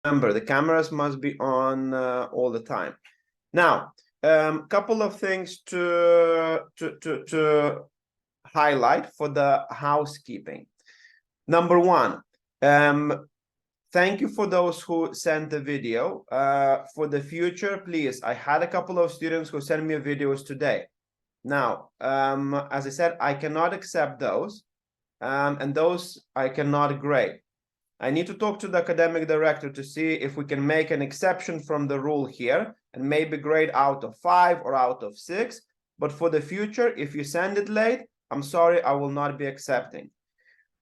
Remember, the cameras must be on all the time. Now, couple of things to highlight for the housekeeping. Number one, thank you for those who sent the video. For the future, please, I had a couple of students who sent me videos today. Now, as I said, I cannot accept those, and those I cannot grade. I need to talk to the academic director to see if we can make an exception from the rule here and maybe grade out of 5 or out of 6. But for the future, if you send it late, I'm sorry, I will not be accepting.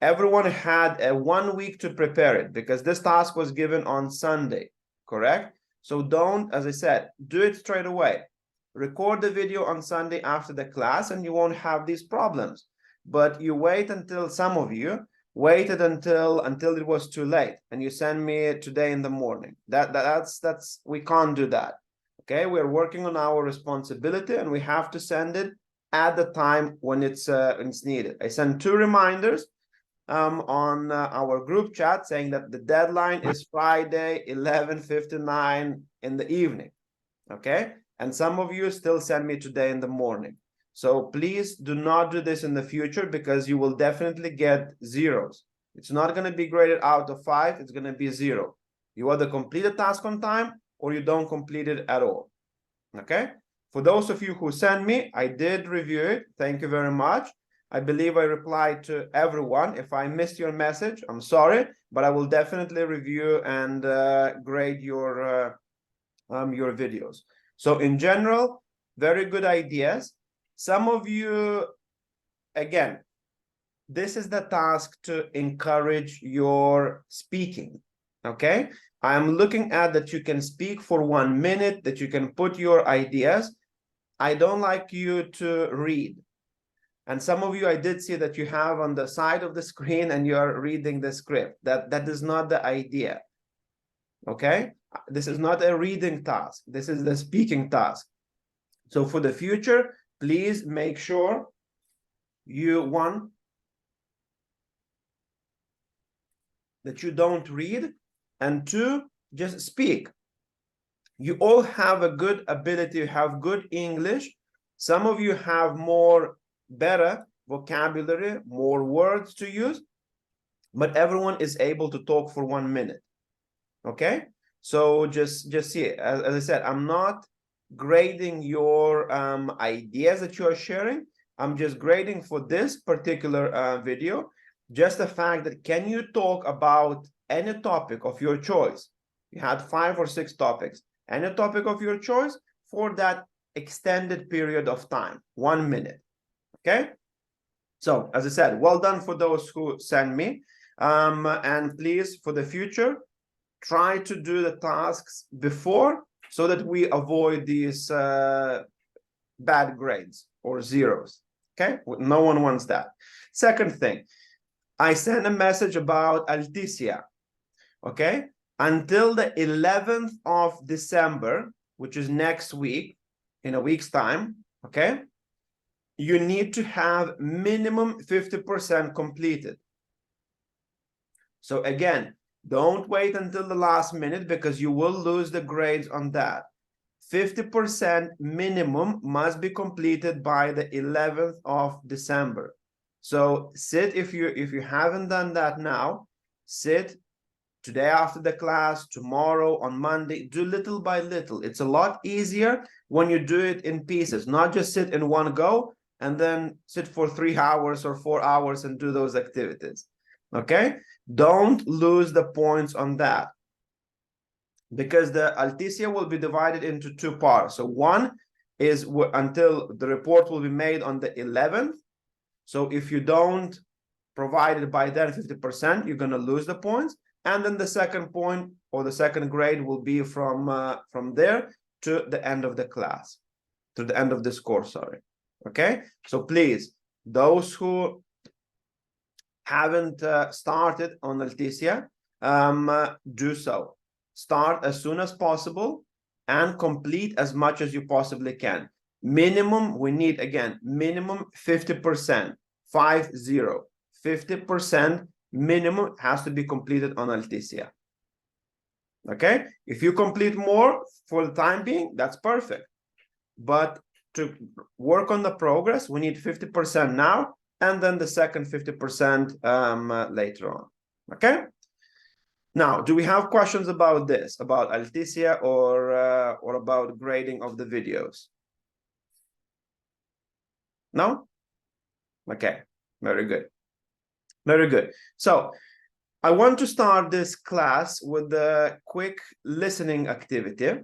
Everyone had 1 week to prepare it because this task was given on Sunday, correct? So don't, as I said, do it straight away. Record the video on Sunday after the class and you won't have these problems. But you wait until, some of you waited until it was too late and you send me today in the morning. That's we can't do that. Okay, we're working on our responsibility and we have to send it at the time when it's needed. I sent 2 reminders on our group chat saying that the deadline is Friday 11:59 in the evening. Okay, and some of you still send me today in the morning. So please do not do this in the future because you will definitely get zeros. It's not going to be graded out of 5. It's going to be 0. You either complete a task on time or you don't complete it at all. Okay. For those of you who send me, I did review it. Thank you very much. I believe I replied to everyone. If I missed your message, I'm sorry, but I will definitely review and grade your videos. So in general, very good ideas. Some of you, again, this is the task to encourage your speaking, okay? I'm looking at that you can speak for 1 minute, that you can put your ideas. I don't like you to read. And some of you, I did see that you have on the side of the screen and you're reading the script. That is not the idea, okay? This is not a reading task. This is the speaking task. So for the future, please make sure you, 1, that you don't read, and 2, just speak. You all have a good ability, you have good English. Some of you have better vocabulary, more words to use, but everyone is able to talk for 1 minute. Okay? So just see, as I said, I'm not grading your ideas that you are sharing. I'm just grading for this particular video, just the fact that can you talk about any topic of your choice? You had 5 or 6 topics, any topic of your choice for that extended period of time, 1 minute. Okay? So as I said, well done for those who send me, and please, for the future, try to do the tasks before so that we avoid these bad grades or zeros. Okay, no one wants that. Second thing, I sent a message about Alticia. Okay, until the 11th of December, which is next week, in a week's time. Okay, you need to have minimum 50% completed. So again, don't wait until the last minute because you will lose the grades on that. 50% minimum must be completed by the 11th of December. So sit, if you haven't done that now, sit today after the class, tomorrow, on Monday, do little by little. It's a lot easier when you do it in pieces, not just sit in one go and then sit for 3 hours or 4 hours and do those activities. Okay? Don't lose the points on that, because the Alticia will be divided into 2 parts. So one is until the report will be made on the 11th. So if you don't provide it by then 50%, you're going to lose the points. And then the second point or the second grade will be from there to the end of the class, to the end of this course, sorry. Okay, so please, those who haven't started on Alticia, do so. Start as soon as possible and complete as much as you possibly can. Minimum, we need, again, minimum 50%, 50% minimum has to be completed on Alticia. Okay, if you complete more for the time being, that's perfect. But to work on the progress, we need 50% now, and then the second 50% later on. Okay. Now, do we have questions about this, about Alticia or about grading of the videos? No? Okay, very good. Very good. So I want to start this class with a quick listening activity.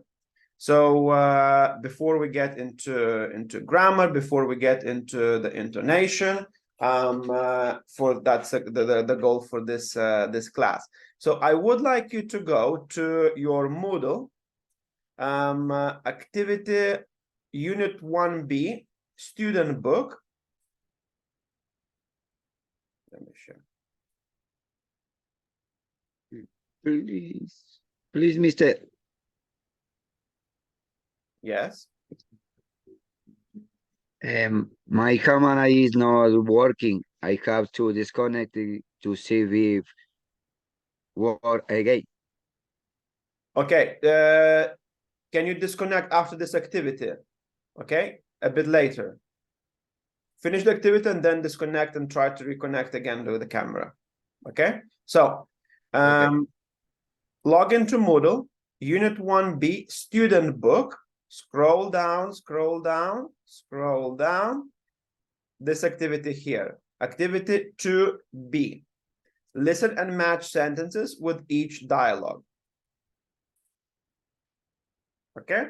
So before we get into grammar, before we get into the intonation, for that's the goal for this this class. So I would like you to go to your Moodle activity unit 1B student book. Let me share. Please, Mr. Yes. My camera is not working. I have to disconnect it to see if work again. Okay. Can you disconnect after this activity? Okay, a bit later. Finish the activity and then disconnect and try to reconnect again with the camera. Okay, so log into Moodle, Unit 1B, student book. Scroll down, scroll down, scroll down. This activity here, activity 2B. Listen and match sentences with each dialogue. Okay.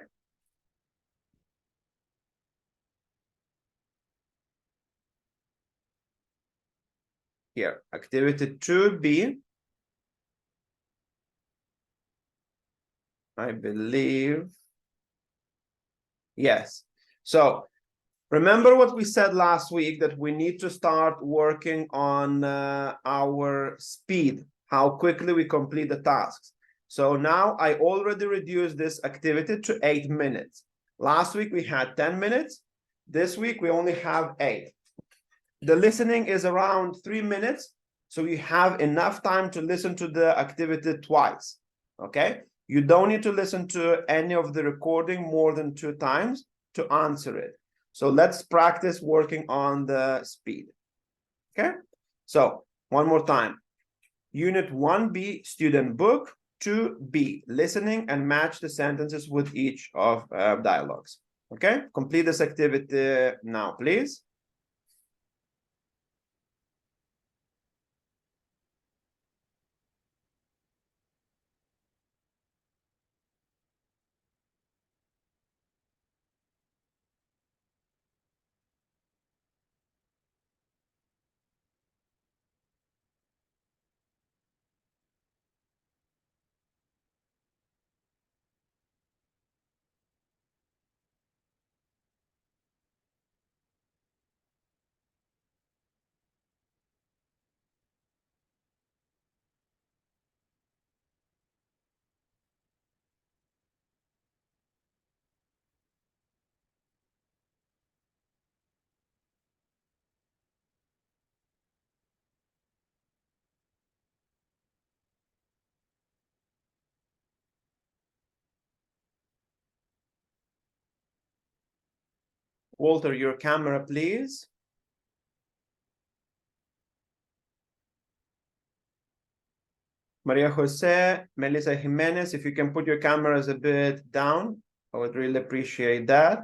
Here, activity 2B. I believe. Yes. So remember what we said last week, that we need to start working on our speed, how quickly we complete the tasks. So now I already reduced this activity to 8 minutes. Last week we had 10 minutes. This week we only have 8. The listening is around 3 minutes. So you have enough time to listen to the activity twice. Okay. You don't need to listen to any of the recording more than 2 times to answer it. So let's practice working on the speed. Okay. So one more time. Unit 1B, student book. 2B, listening and match the sentences with each of dialogues. Okay. Complete this activity now, please. Walter, your camera, please. Maria Jose, Melissa Jimenez, if you can put your cameras a bit down, I would really appreciate that.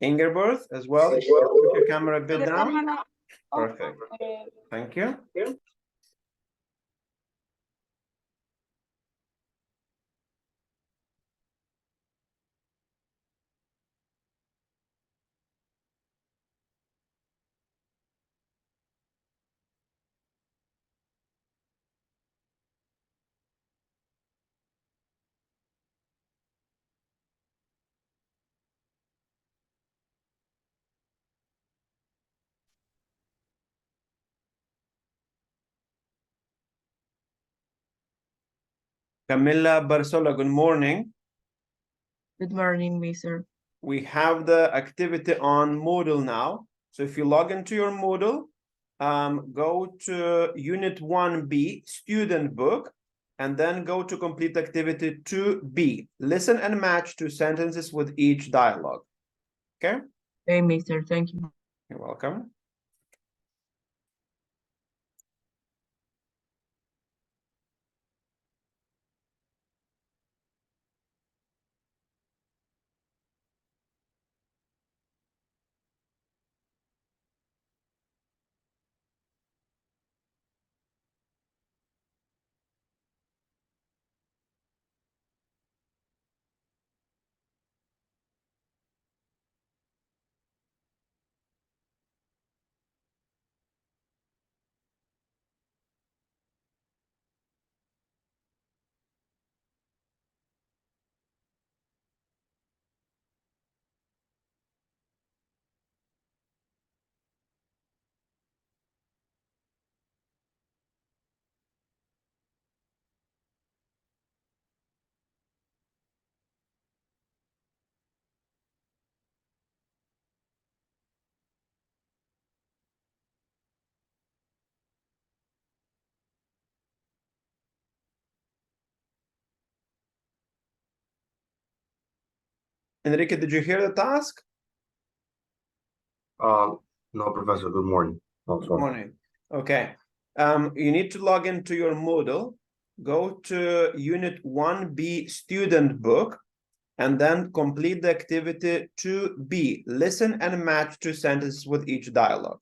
Ingeborg as well, if you can put your camera a bit down. Perfect. Thank you. Camilla Barsola, good morning. Good morning, Mister. We have the activity on Moodle now. So if you log into your Moodle, go to Unit 1B, Student Book, and then go to Complete Activity 2B. Listen and match two sentences with each dialogue. Okay? Okay, Mister. Thank you. You're welcome. Enrique, did you hear the task? No, Professor, good morning. Oh, Good sorry. morning. Okay. You need to log into your Moodle, go to Unit 1B Student Book, and then complete the activity 2B. Listen and match two sentences with each dialogue.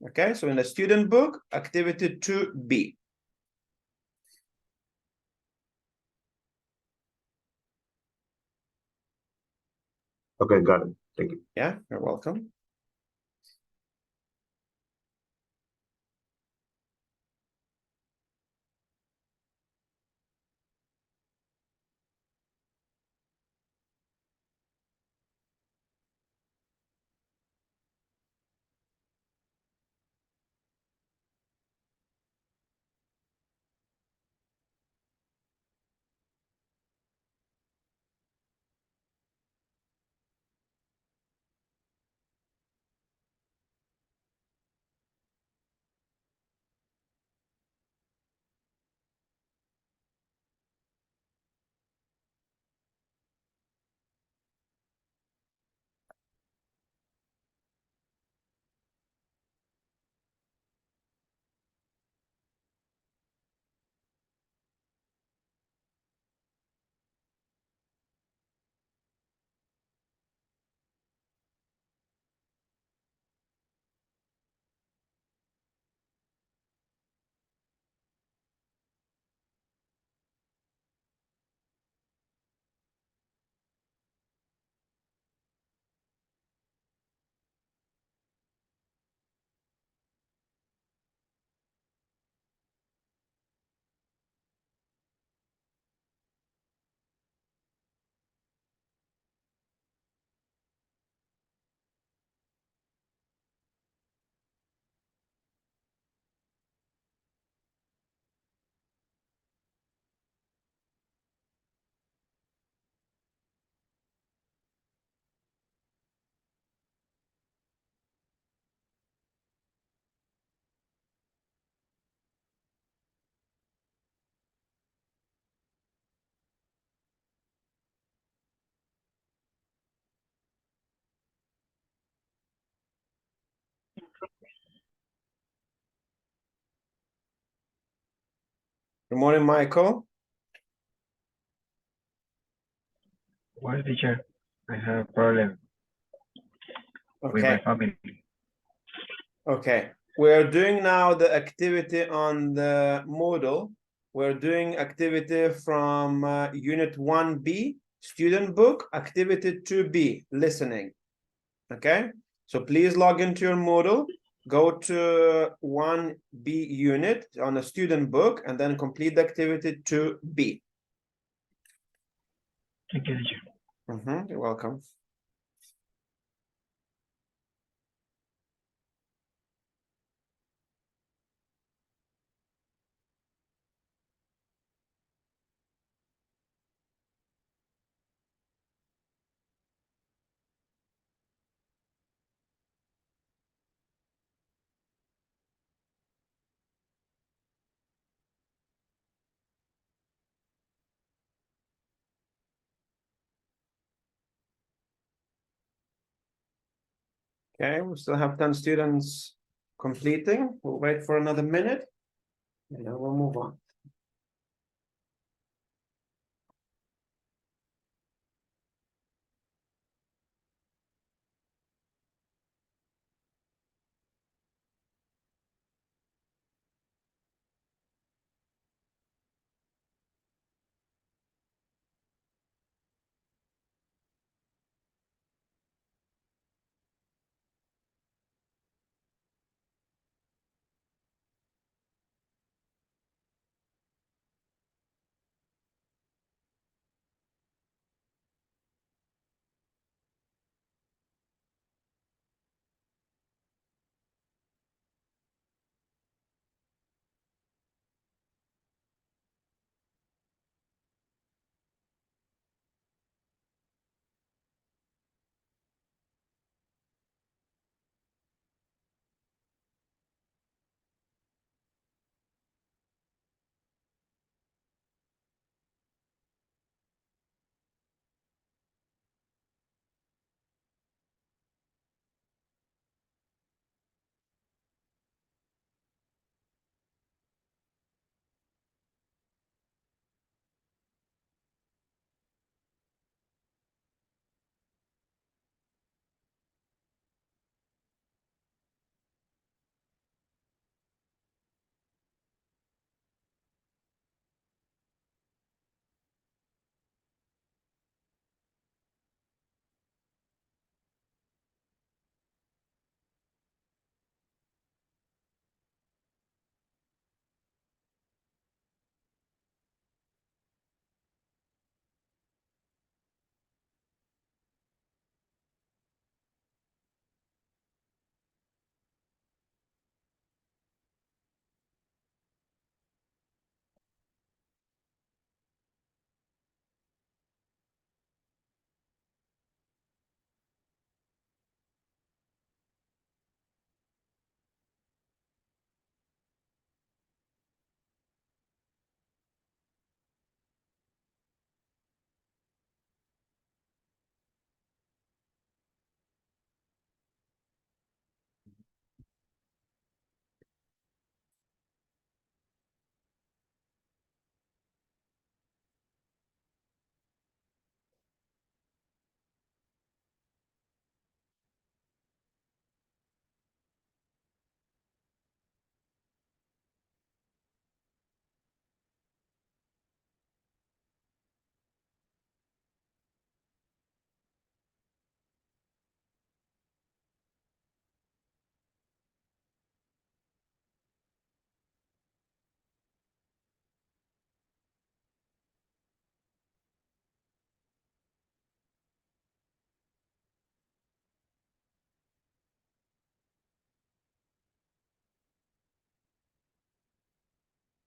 Okay, so in the student book, activity 2B. Okay, got it. Thank you. Yeah, you're welcome. Good morning, Michael. Well, teacher, I have a problem with my Okay, family. okay. We're doing now the activity on the Moodle. We're doing activity from Unit 1B, Student Book, Activity 2B, Listening. Okay, so please log into your Moodle, go to 1B unit on a student book, and then complete the activity 2B. Thank you, teacher. You're welcome. Okay, we still have 10 students completing. We'll wait for another minute and then we'll move on.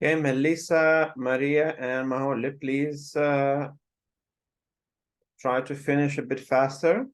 Okay, Melissa, Maria, and Mahole, please try to finish a bit faster.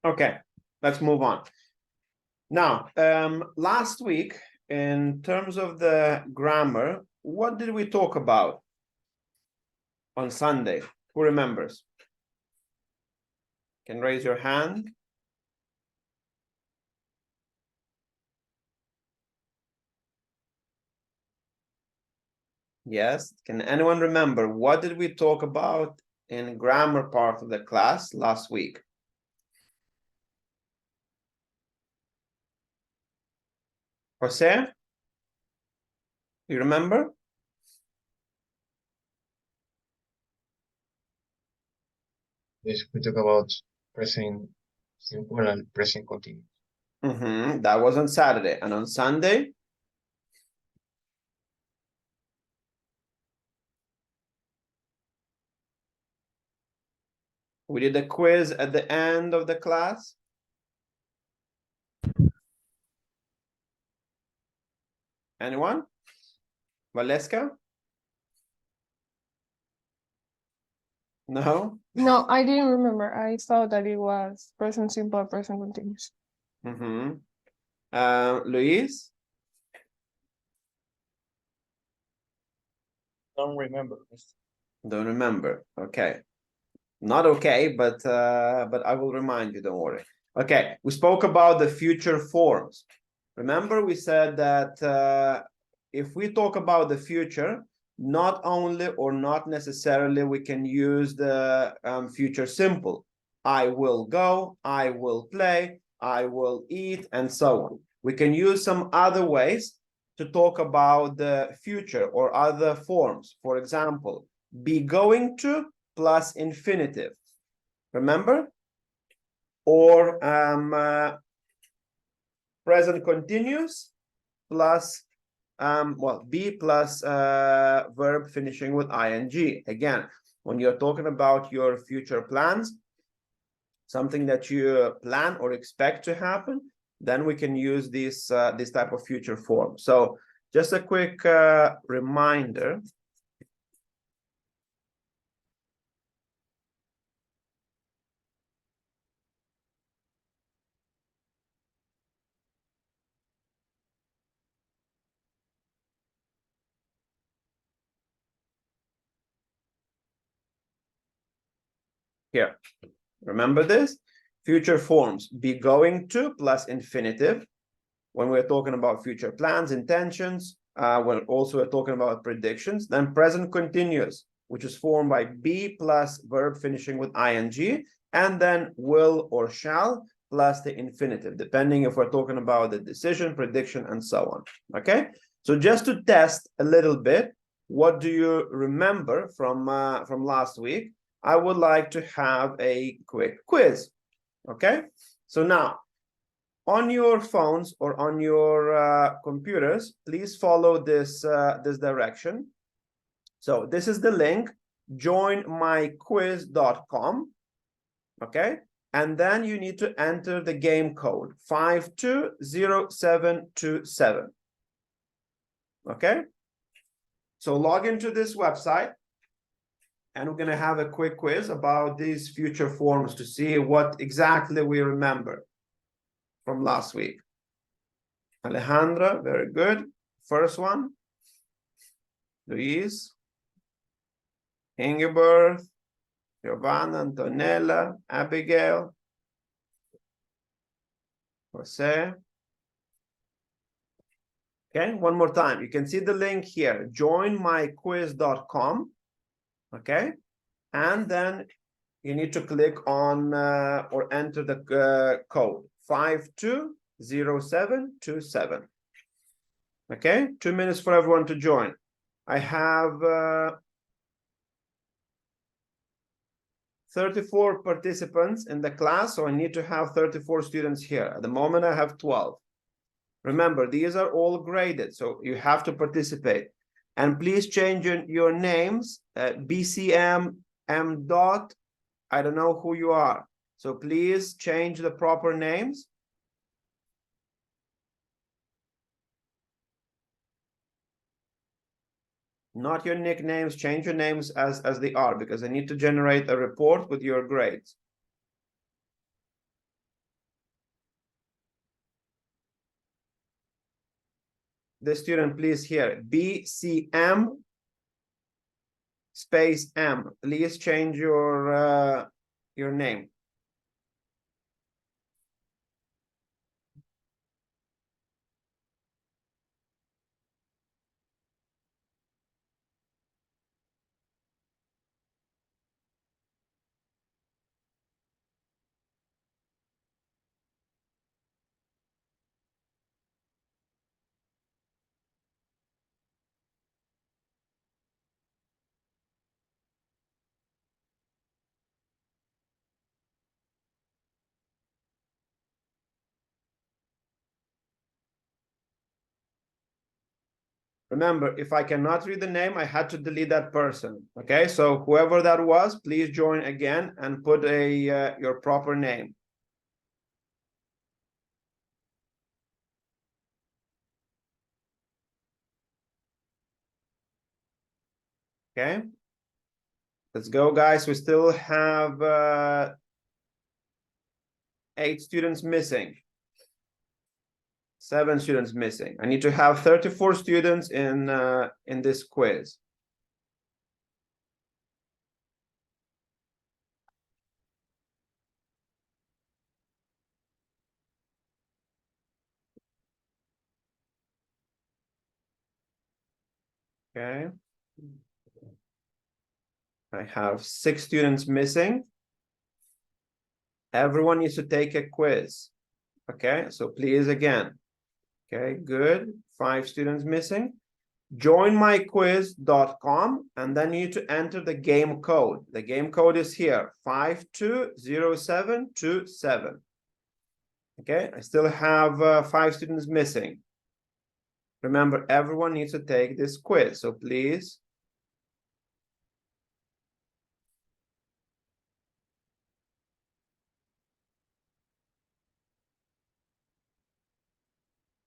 Okay, let's move on. Now, last week, in terms of the grammar, what did we talk about on Sunday? Who remembers? Can raise your hand. Yes, can anyone remember what did we talk about in grammar part of the class last week? Jose? You remember? Yes, we talk about present simple and present continuous. That was on Saturday. And on Sunday? We did a quiz at the end of the class. Anyone? Valeska? No? No, I didn't remember. I thought that it was present simple and present continuous. Luis? Don't remember. Don't remember. Okay. Not okay, but I will remind you, don't worry. Okay, we spoke about the future forms. Remember, we said that if we talk about the future, not only or not necessarily we can use the future simple. I will go, I will play, I will eat, and so on. We can use some other ways to talk about the future or other forms. For example, be going to plus infinitive. Remember? Or present continuous plus be plus verb finishing with ing. Again, when you're talking about your future plans, something that you plan or expect to happen, then we can use this type of future form. So just a quick reminder. Here, remember this? Future forms, be going to plus infinitive. When we're talking about future plans, intentions, when also we're talking about predictions, then present continuous, which is formed by be plus verb finishing with ing, and then will or shall plus the infinitive, depending if we're talking about the decision, prediction, and so on. Okay, so just to test a little bit, what do you remember from last week? I would like to have a quick quiz. Okay, so now on your phones or on your computers, please follow this this direction. So this is the link, joinmyquiz.com. Okay, and then you need to enter the game code 520727. Okay, so log into this website. And we're going to have a quick quiz about these future forms to see what exactly we remember from last week. Alejandra, very good. First one. Luis. Ingeborg. Giovanna, Antonella, Abigail. Jose. Okay, one more time. You can see the link here, joinmyquiz.com. Okay, and then you need to click on or enter the code 520727. Okay, 2 minutes for everyone to join. I have 34 participants in the class, so I need to have 34 students here. At the moment, I have 12. Remember, these are all graded, so you have to participate. And please change your names, BCM, M. Dot. I don't know who you are. So please change the proper names. Not your nicknames, change your names as they are, because I need to generate a report with your grades. the student, please here, BCM space M. Please change your name. Remember, if I cannot read the name, I had to delete that person. Okay, so whoever that was, please join again and put your proper name. Okay, let's go, guys. We still have 8 students missing. 7 students missing. I need to have 34 students in this quiz. Okay. I have 6 students missing. Everyone needs to take a quiz. Okay, so please again. Okay, good. 5 students missing. Joinmyquiz.com, and then you need to enter the game code. The game code is here, 520727. Okay, I still have 5 students missing. Remember, everyone needs to take this quiz, so please.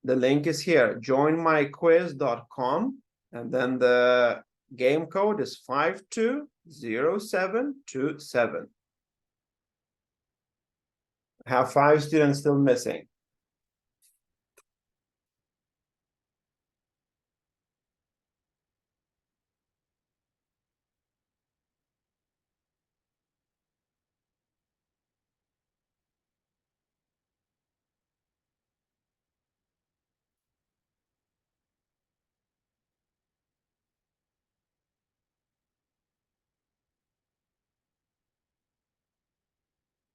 The link is here, joinmyquiz.com, and then the game code is 520727. I have 5 students still missing.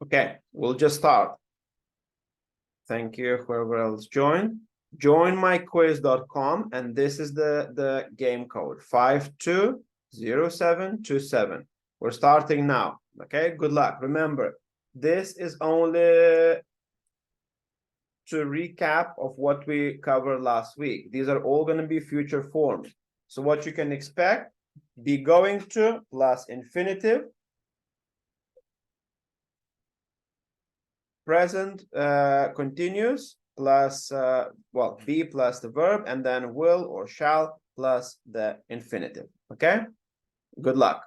Okay, we'll just start. Thank you, whoever else joined. Joinmyquiz.com, and this is the game code, 520727. We're starting now. Okay, good luck. Remember, this is only to recap of what we covered last week. These are all going to be future forms. So what you can expect, be going to plus infinitive, present continuous plus well, be plus the verb, and then will or shall plus the infinitive. Okay, good luck.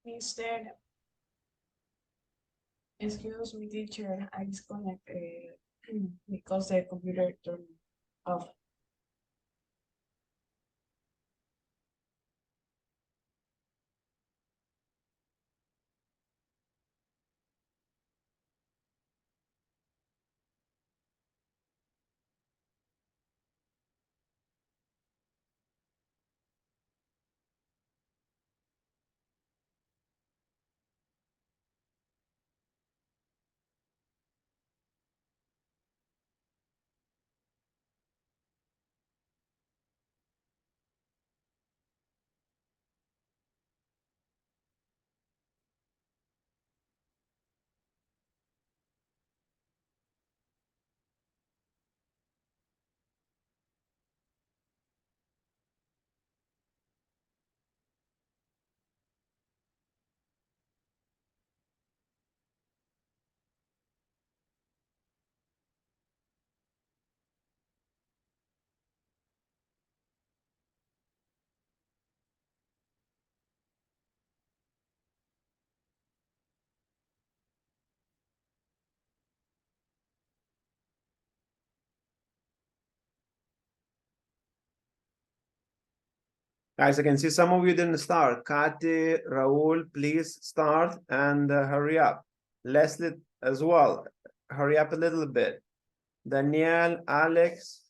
Mister, excuse me, teacher, I disconnect because the computer turned off. Guys, I can see some of you didn't start. Kati, Raul, please start and hurry up. Leslie as well. Hurry up a little bit. Danielle, Alex.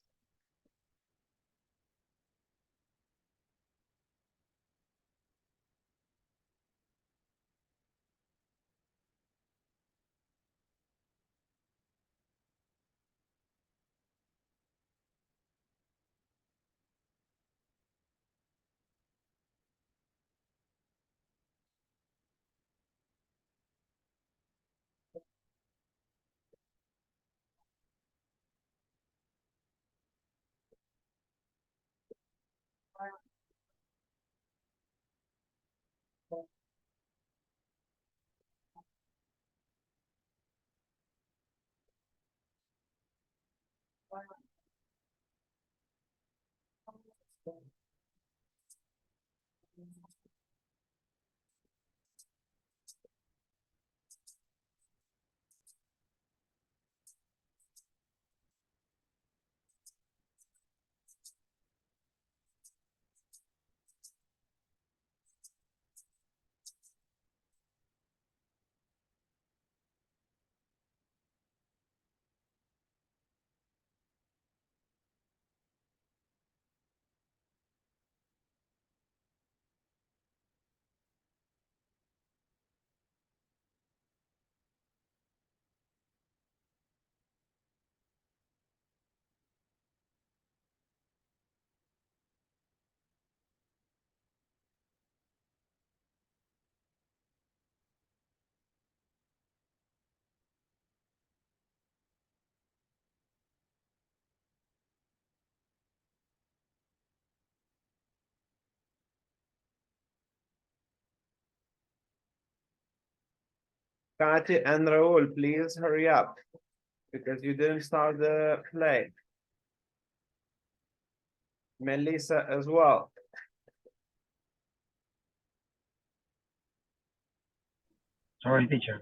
Kati and Raul, please hurry up because you didn't start the play. Melissa as well. Sorry, teacher.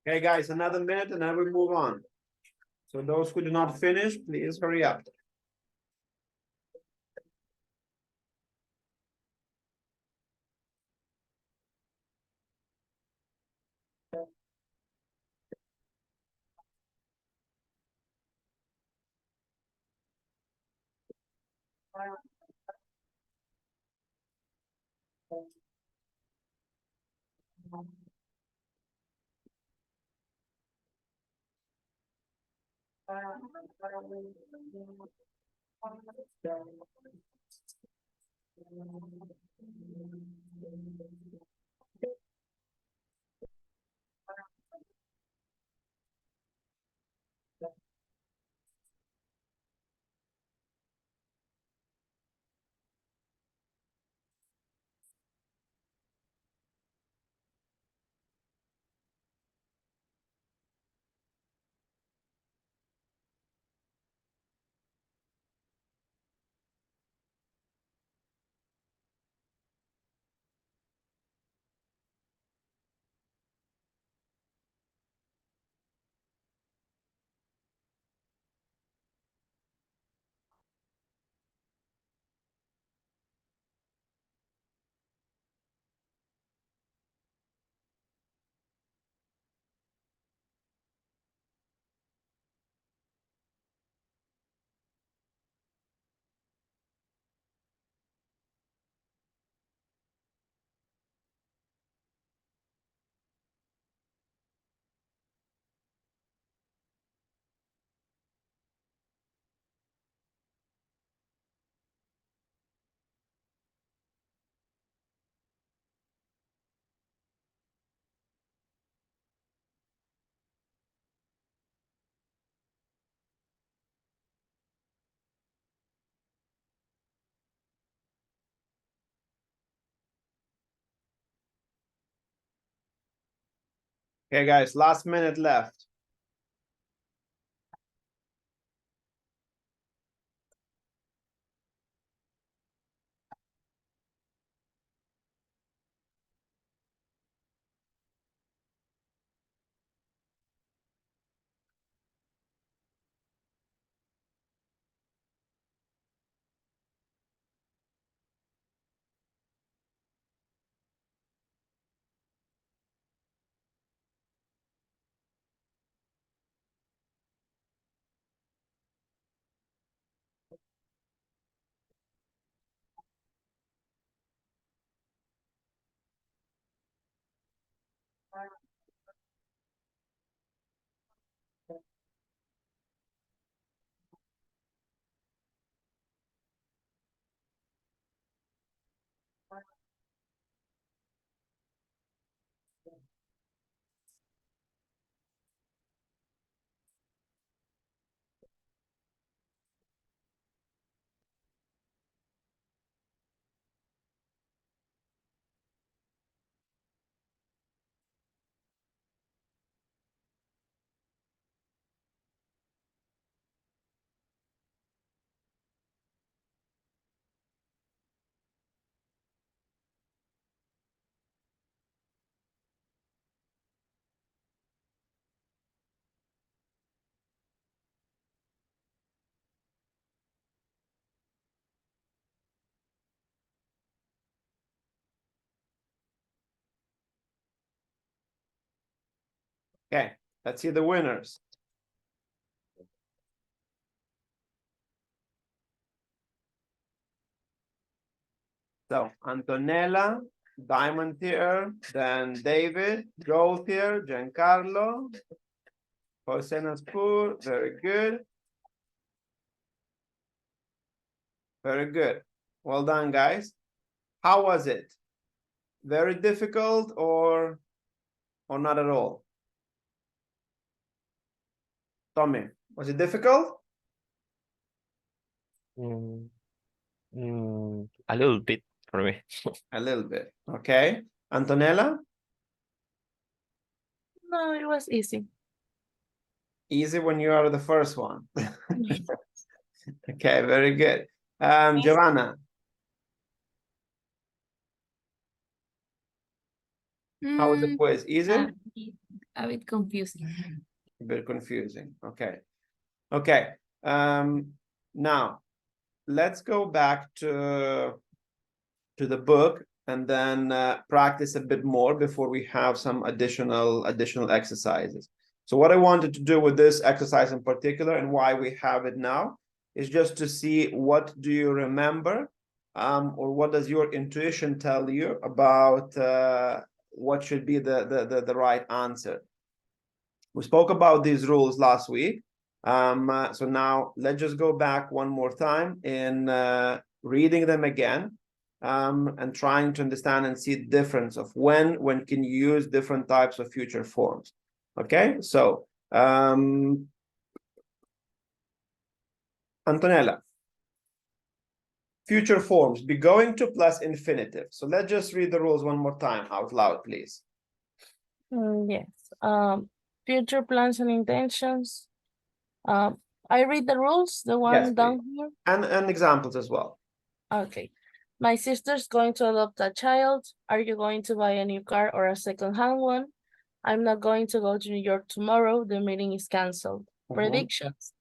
Okay, guys, another minute and I will move on. So those who do not finish, please hurry up. Okay, guys, last minute left. Okay, let's see the winners. So Antonella, diamond here, then David, gold here, Giancarlo, Jose Naspur, very good. Very good. Well done, guys. How was it? Very difficult or not at all? Tommy, was it difficult? A little bit for me. A little bit. Okay. Antonella, No, it was easy. easy when you are the first one. Okay, very good. Giovanna, how was the quiz? Easy? A bit confusing. A bit confusing. Okay. Okay. Now let's go back to the book and then practice a bit more before we have some additional exercises. So what I wanted to do with this exercise in particular and why we have it now is just to see what do you remember, or what does your intuition tell you about what should be the right answer. We spoke about these rules last week. So now let's just go back one more time in reading them again, and trying to understand and see the difference of when can you use different types of future forms. Okay, so Antonella, future forms, be going to plus infinitive. So let's just read the rules one more time out loud, please. Yes. Future plans and intentions. I read the rules, the one Yes, down here. And examples as well. Okay. My sister's going to adopt a child. Are you going to buy a new car or a second-hand one? I'm not going to go to New York tomorrow. The meeting is canceled. Predictions.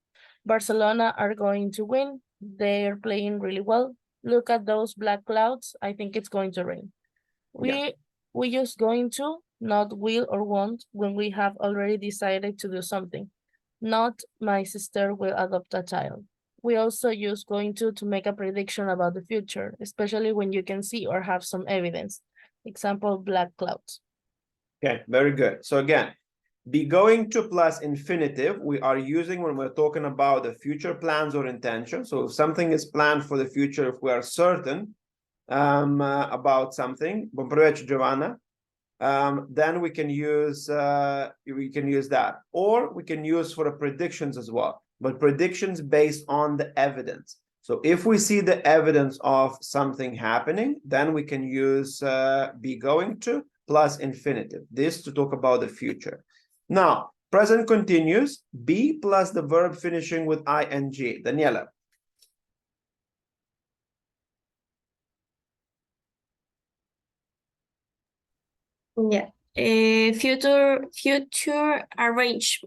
Barcelona are going to win. They're playing really well. Look at those black clouds. I think it's going to rain. We use going to, not will or won't, when we have already decided to do something. Not my sister will adopt a child. We also use going to make a prediction about the future, especially when you can see or have some evidence. Example, black clouds. Okay, very good. So again, be going to plus infinitive, we are using when we're talking about the future plans or intentions. So if something is planned for the future, if we are certain about something, buon provecho, Giovanna, then we can use that, or we can use for the predictions as well, but predictions based on the evidence. So if we see the evidence of something happening, then we can use be going to plus infinitive, this to talk about the future. Now, present continuous, be plus the verb finishing with ing. Daniela. Yeah. Future arrangements.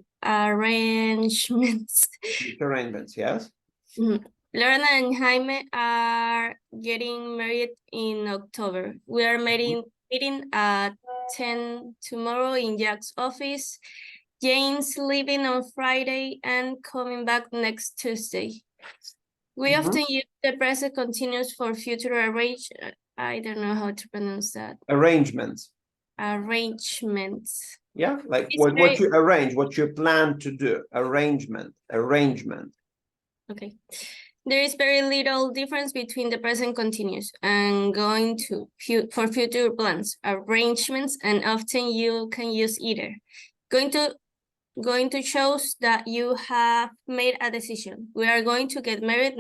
Future arrangements, yes. Lorena and Jaime are getting married in October. We are meeting at 10 tomorrow in Jack's office. Jane's leaving on Friday and coming back next Tuesday. We often use the present continuous for future I don't know how to pronounce that. Arrangements. arrangements. Yeah, like It's what very- you arrange, what you plan to do. Arrangement. Okay. There is very little difference between the present continuous and going to for future plans, arrangements, and often you can use either. Going to shows that you have made a decision. We are going to get married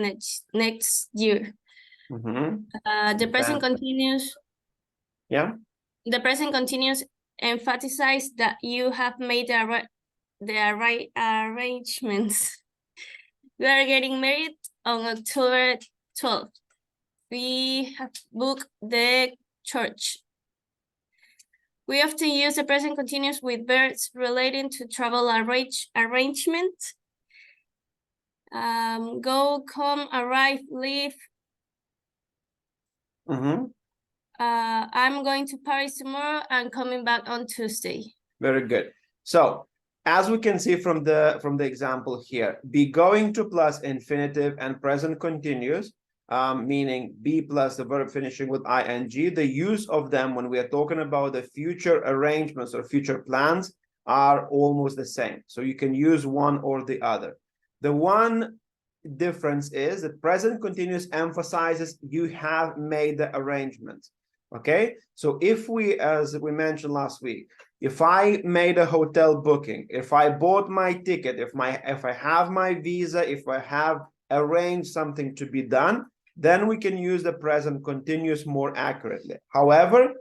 next year. Mhm. The present Exactly. continuous. Yeah. The present continuous emphasize that you have made the right arrangements. We are getting married on October 12th. We have booked the church. We often use the present continuous with verbs relating to travel arrangement. Go, come, arrive, leave. Mhm. I'm going to Paris tomorrow and coming back on Tuesday. Very good. So as we can see from the example here, be going to plus infinitive and present continuous, meaning be plus the verb finishing with ing, the use of them when we are talking about the future arrangements or future plans are almost the same. So you can use one or the other. The one difference is that present continuous emphasizes you have made the arrangements. Okay, so if we, as we mentioned last week, if I made a hotel booking, if I bought my ticket, if I have my visa, if I have arranged something to be done, then we can use the present continuous more accurately. However,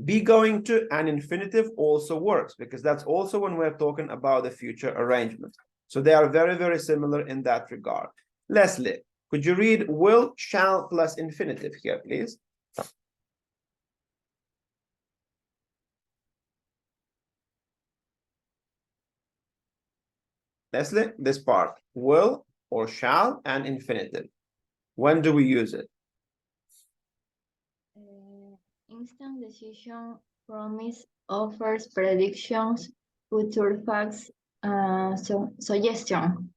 be going to an infinitive also works because that's also when we're talking about the future arrangements. So they are very, very similar in that regard. Leslie, could you read will, shall plus infinitive here, please? Leslie, this part, will or shall and infinitive. When do we use it? Instant decision, promise, offers, predictions, future facts, suggestion.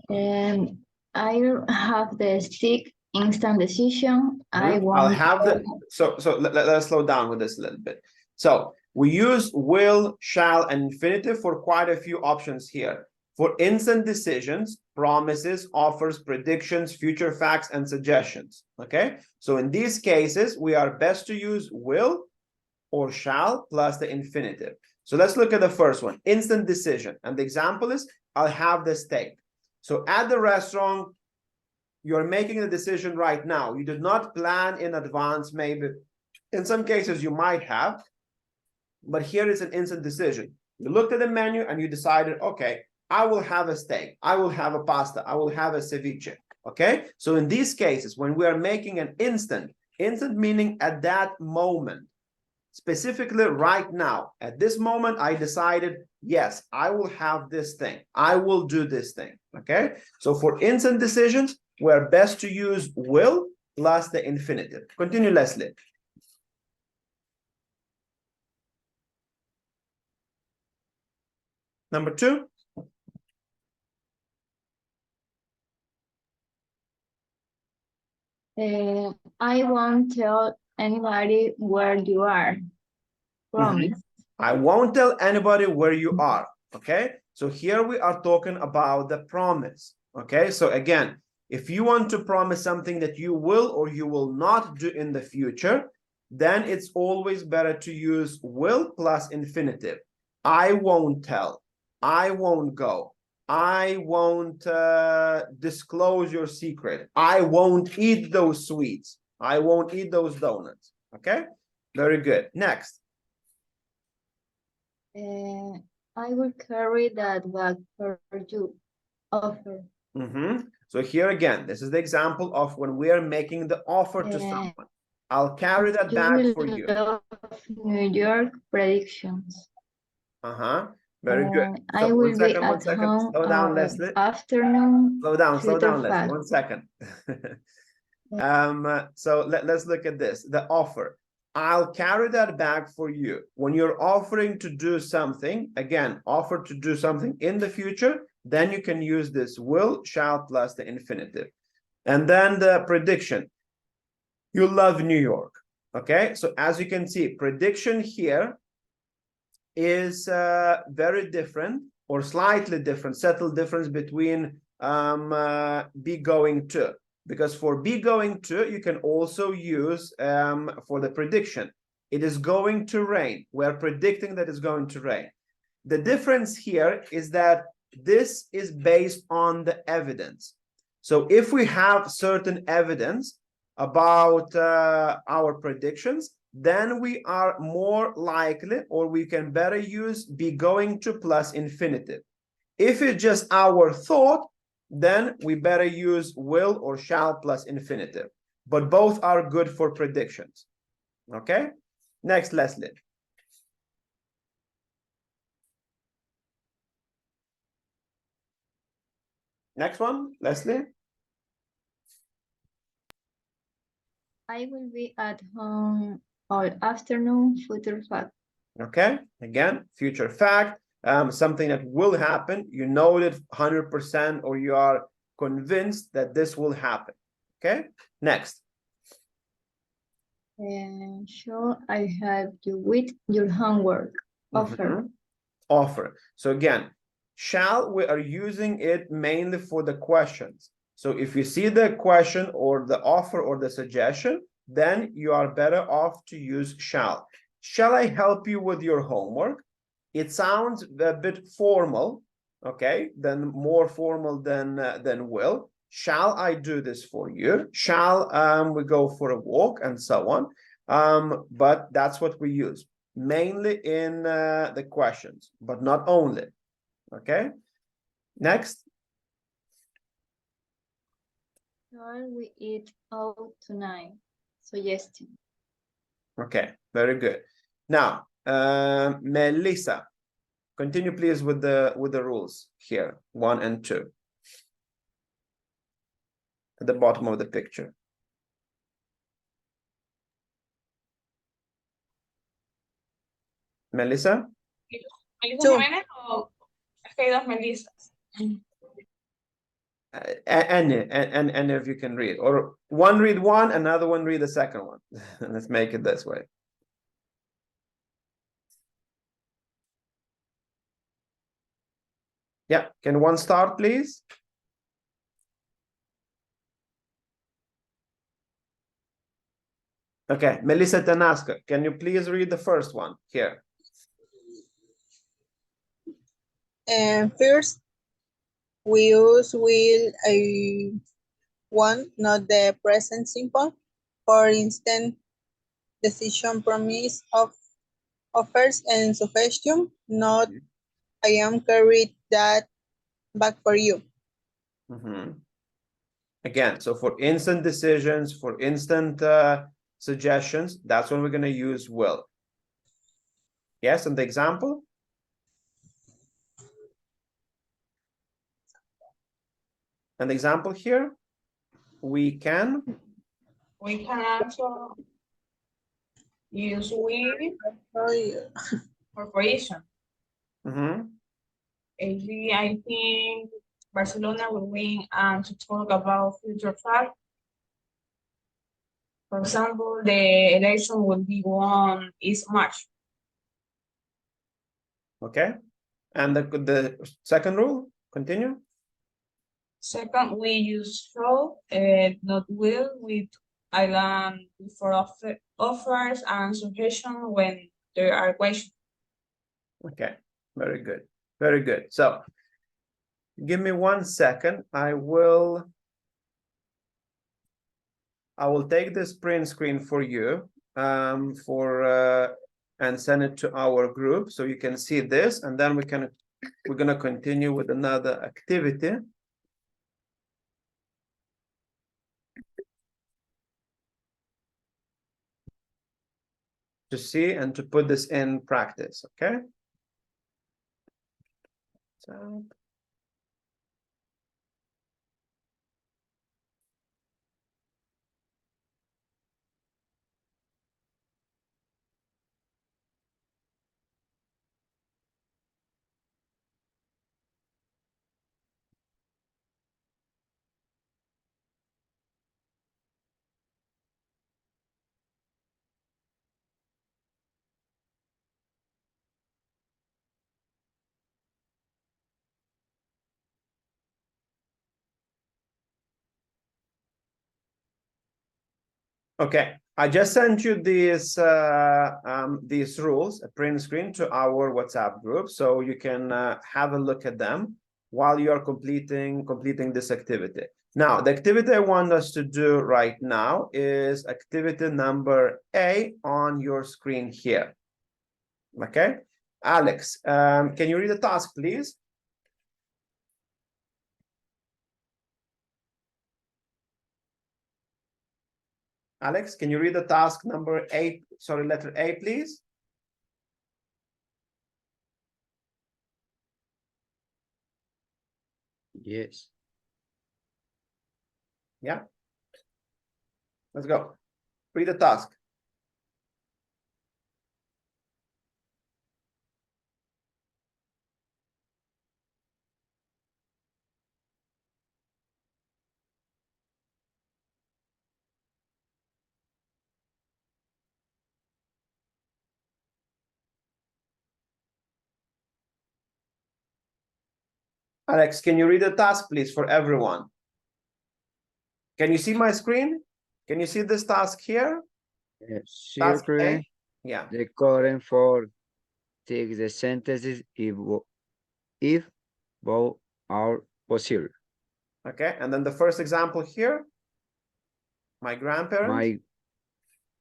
And I have the stick instant decision. I want. I'll have the so let's slow down with this a little bit. So we use will, shall, and infinitive for quite a few options here. For instant decisions, promises, offers, predictions, future facts, and suggestions. Okay, so in these cases, we are best to use will or shall plus the infinitive. So let's look at the first one, instant decision. And the example is, I'll have the steak. So at the restaurant, you're making a decision right now. You did not plan in advance, maybe. In some cases, you might have, but here is an instant decision. You looked at the menu and you decided, okay, I will have a steak, I will have a pasta, I will have a ceviche. Okay, so in these cases, when we are making an instant meaning at that moment, specifically right now, at this moment, I decided, yes, I will have this thing, I will do this thing. Okay, so for instant decisions, we're best to use will plus the infinitive. Continue, Leslie. Number two. I won't tell anybody where you are. Promise. I won't tell anybody where you are. Okay, so here we are talking about the promise. Okay, so again, if you want to promise something that you will or you will not do in the future, then it's always better to use will plus infinitive. I won't tell, I won't go, I won't disclose your secret, I won't eat those sweets, I won't eat those donuts. Okay, very good. Next. I will carry that bag for you. Offer. So here again, this is the example of when we are making the offer to someone. I'll carry that bag for you. New York predictions. Very good. So I will be one at second. home Slow down, Leslie. afternoon. Slow down, Leslie. Fact. 1 second. So let's look at this. The offer. I'll carry that bag for you. When you're offering to do something, again, offer to do something in the future, then you can use this will, shall plus the infinitive. And then the prediction. You love New York. Okay, so as you can see, prediction here is very different or slightly different, subtle difference between be going to. Because for be going to, you can also use for the prediction. It is going to rain. We're predicting that it's going to rain. The difference here is that this is based on the evidence. So if we have certain evidence about our predictions, then we are more likely, or we can better use be going to plus infinitive. If it's just our thought, then we better use will or shall plus infinitive. But both are good for predictions. Okay? Next, Leslie. Next one, Leslie. I will be at home all afternoon, future fact. Okay, again, future fact, something that will happen. You know it 100%, or you are convinced that this will happen. Okay, next. Sure, I help you with your homework. Offer. Offer. So again, shall, we are using it mainly for the questions. So if you see the question or the offer or the suggestion, then you are better off to use shall. Shall I help you with your homework? It sounds a bit formal, okay, then more formal than will. Shall I do this for you? Shall we go for a walk, and so on. But that's what we use mainly in the questions, but not only. Okay, next. Shall we eat out tonight? Suggestion. Okay, very good. Now, Melissa, continue please with the rules here, 1 and 2. At the bottom of the picture. Melissa? Jiménez o es que hay dos Melisas. Any of you can read, or one read one, another one read the second one. Let's make it this way. Yeah, can one start, please? Okay, Melissa Tanaska, can you please read the first one here? First, we use will want, not the present simple. For instance, decision, promise, of offers, and suggestion, not I am carried that back for you. Again, so for instant decisions, for instant suggestions, that's when we're going to use will. Yes, and the example? An example here, we can also use will for creation. I think Barcelona will win, and to talk about future fact. For example, the election will be won is March. Okay, and the second rule, continue. Second, we use shall, not will, with island for offers and suggestion when there are questions. Okay, very good, very good. So give me 1 second. I will take this print screen for you and send it to our group so you can see this, and then we're gonna continue with another activity. To see and to put this in practice, okay? So Okay, I just sent you these rules, a print screen to our WhatsApp group, so you can have a look at them while you are completing this activity. Now, the activity I want us to do right now is activity number A on your screen here. Okay, Alex, can you read the task, please? Alex, can you read the task number 8, sorry, letter A, please? Yes. Yeah. Let's go. Read the task. Alex, can you read the task, please, for everyone? Can you see my screen? Can you see this task here? Task A? Circle Yeah. the current for take the sentences if both are possible. Okay, and then the first example here. My grandparents.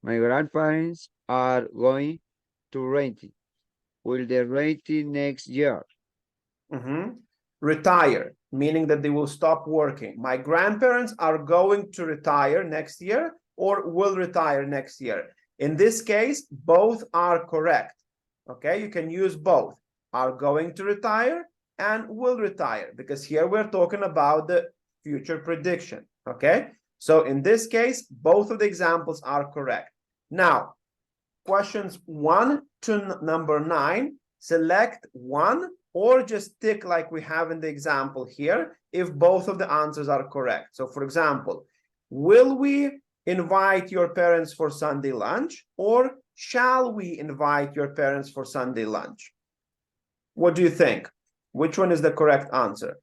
My grandparents are going to rent it. Will they rent it next year? Retire, meaning that they will stop working. My grandparents are going to retire next year or will retire next year. In this case, both are correct. Okay, you can use both. Are going to retire and will retire, because here we're talking about the future prediction. Okay, so in this case, both of the examples are correct. Now, questions 1 to number 9, select one or just tick like we have in the example here if both of the answers are correct. So for example, will we invite your parents for Sunday lunch, or shall we invite your parents for Sunday lunch? What do you think? Which one is the correct answer?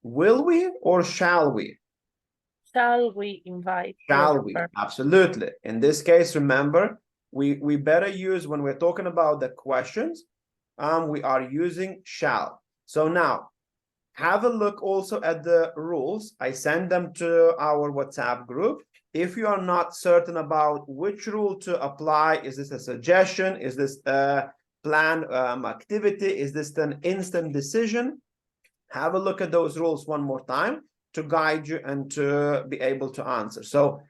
Will we or shall we? Shall we invite? Shall we? Absolutely. In this case, remember, we better use, when we're talking about the questions, we are using shall. So now, have a look also at the rules. I send them to our WhatsApp group. If you are not certain about which rule to apply, is this a suggestion? Is this a planned activity? Is this an instant decision? Have a look at those rules one more time to guide you and to be able to answer. So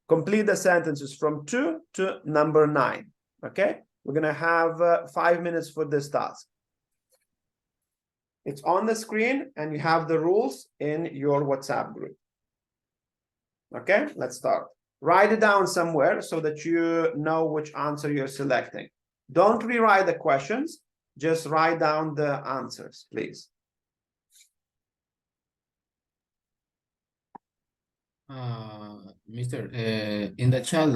complete the sentences from 2 to number 9. Okay, we're going to have 5 minutes for this task. It's on the screen and you have the rules in your WhatsApp group. Okay, let's start. Write it down somewhere so that you know which answer you're selecting. Don't rewrite the questions, just write down the answers, please. Mister, in the chat,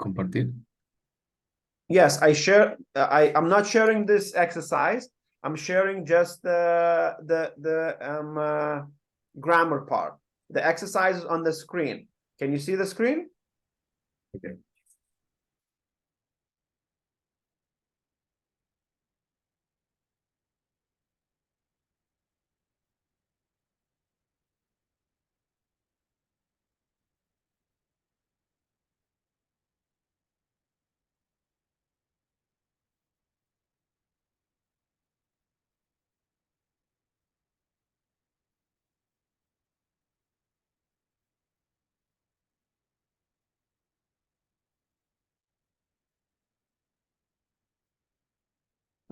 compartir. Yes, I share. I'm not sharing this exercise. I'm sharing just the grammar part. The exercise is on the screen. Can you see the screen? Okay.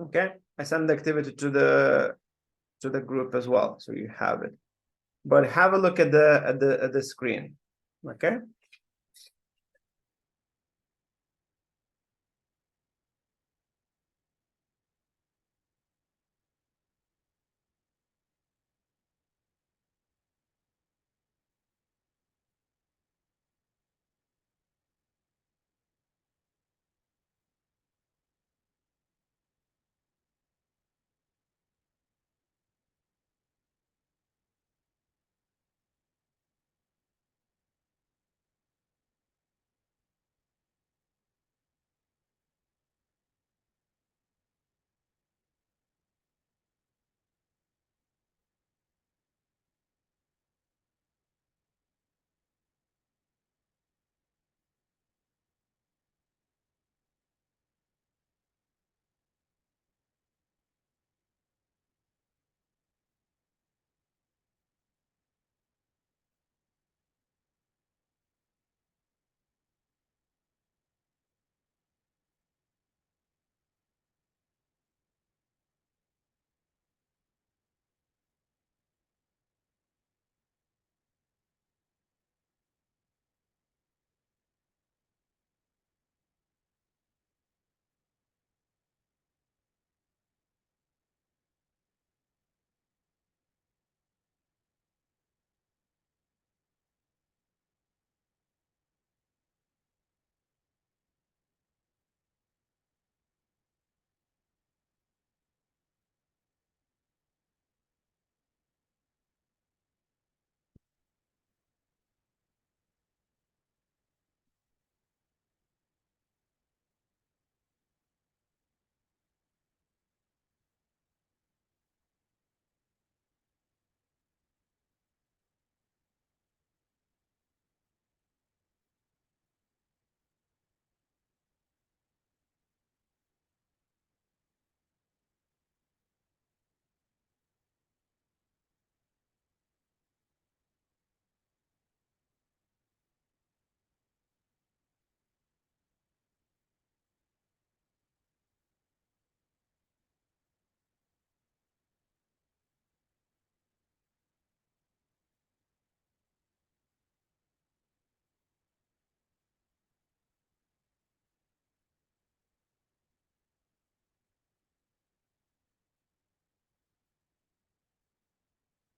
Okay, I send the activity to the group as well, so you have it. But have a look at the screen. Okay.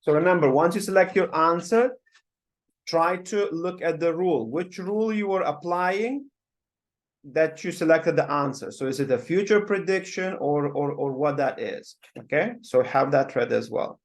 So remember, once you select your answer, try to look at the rule. Which rule you are applying that you selected the answer. So is it a future prediction or what that is? Okay, so have that read as well.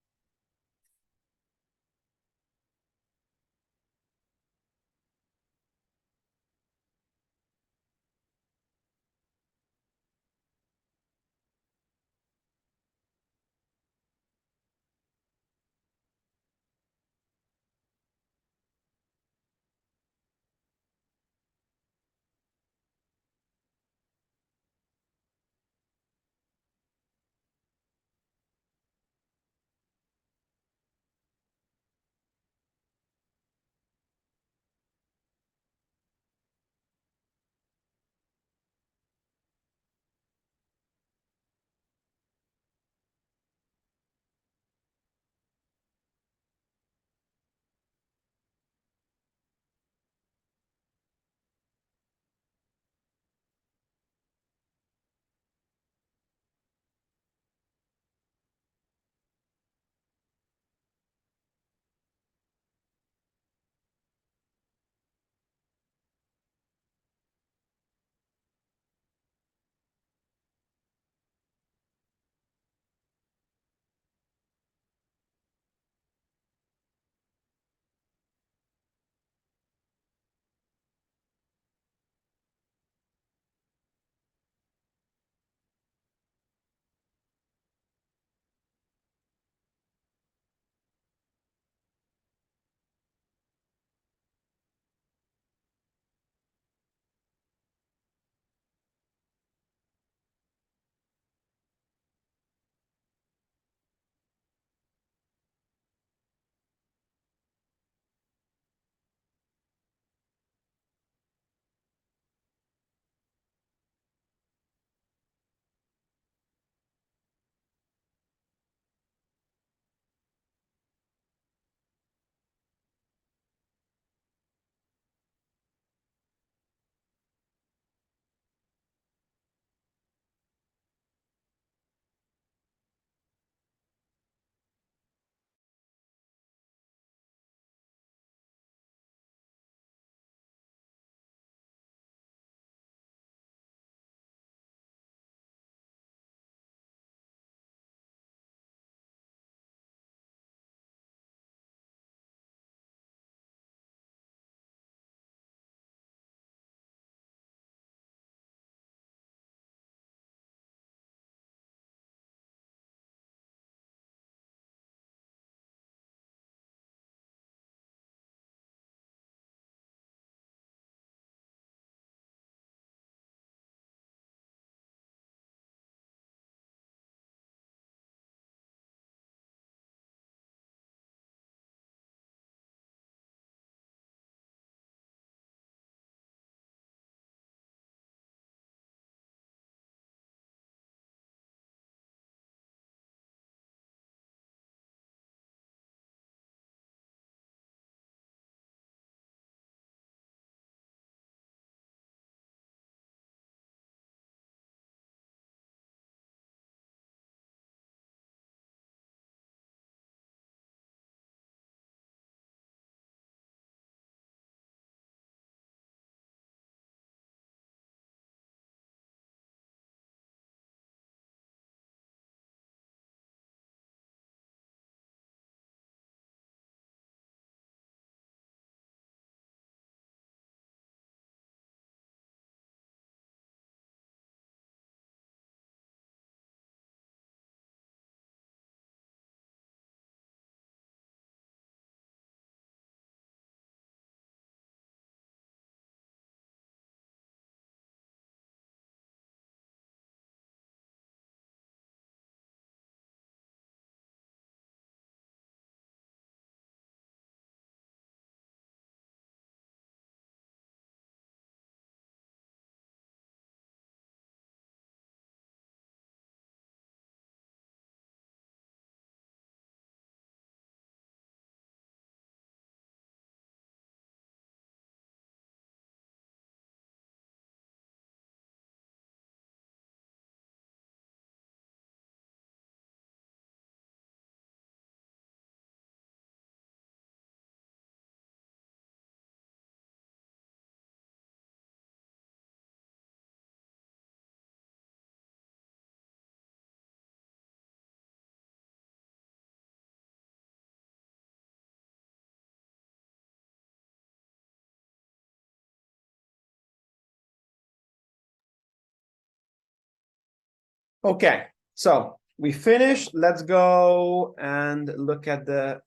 Okay, so we finished. Let's go and look at the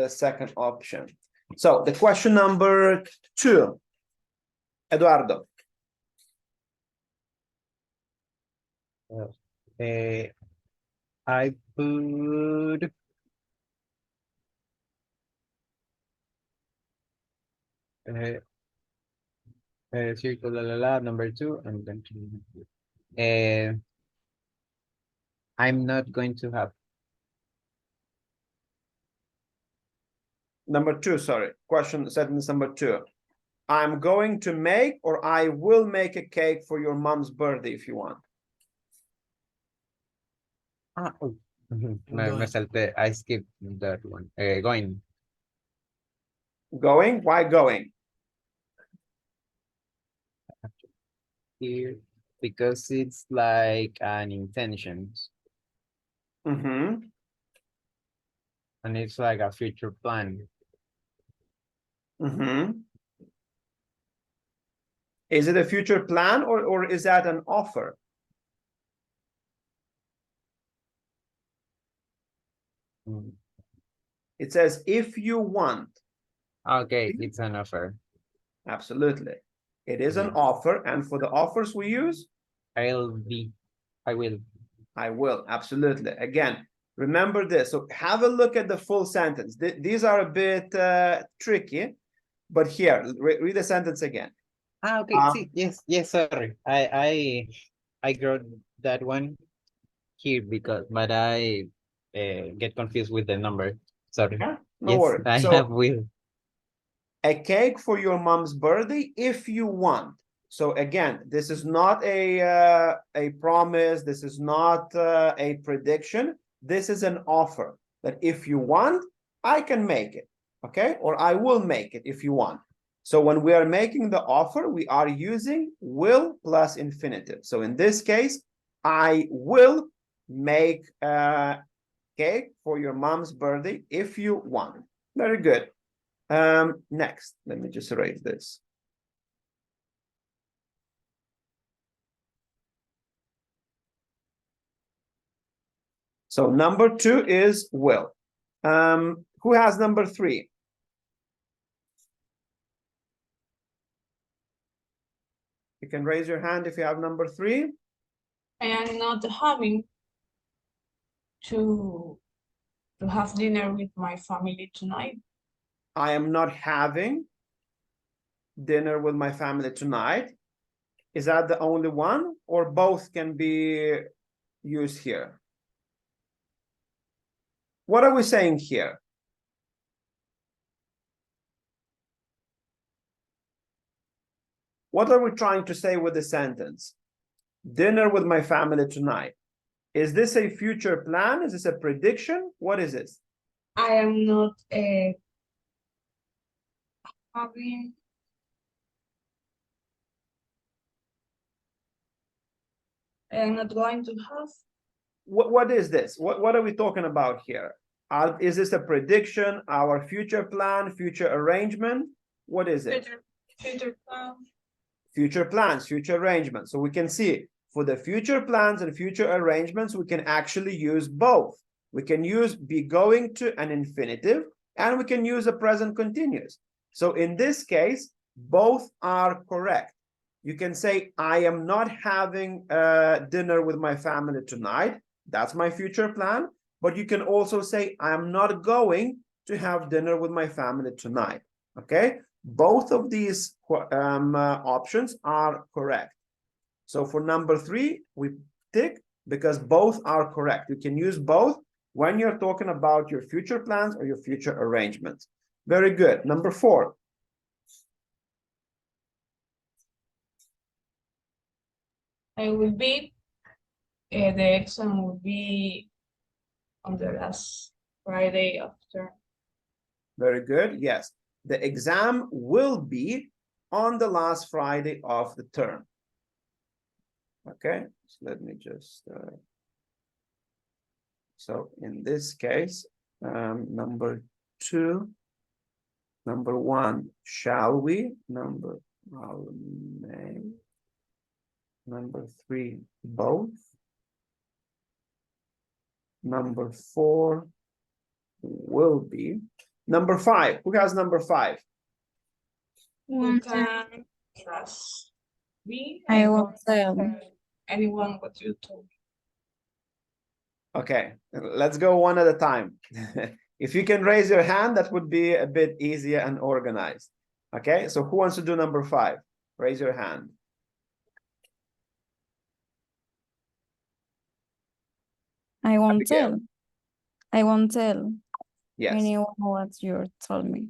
second option. So the question number 2, Eduardo. I put circle number 2. I'm going to I'm not going to have. Number 2, sorry. Question sentence number 2. I'm going to make, or I will make a cake for your mom's birthday if you want. I skipped that one. Going. Going? Why going? Here, because it's like an intention. Mm-hmm. And it's like a future plan. Mm-hmm. Is it a future plan or is that an offer? It says if you want. Okay, it's an offer. Absolutely. It is an offer, and for the offers we use? I will. I will, absolutely. Again, remember this. So have a look at the full sentence. These are a bit tricky, but here, read the sentence again. Okay, yes, sorry. I wrote that one here but I get confused with the number. Sorry. Yeah, no worries. I have will. A cake for your mom's birthday if you want. So again, this is not a promise. This is not a prediction. This is an offer that if you want, I can make it. Okay, or I will make it if you want. So when we are making the offer, we are using will plus infinitive. So in this case, I will make a cake for your mom's birthday if you want. Very good. Next, let me just erase this. So number 2 is will. Who has number 3? You can raise your hand if you have number 3. I am not having to have dinner with my family tonight. I am not having dinner with my family tonight. Is that the only one, or both can be used here? What are we saying here? What are we trying to say with the sentence? Dinner with my family tonight. Is this a future plan? Is this a prediction? What is this? I am not having. I am not going to have. What is this? What are we talking about here? Is this a prediction, our future plan, future arrangement? What is it? Future plan. Future plans, future arrangements. So we can see for the future plans and future arrangements, we can actually use both. We can use be going to an infinitive, and we can use a present continuous. So in this case, both are correct. You can say, I am not having dinner with my family tonight. That's my future plan. But you can also say, I am not going to have dinner with my family tonight. Okay? Both of these options are correct. So for number 3, we tick because both are correct. You can use both when you're talking about your future plans or your future arrangements. Very good. Number 4. I will be, the exam will be on the last Friday after. Very good. Yes. The exam will be on the last Friday of the term. Okay. So let me just. So in this case, number 2, number 1, shall we? Number may. Number 3, both. Number 4 will be number 5. Who has number 5? You can trust me. I will won't tell. anyone what you told me. Okay, let's go one at a time. If you can raise your hand, that would be a bit easier and organized. Okay, so who wants to do number 5? Raise your hand. I won't Abigail. tell. I won't tell Yes, anyone what you told me.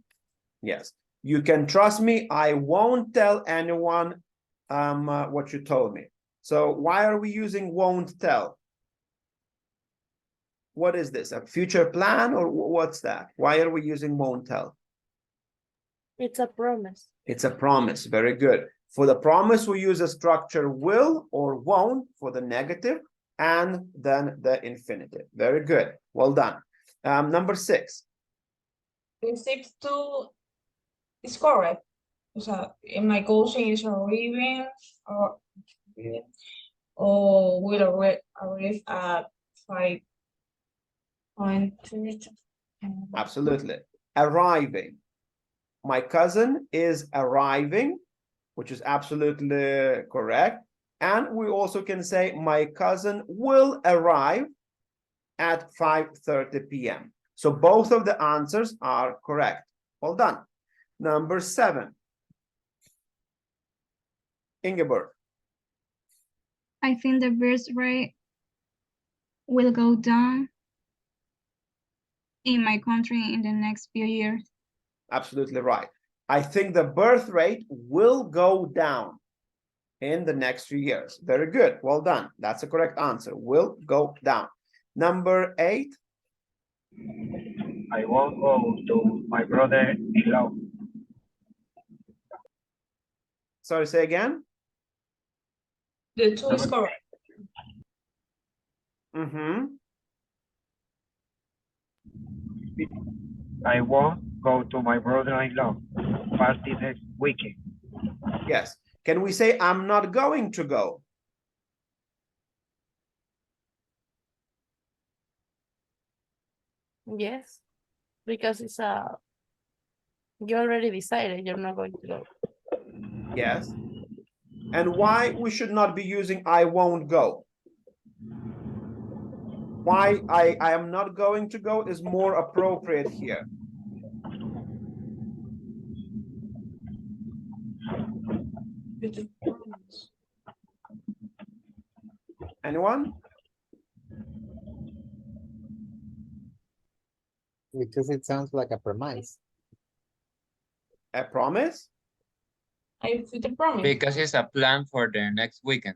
yes. You can trust me. I won't tell anyone what you told me. So why are we using won't tell? What is this? A future plan or what's that? Why are we using won't tell? It's a promise. It's a promise. Very good. For the promise, we use a structure will or won't for the negative, and then the infinitive. Very good. Well done. Number 6. Receipt 2 is correct. O sea, my coaching is arriving or will arrive at 5:30. Absolutely. Arriving. My cousin is arriving, which is absolutely correct. And we also can say my cousin will arrive at 5:30 p.m. So both of the answers are correct. Well done. Number 7. Ingeborg. I think the birth rate will go down in my country in the next few years. Absolutely right. I think the birth rate will go down in the next few years. Very good. Well done. That's a correct answer. Will go down. Number 8. I won't go to my brother-in-law. Sorry, say again. The 2 is correct. I won't go to my brother-in-law party next weekend. Yes. Can we say I'm not going to go? Yes, because it's you already decided you're not going to go. Yes. And why we should not be using I won't go? Why I am not going to go is more appropriate here. Anyone? Because it sounds like a promise. A promise? I put the promise. Because it's a plan for the next weekend.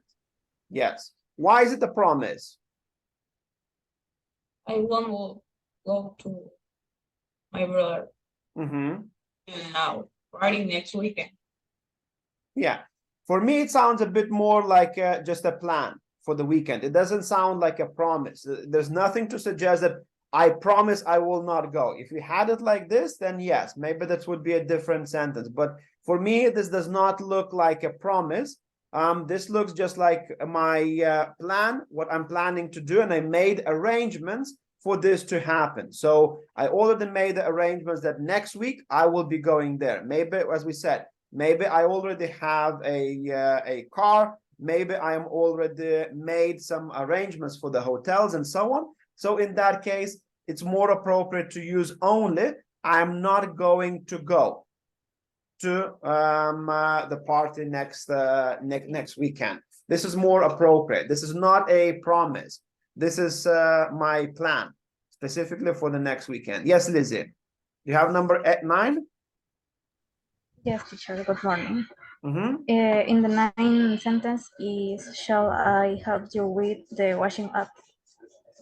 Yes. Why is it a promise? I won't go to my brother now, Friday next weekend. Yeah. For me, it sounds a bit more like just a plan for the weekend. It doesn't sound like a promise. There's nothing to suggest that I promise I will not go. If we had it like this, then yes, maybe that would be a different sentence. But for me, this does not look like a promise. This looks just like my plan, what I'm planning to do, and I made arrangements for this to happen. So I already made the arrangements that next week I will be going there. Maybe, as we said, maybe I already have a car. Maybe I am already made some arrangements for the hotels and so on. So in that case, it's more appropriate to use only I'm not going to go to the party next weekend. This is more appropriate. This is not a promise. This is my plan specifically for the next weekend. Yes, Lizzie, you have number 9. Yes, teacher, good morning. Mm-hmm. In the 9th sentence is, shall I help you with the washing up?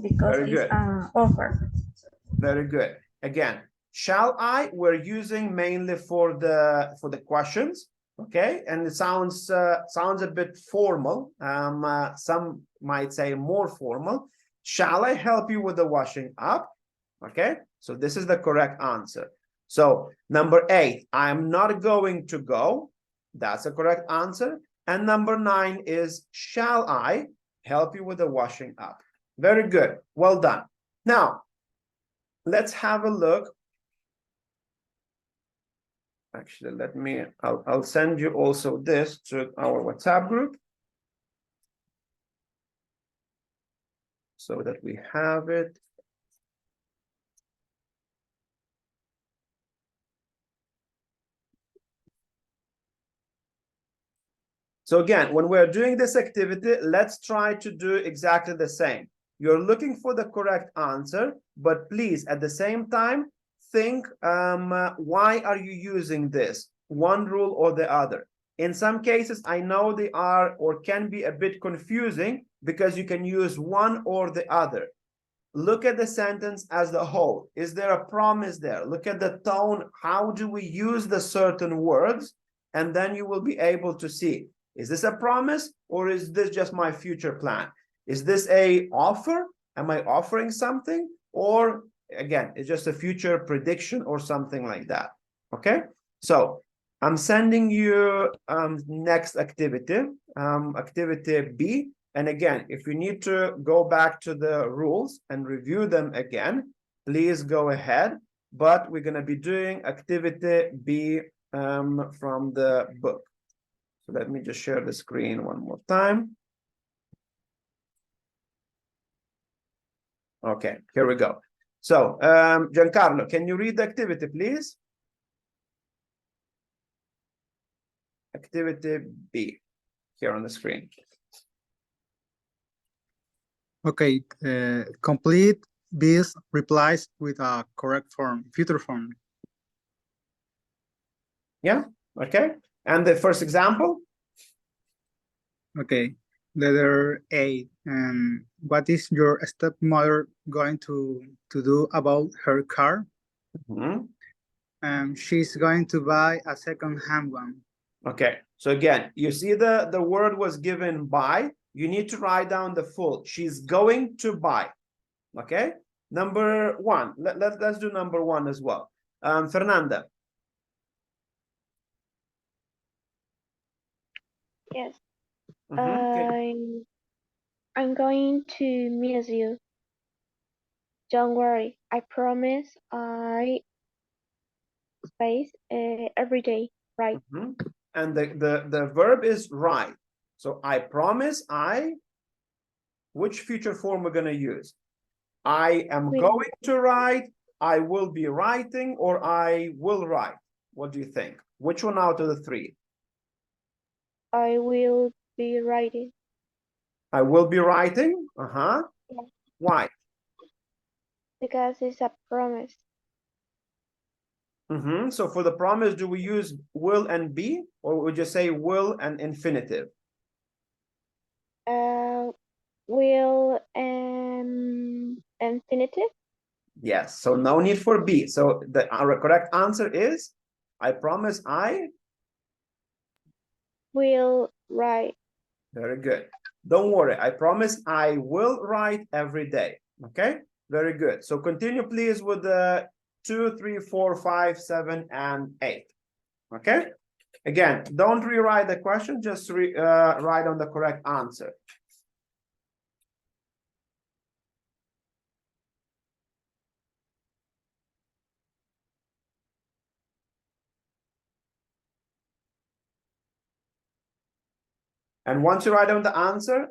Because Very it's good. an offer. Very good. Again, shall I, we're using mainly for the questions, okay? And it sounds a bit formal. Some might say more formal. Shall I help you with the washing up? Okay, so this is the correct answer. So number 8, I'm not going to go. That's a correct answer. And number 9 is, shall I help you with the washing up? Very good. Well done. Now, let's have a look. Actually, I'll send you also this to our WhatsApp group so that we have it. So again, when we're doing this activity, let's try to do exactly the same. You're looking for the correct answer, but please, at the same time, think, why are you using this? One rule or the other. In some cases, I know they are or can be a bit confusing because you can use one or the other. Look at the sentence as a whole. Is there a promise there? Look at the tone. How do we use the certain words? And then you will be able to see, is this a promise or is this just my future plan? Is this a offer? Am I offering something? Or again, it's just a future prediction or something like that. Okay, so I'm sending you next activity, activity B. And again, if you need to go back to the rules and review them again, please go ahead. But we're going to be doing activity B from the book. So let me just share the screen one more time. Okay, here we go. So, Giancarlo, can you read the activity, please? Activity B, here on the screen. Okay, complete these replies with a correct form, future form. Yeah, okay. And the first example? Okay, letter A. What is your stepmother going to do about her car? She's going to buy a second-hand one. Okay, so again, you see the word was given by. You need to write down the full. She's going to buy. Okay, number one. Let's do number one as well. Fernanda. Yes. Okay. I'm going to miss you. Don't worry. I promise I space every day, right? And the verb is write. So I promise which future form we're going to use? I am going to write, I will be writing, or I will write. What do you think? Which one out of the three? I will be writing. I will be writing? Yeah. Why? Because it's a promise. So for the promise, do we use will and be, or would you say will and infinitive? Will infinitive. Yes, so no need for be. So the correct answer is, I promise I will write. Very good. Don't worry, I promise I will write every day. Okay, very good. So continue please with the 2, 3, 4, 5, 7, and 8. Okay, again, don't rewrite the question, just write on the correct answer. And once you write down the answer,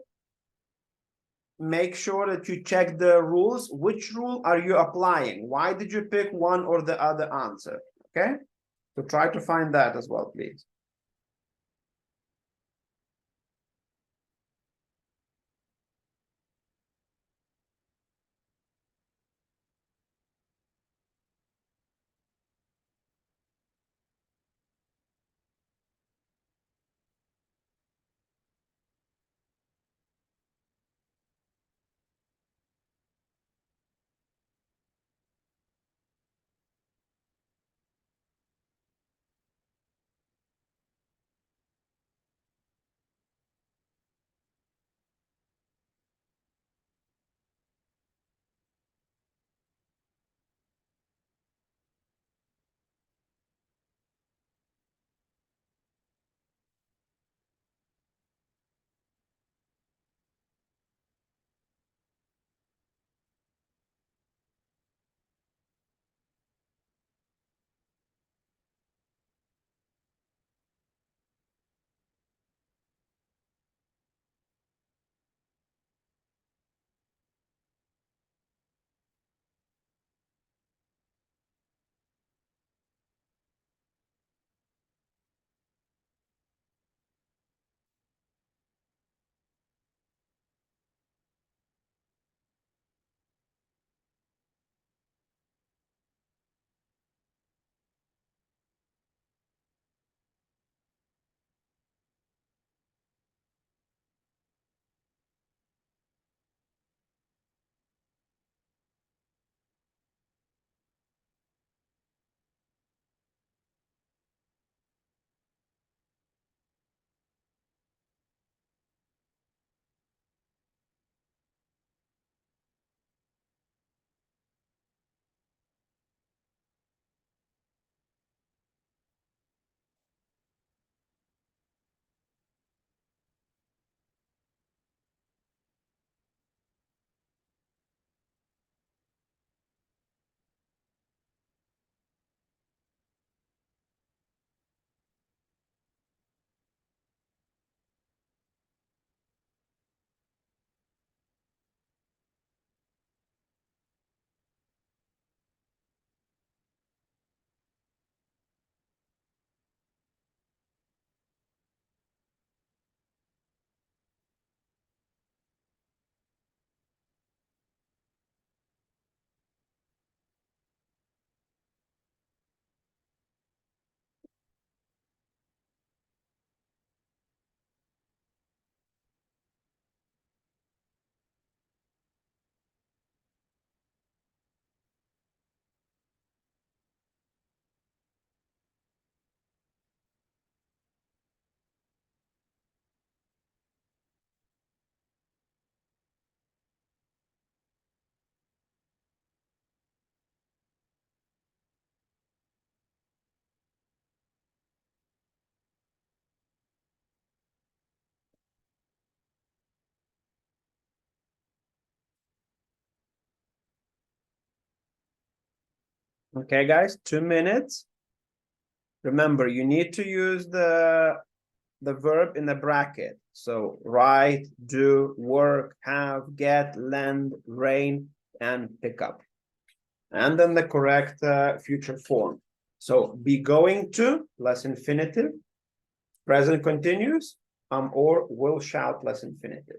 make sure that you check the rules. Which rule are you applying? Why did you pick one or the other answer? Okay, so try to find that as well, please. Okay, guys, 2 minutes. Remember, you need to use the verb in the bracket. So write, do, work, have, get, lend, rain, and pick up. And then the correct future form. So be going to plus infinitive, present continuous, or will, shall plus infinitive.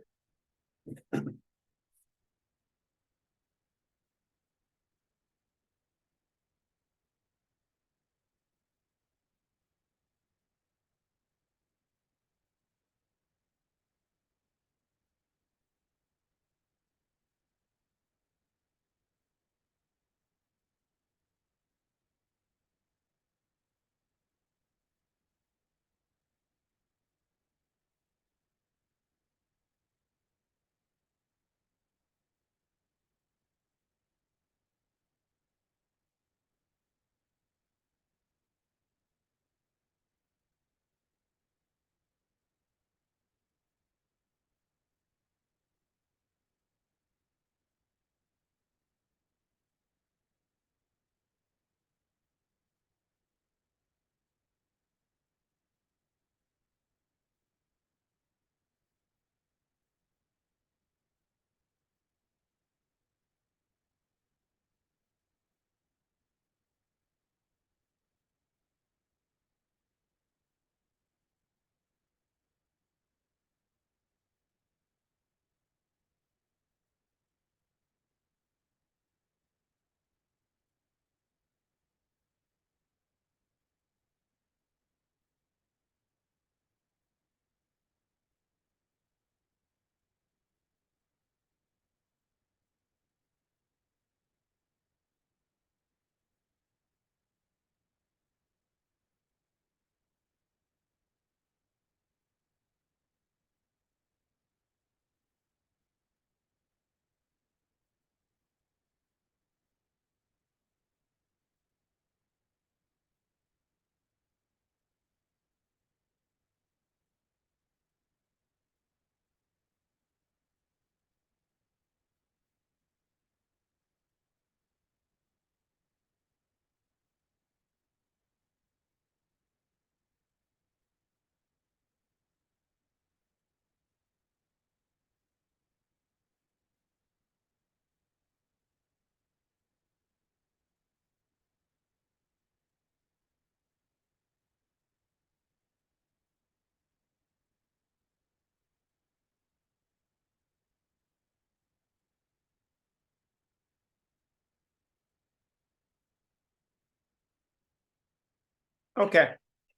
Okay,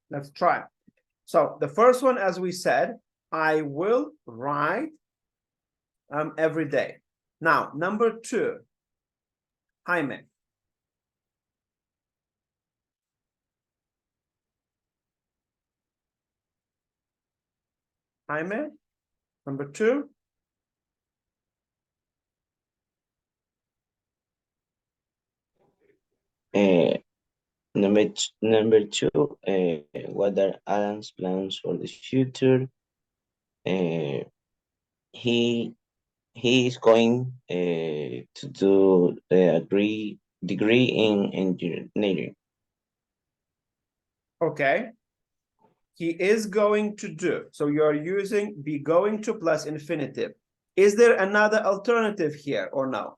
let's try. So the first one, as we said, I will write every day. Now, number 2, Jaime. Jaime, number 2. Number 2, what are Alan's plans for the future? He is going to do a degree in engineering. Okay. He is going to do. So you're using be going to plus infinitive. Is there another alternative here or no?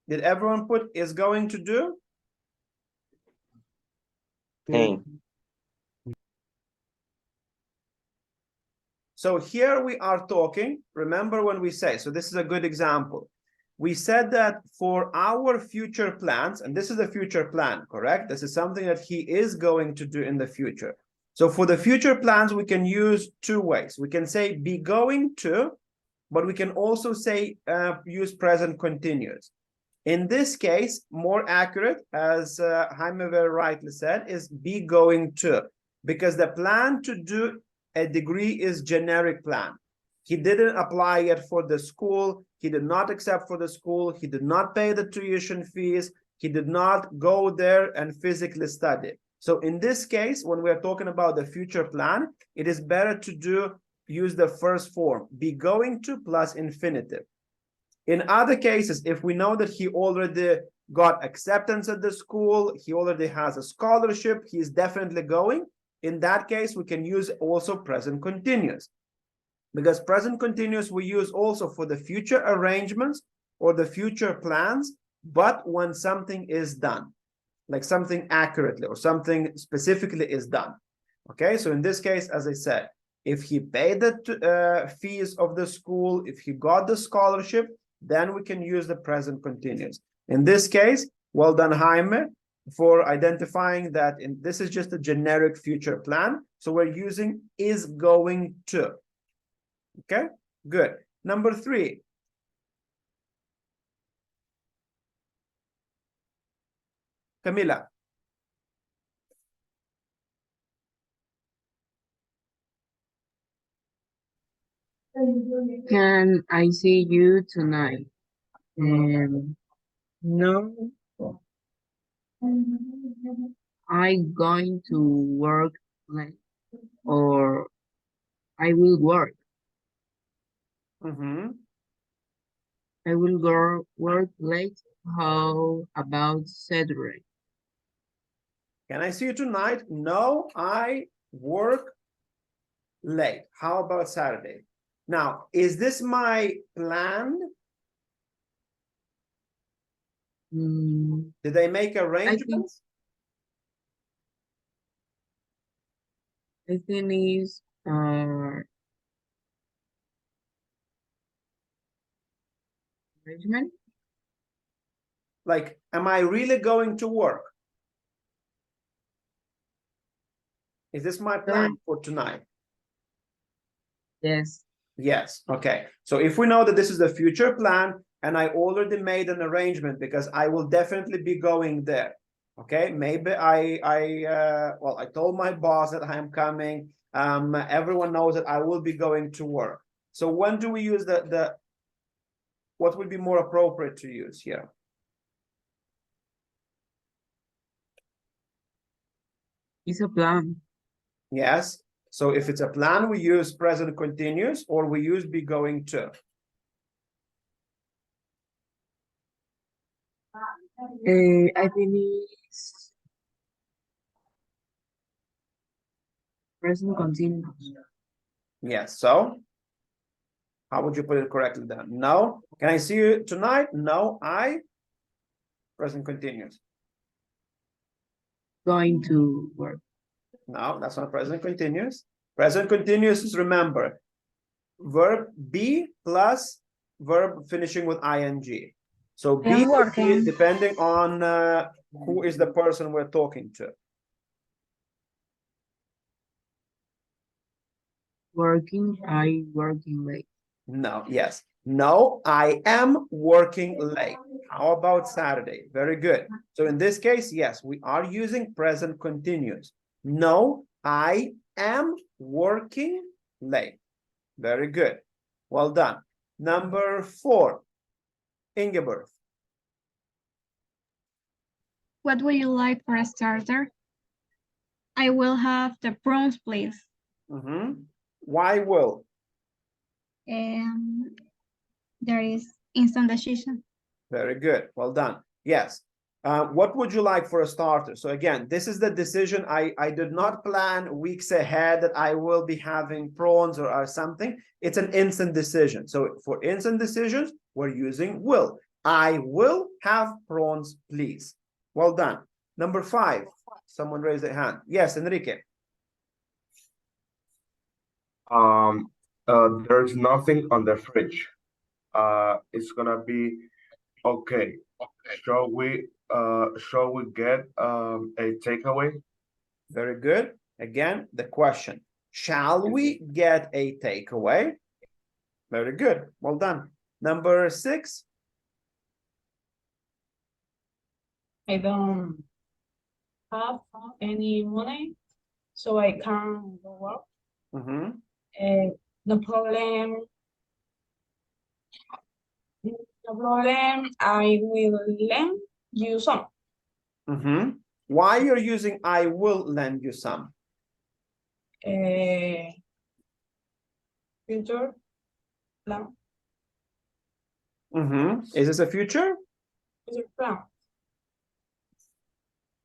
Did everyone put is going to do? So here we are talking, remember when we say, so this is a good example. We said that for our future plans, and this is a future plan, correct? This is something that he is going to do in the future. So for the future plans, we can use 2 ways. We can say be going to, but we can also say use present continuous. In this case, more accurate, as Jaime very rightly said, is be going to, because the plan to do a degree is generic plan. He didn't apply yet for the school. He did not accept for the school. He did not pay the tuition fees. He did not go there and physically study. So in this case, when we're talking about the future plan, it is better to use the first form, be going to plus infinitive. In other cases, if we know that he already got acceptance at the school, he already has a scholarship, he's definitely going. In that case, we can use also present continuous. Because present continuous we use also for the future arrangements or the future plans, but when something is done, like something accurately or something specifically is done. Okay, so in this case, as I said, if he paid the fees of the school, if he got the scholarship, then we can use the present continuous. In this case, well done, Jaime, for identifying that this is just a generic future plan. So we're using is going to. Okay, good. Number 3. Camila. Can I see you tonight? No. I'm going to work late, or I will work. I will go work late. How about Saturday? Can I see you tonight? No, I work late. How about Saturday? Now, is this my plan? Did I make arrangements? I think it's arrangement. Like, am I really going to work? Is this my plan for tonight? Yes. Yes. Okay. So if we know that this is the future plan and I already made an arrangement because I will definitely be going there. Okay. Maybe well, I told my boss that I am coming. Everyone knows that I will be going to work. So when do we use what would be more appropriate to use here? It's a plan. Yes. So if it's a plan, we use present continuous or we use be going to. I think it's present continuous. Yes. So how would you put it correctly then? No. Can I see you tonight? No, I. Present continuous. Going to work. No, that's not present continuous. Present continuous is, remember, verb be plus verb finishing with ing. So be depending on who is the person we're talking to. Working, I working late. No, yes. No, I am working late. How about Saturday? Very good. So in this case, yes, we are using present continuous. No, I am working late. Very good. Well done. Number 4, Ingeborg. What would you like for a starter? I will have the prawns, please. Why will? There is instant decision. Very good. Well done. Yes. What would you like for a starter? So again, this is the decision. I did not plan weeks ahead that I will be having prawns or something. It's an instant decision. So for instant decisions, we're using will. I will have prawns, please. Well done. Number 5. Someone raised their hand. Yes, Enrique. There's nothing on the fridge. It's gonna be okay. Shall we get a takeaway? Very good. Again, the question. Shall we get a takeaway? Very good. Well done. Number 6. I don't have any money, so I can't go work. No problem. No problem. I will lend you some. Why you're using I will lend you some? Future plan. Is this a future? Is it plan?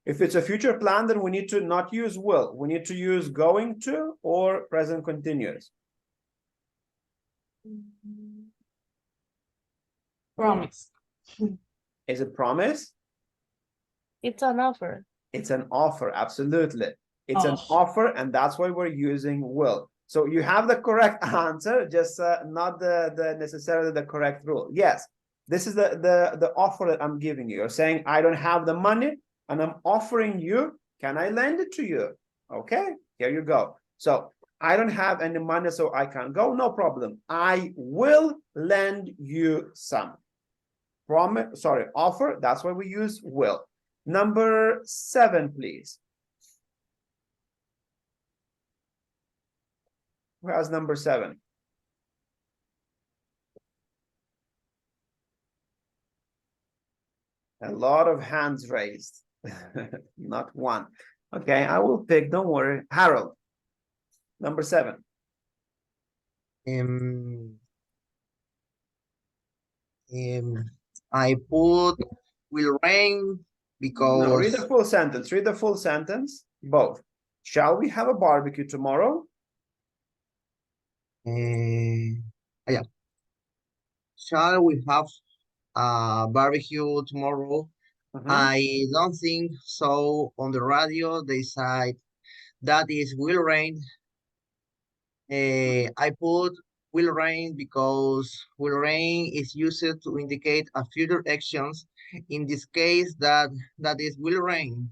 If it's a future plan, then we need to not use will. We need to use going to or present continuous. Promise. Is it promise? It's an offer. It's an offer, absolutely. It's an Oh. offer, and that's why we're using will. So you have the correct answer, just not the necessarily the correct rule. Yes, this is the offer that I'm giving you. You're saying, I don't have the money, and I'm offering you, can I lend it to you? Okay, here you go. So I don't have any money, so I can't go. No problem. I will lend you some. Promise, sorry, offer. That's why we use will. Number 7, please. Who has number 7? A lot of hands raised. Not one. Okay, I will pick, don't worry. Harold, number 7. I put will rain because No, read the full sentence. Read the full sentence. Both. Shall we have a barbecue tomorrow? yeah. Shall we have a barbecue tomorrow? I don't think so. On the radio, they said that is will rain. I put will rain because will rain is used to indicate a future actions. In this case, that is will rain.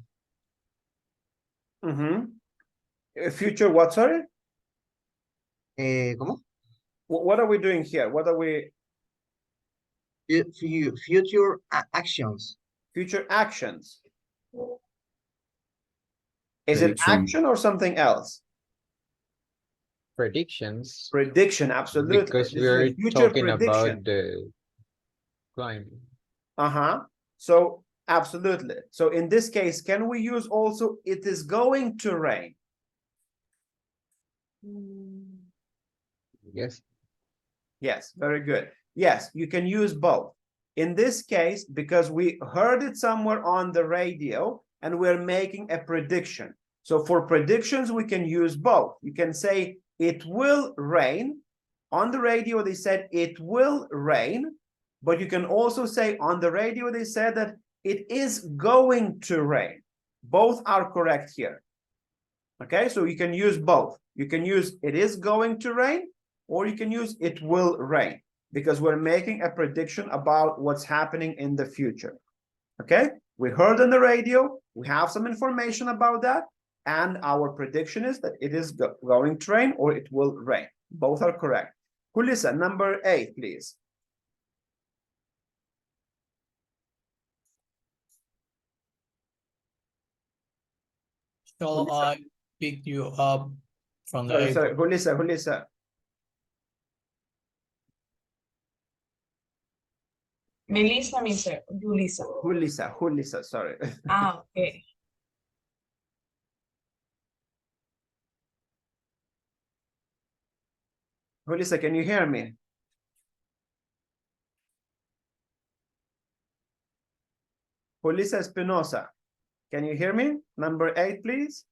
Future what, sorry? ¿Cómo? What are we doing here? What are we? Future actions. Future actions. Is it Prediction. action or something else? Predictions. Prediction, absolutely. Because This is we're a future talking prediction. about the climate. So absolutely. So in this case, can we use also it is going to rain? Yes. Yes, very good. Yes, you can use both. In this case, because we heard it somewhere on the radio and we're making a prediction. So for predictions, we can use both. You can say it will rain. On the radio, they said it will rain. But you can also say on the radio, they said that it is going to rain. Both are correct here. Okay, so you can use both. You can use it is going to rain, or you can use it will rain, because we're making a prediction about what's happening in the future. Okay, we heard on the radio, we have some information about that, and our prediction is that it is going to rain or it will rain. Both are correct. Kulisa, number 8, please. Shall I pick you up from the Sorry, airport? Kulisa. Melissa means Julissa. Julissa, sorry. Ah, okay. Julissa, can you hear me? Julissa Espinosa, can you hear me? Number 8, please.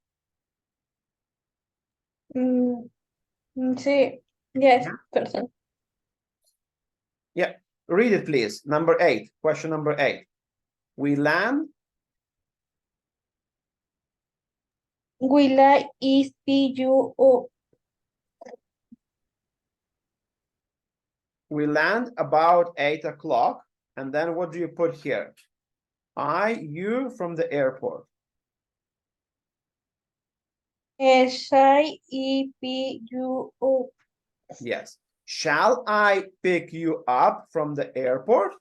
Sí. Yes, person. Yeah, read it, please. Number 8, question number 8. We land. Will I pick you up? We land about 8 o'clock. And then what do you put here? You from the airport. Shall I pick you up? Yes. Shall I pick you up from the airport?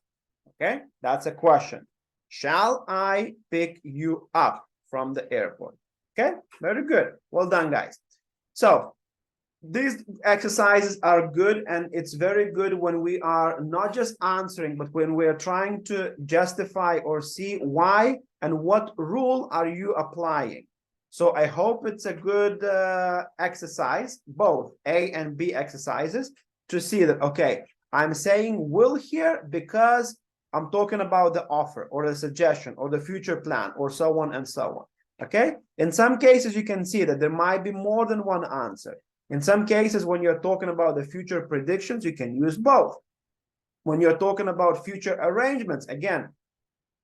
Okay, that's a question. Shall I pick you up from the airport? Okay, very good. Well done, guys. So these exercises are good, and it's very good when we are not just answering, but when we are trying to justify or see why and what rule are you applying. So I hope it's a good exercise, both A and B exercises, to see that, okay, I'm saying will here because I'm talking about the offer or the suggestion or the future plan or so on and so on. Okay. In some cases, you can see that there might be more than one answer. In some cases, when you're talking about the future predictions, you can use both. When you're talking about future arrangements, again,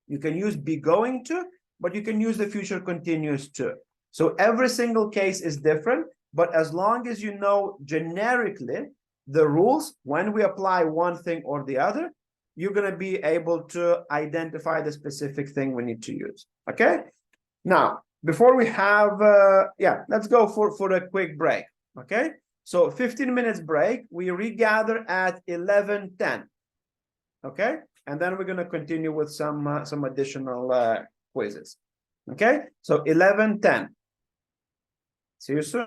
you can use be going to, but you can use the future continuous to. So every single case is different, but as long as you know generically the rules, when we apply one thing or the other, you're going to be able to identify the specific thing we need to use. Okay. Now, before we have, let's go for a quick break. Okay. So 15 minutes break. We regather at 11:10. Okay. And then we're going to continue with some additional quizzes. Okay. So 11:10. See you soon.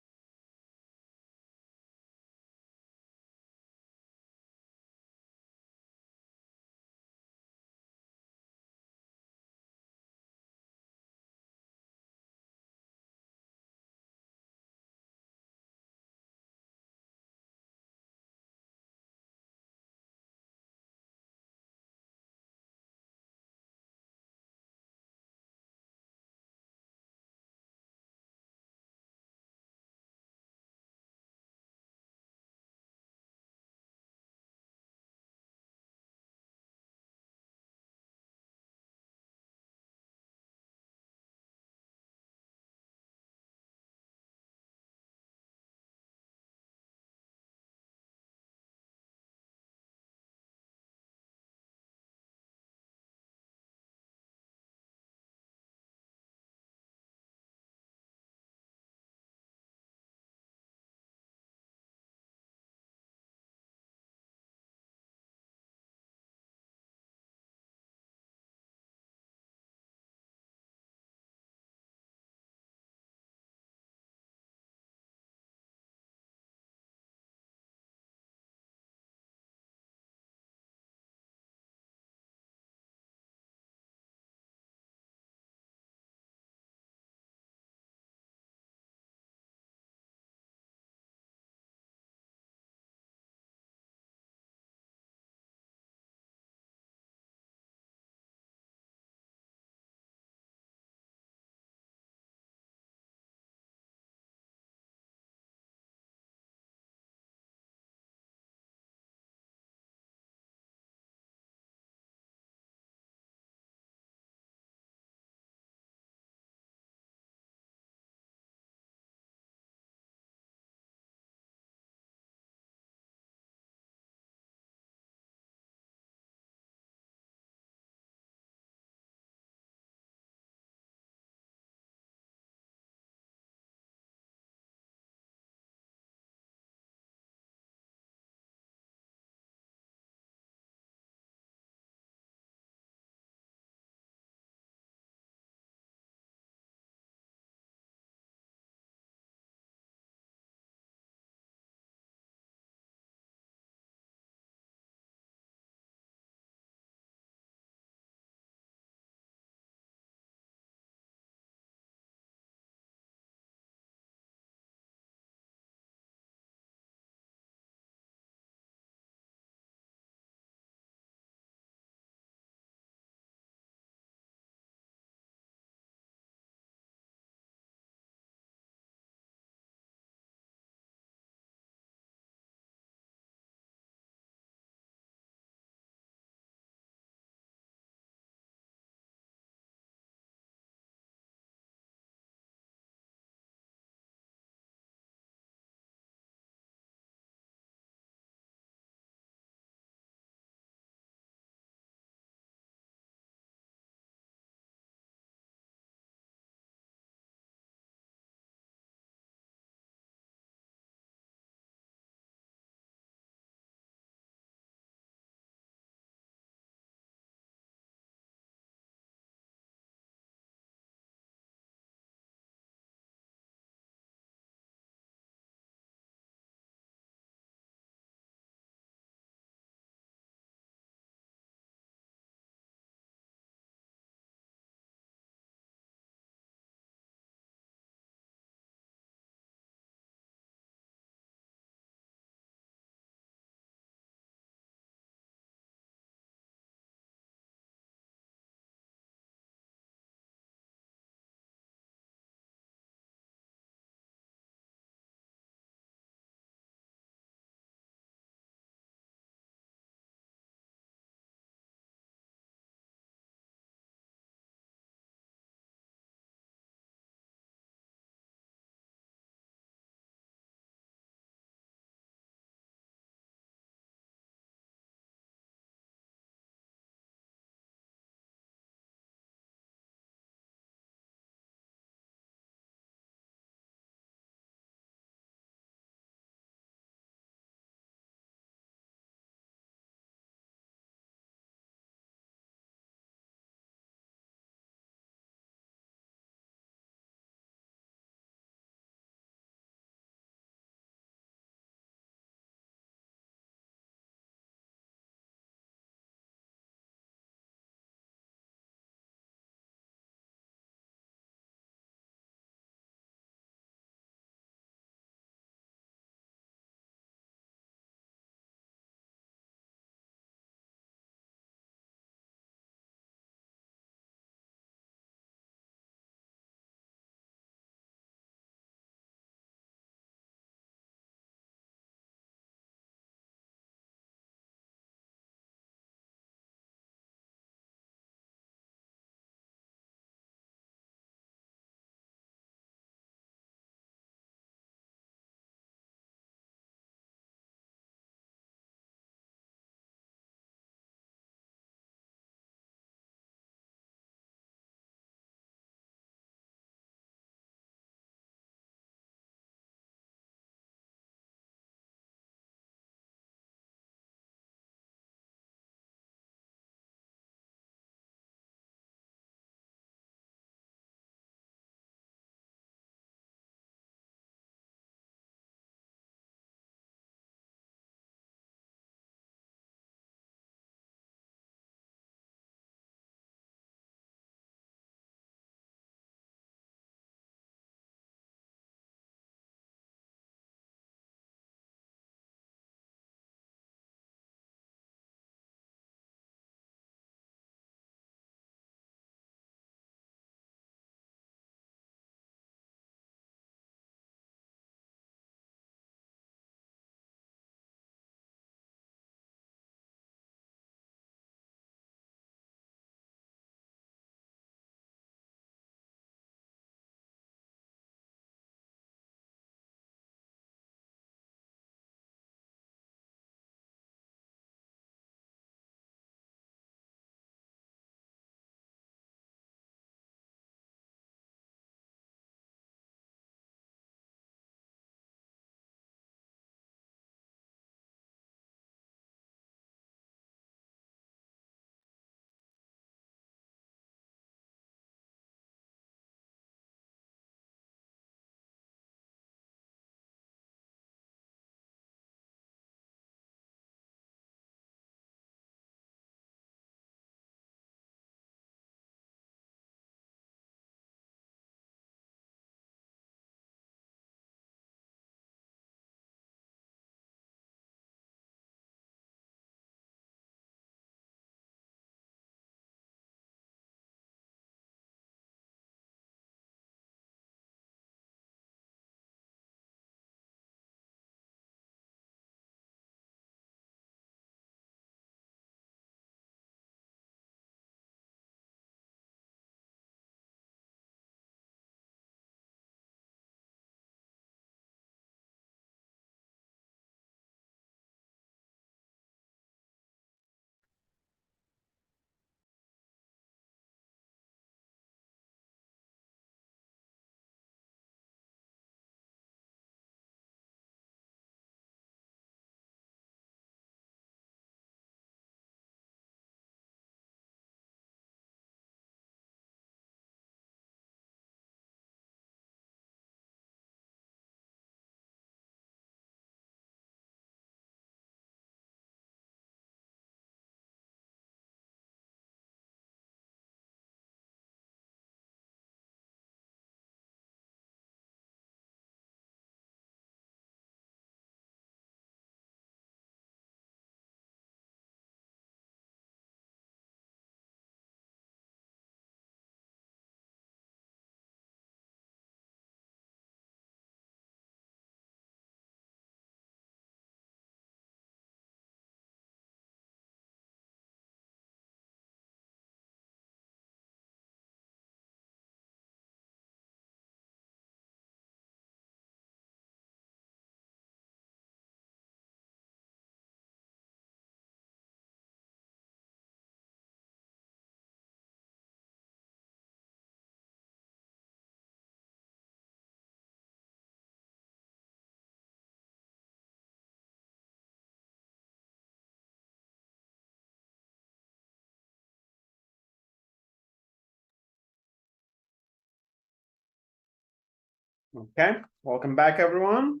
Okay, welcome back, everyone.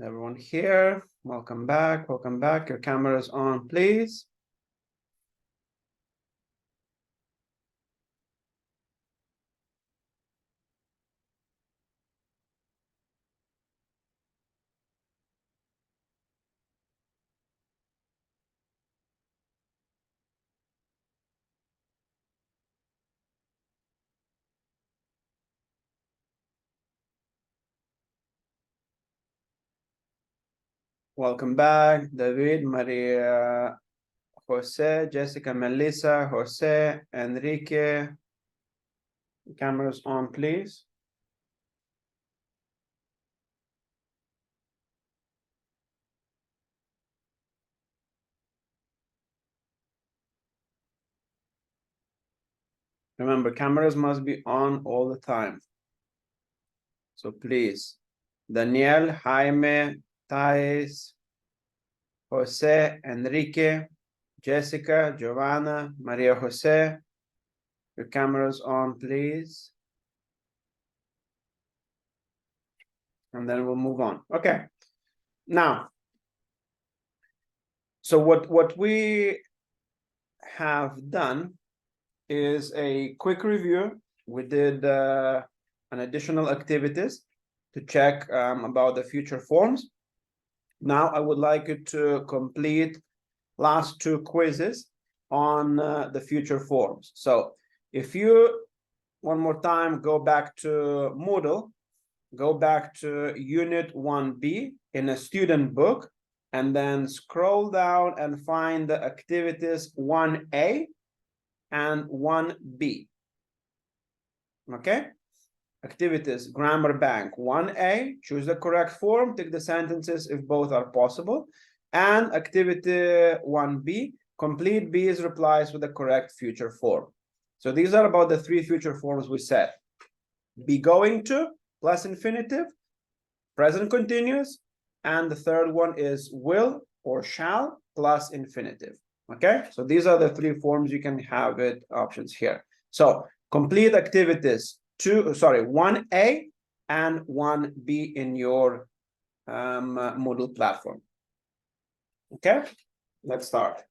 Everyone here, welcome back, welcome back. Your camera is on, please. Welcome back, David, Maria, Jose, Jessica, Melissa, Jose, Enrique. Cameras on, please. Remember, cameras must be on all the time. So please, Daniel, Jaime, Thais, Jose, Enrique, Jessica, Giovanna, Maria Jose. Your cameras on, please. And then we'll move on. Okay. Now, so what we have done is a quick review. We did an additional activities to check about the future forms. Now I would like you to complete last two quizzes on the future forms. So if you, one more time, go back to Moodle, go back to Unit 1B in a student book, and then scroll down and find the activities 1A and 1B. Okay? Activities, grammar bank 1A, choose the correct form, tick the sentences if both are possible. And activity 1B, complete B's replies with the correct future form. So these are about the three future forms we said. Be going to plus infinitive, present continuous, and the third one is will or shall plus infinitive. Okay, so these are the three forms you can have it options here. So complete activities 1A and 1B in your Moodle platform. Okay, let's start.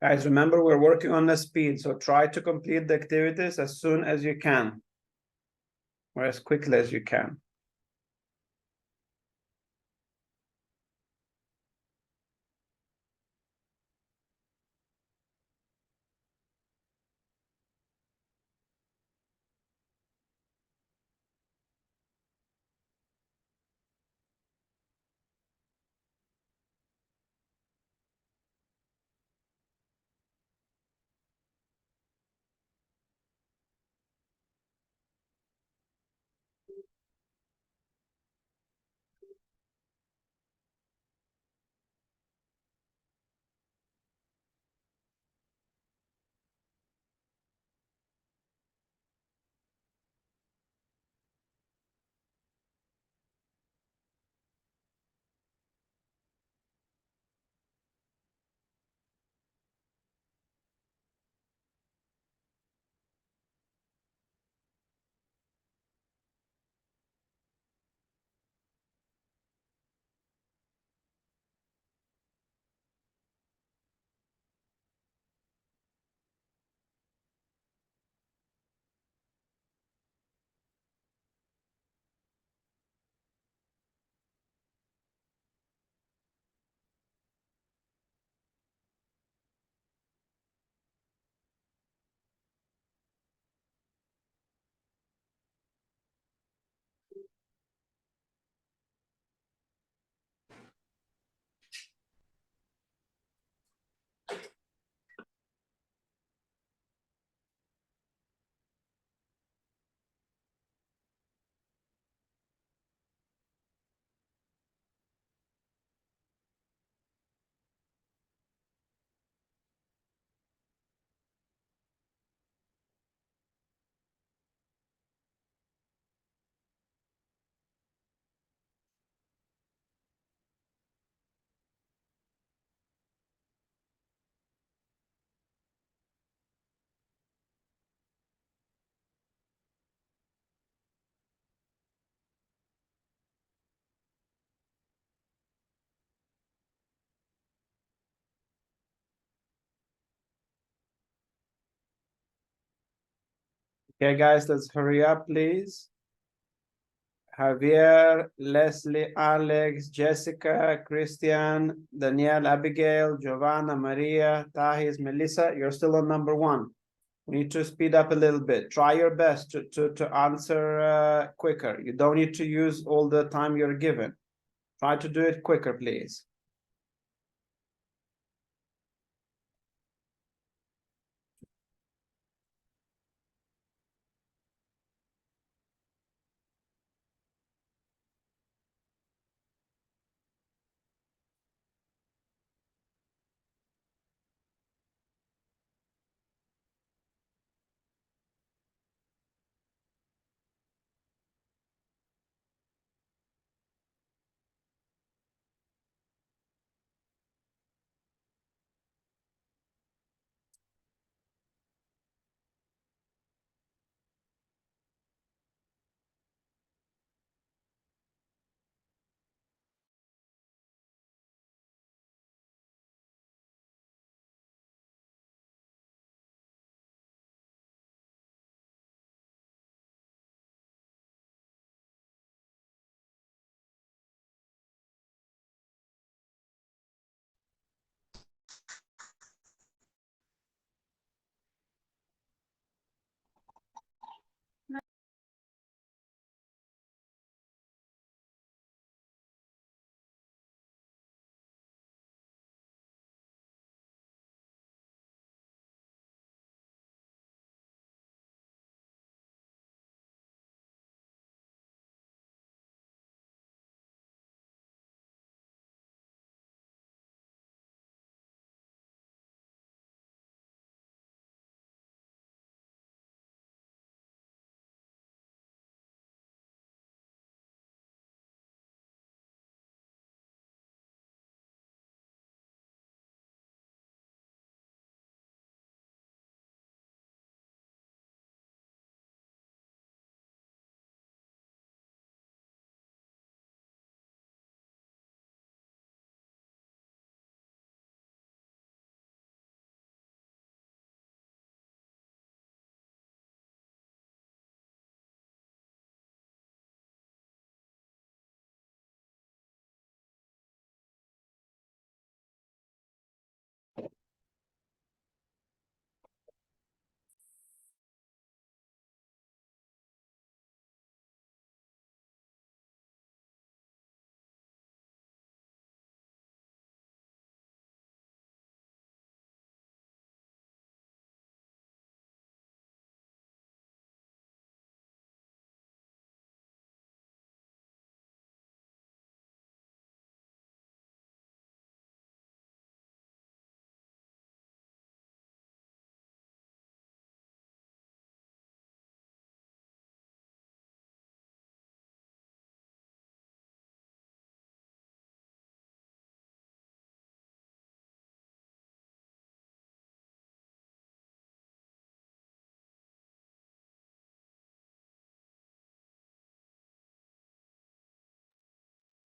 Guys, remember we're working on the speed, so try to complete the activities as soon as you can, or as quickly as you can. Okay, guys, let's hurry up, please. Javier, Leslie, Alex, Jessica, Christian, Danielle, Abigail, Giovanna, Maria, Tahis, Melissa, you're still on number 1. We need to speed up a little bit. Try your best to answer quicker. You don't need to use all the time you're given. Try to do it quicker, please.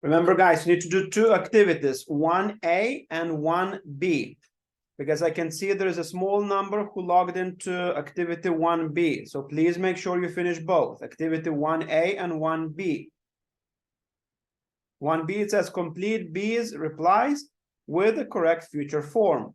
Remember, guys, you need to do two activities, 1A and 1B, because I can see there is a small number who logged into activity 1B. So please make sure you finish both, activity 1A and 1B. 1B, it says complete B's replies with the correct future form.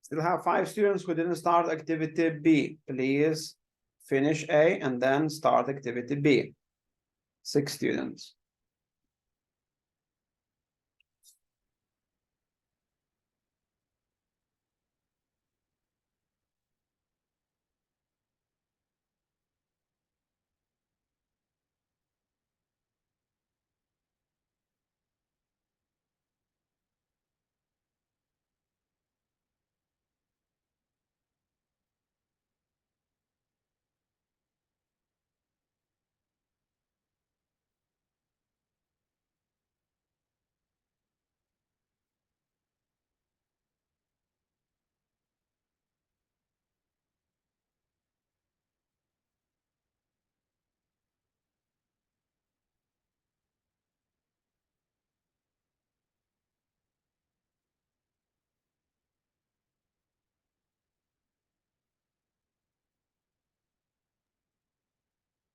Still have 5 students who didn't start activity B. Please finish A and then start activity B. 6 students.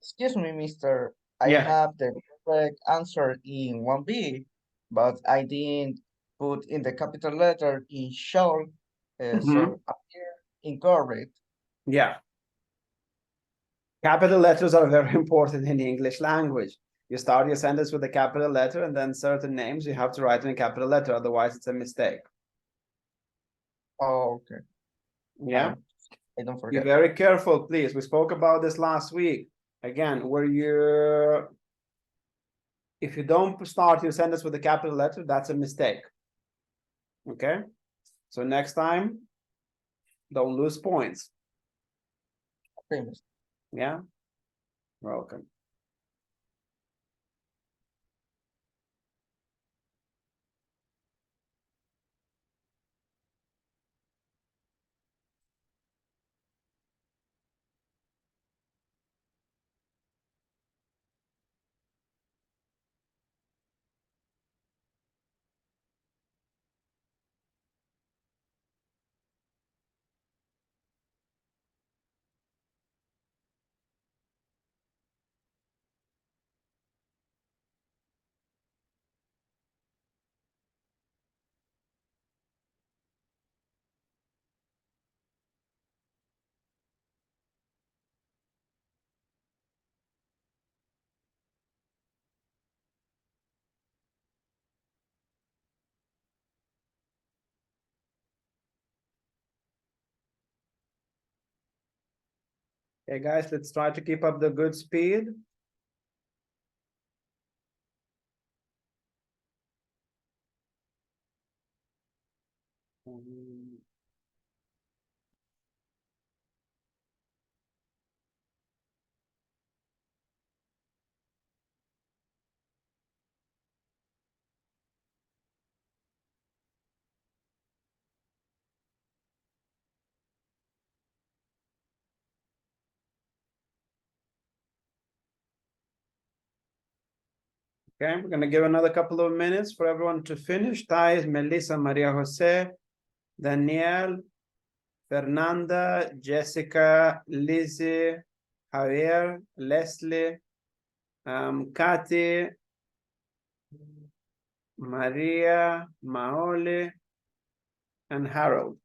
Excuse me, mister. I Yeah. have the correct answer in 1B, but I didn't put in the capital letter in short, so appear incorrect. Yeah. Capital letters are very important in the English language. You start your sentence with a capital letter and then certain names you have to write in a capital letter, otherwise it's a mistake. Oh, okay. Yeah. I don't Be forget. very careful, please. We spoke about this last week. Again, if you don't start your sentence with a capital letter, that's a mistake. Okay? So next time, don't lose points. Okay, mister. Yeah? Welcome. Okay, guys, let's try to keep up the good speed. Okay, we're going to give another couple of minutes for everyone to finish. Thais, Melissa, Maria Jose, Danielle, Fernanda, Jessica, Lizzie, Javier, Leslie, Kathy, Maria, Maoli, and Harold.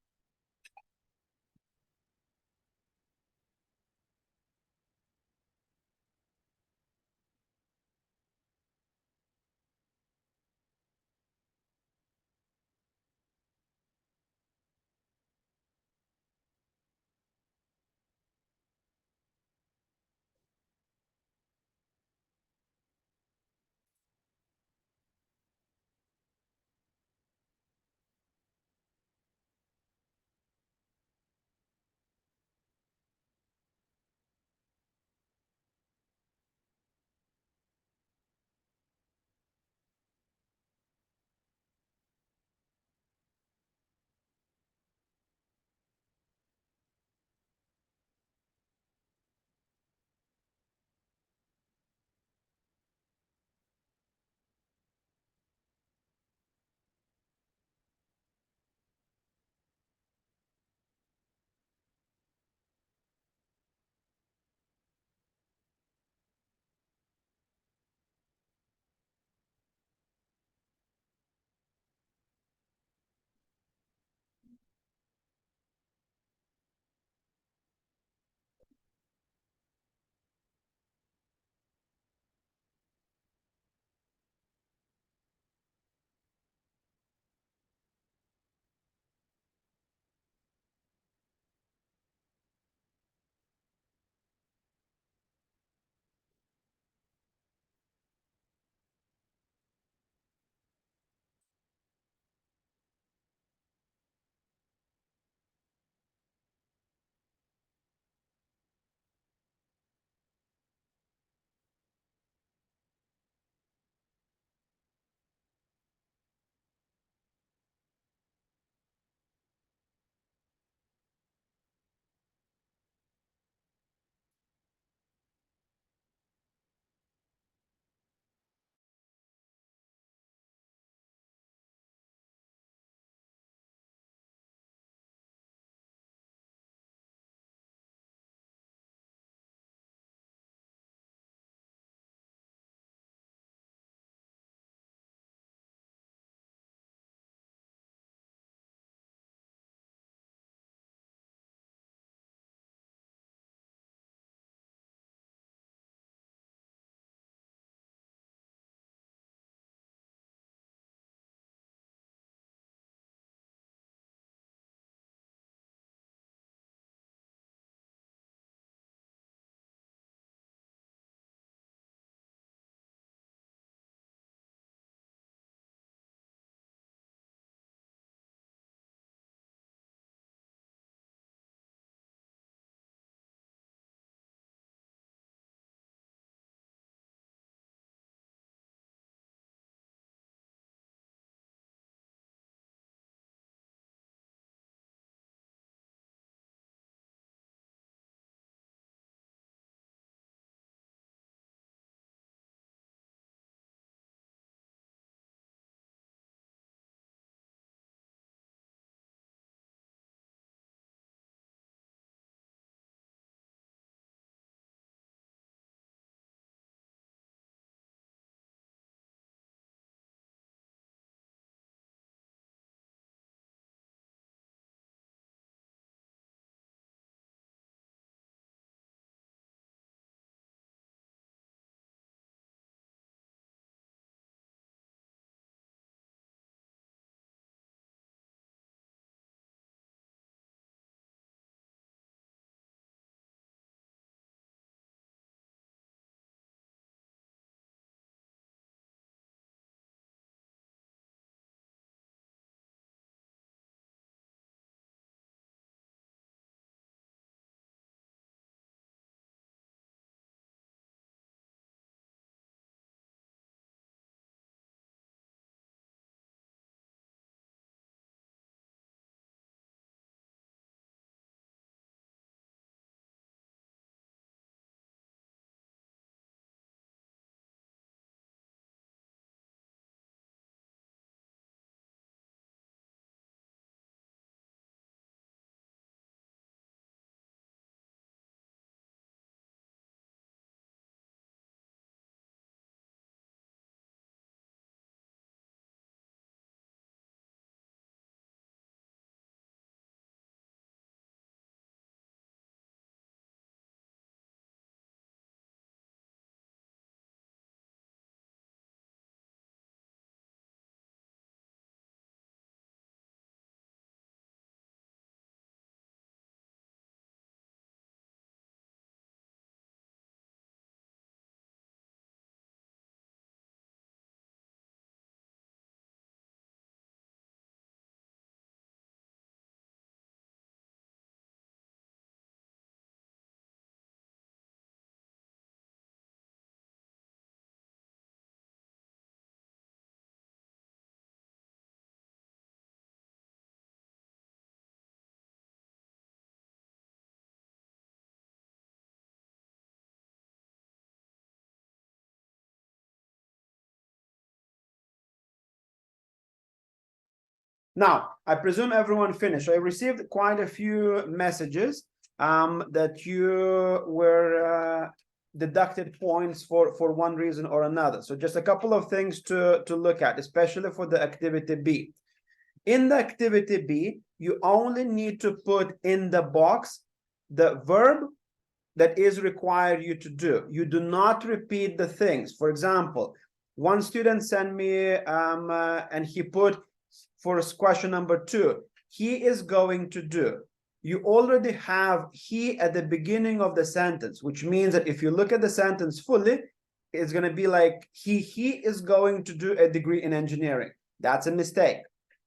Now, I presume everyone finished. I received quite a few messages that you were deducted points for one reason or another. So just a couple of things to look at, especially for the activity B. In the activity B, you only need to put in the box the verb that is required you to do. You do not repeat the things. For example, one student sent me and he put for question number 2, he is going to do. You already have he at the beginning of the sentence, which means that if you look at the sentence fully, it's going to be like he is going to do a degree in engineering. That's a mistake.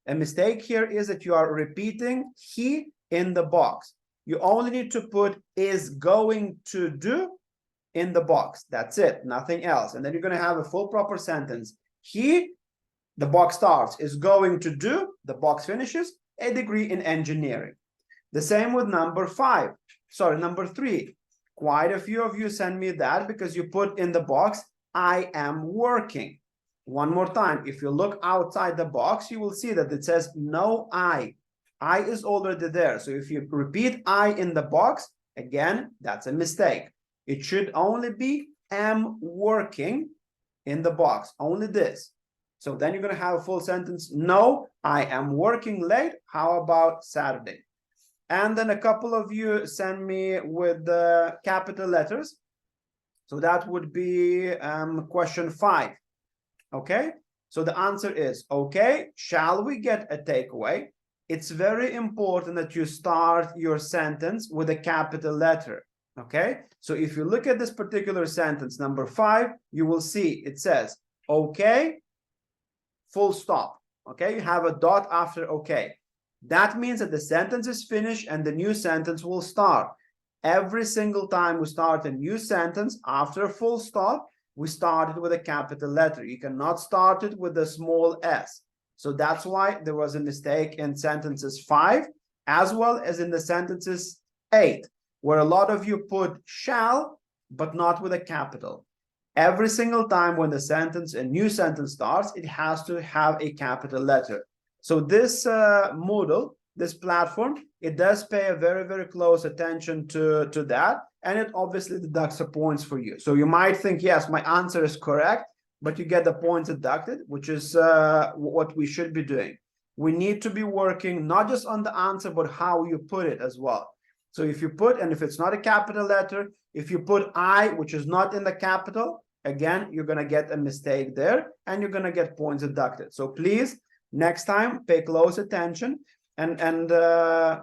A mistake here is that you are repeating he in the box. You only need to put is going to do in the box. That's it, nothing else. And then you're going to have a full proper sentence. He, the box starts, is going to do, the box finishes, a degree in engineering. The same with number 3. Quite a few of you send me that because you put in the box, I am working. One more time, if you look outside the box, you will see that it says no I. I is already there. So if you repeat I in the box, again, that's a mistake. It should only be am working in the box, only this. So then you're going to have a full sentence. No, I am working late. How about Saturday? And then a couple of you send me with the capital letters. So that would be question 5. Okay, so the answer is, okay, shall we get a takeaway? It's very important that you start your sentence with a capital letter. Okay, so if you look at this particular sentence, number 5, you will see it says, okay, full stop. Okay, you have a dot after okay. That means that the sentence is finished and the new sentence will start. Every single time we start a new sentence after a full stop, we start it with a capital letter. You cannot start it with a small s. So that's why there was a mistake in sentences 5, as well as in the sentences 8, where a lot of you put shall, but not with a capital. Every single time when a new sentence starts, it has to have a capital letter. So this Moodle, this platform, it does pay a very, very close attention to that, and it obviously deducts the points for you. So you might think, yes, my answer is correct, but you get the points deducted, which is what we should be doing. We need to be working not just on the answer, but how you put it as well. So if you put, and if it's not a capital letter, if you put I, which is not in the capital, again, you're going to get a mistake there, and you're going to get points deducted. So please, next time, pay close attention and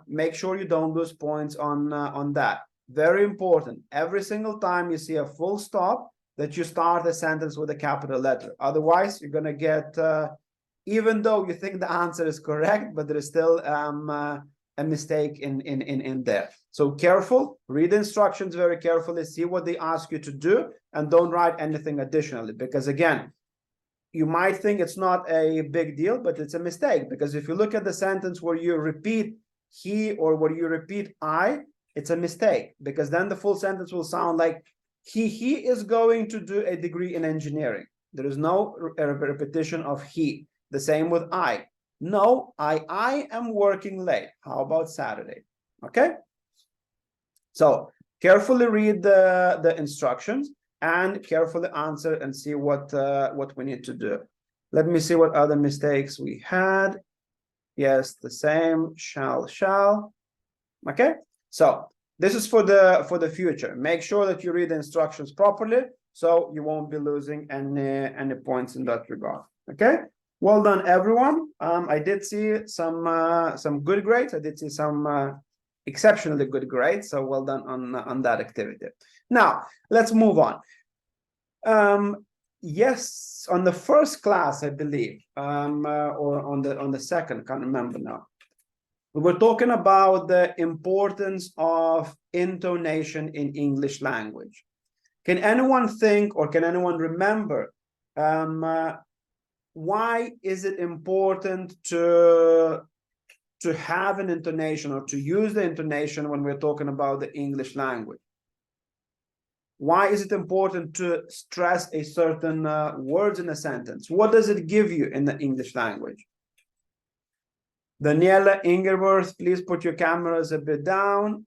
make sure you don't lose points on that. Very important. Every single time you see a full stop, that you start a sentence with a capital letter. Otherwise, you're going to get, even though you think the answer is correct, but there is still a mistake in there. So careful, read the instructions very carefully, see what they ask you to do, and don't write anything additionally. Because again, you might think it's not a big deal, but it's a mistake. Because if you look at the sentence where you repeat he or where you repeat I, it's a mistake. Because then the full sentence will sound like he is going to do a degree in engineering. There is no repetition of he. The same with I. No, I am working late. How about Saturday? Okay. So carefully read the instructions and carefully answer and see what we need to do. Let me see what other mistakes we had. Yes, the same, shall. Okay. So this is for the future. Make sure that you read the instructions properly so you won't be losing any points in that regard. Okay. Well done, everyone. I did see some good grades. I did see some exceptionally good grades. So well done on that activity. Now let's move on. Yes, on the first class, I believe, or on the second, can't remember now. We were talking about the importance of intonation in English language. Can anyone think or can anyone remember why is it important to have an intonation or to use the intonation when we're talking about the English language? Why is it important to stress a certain words in a sentence? What does it give you in the English language? Daniela, Ingeborg, please put your cameras a bit down.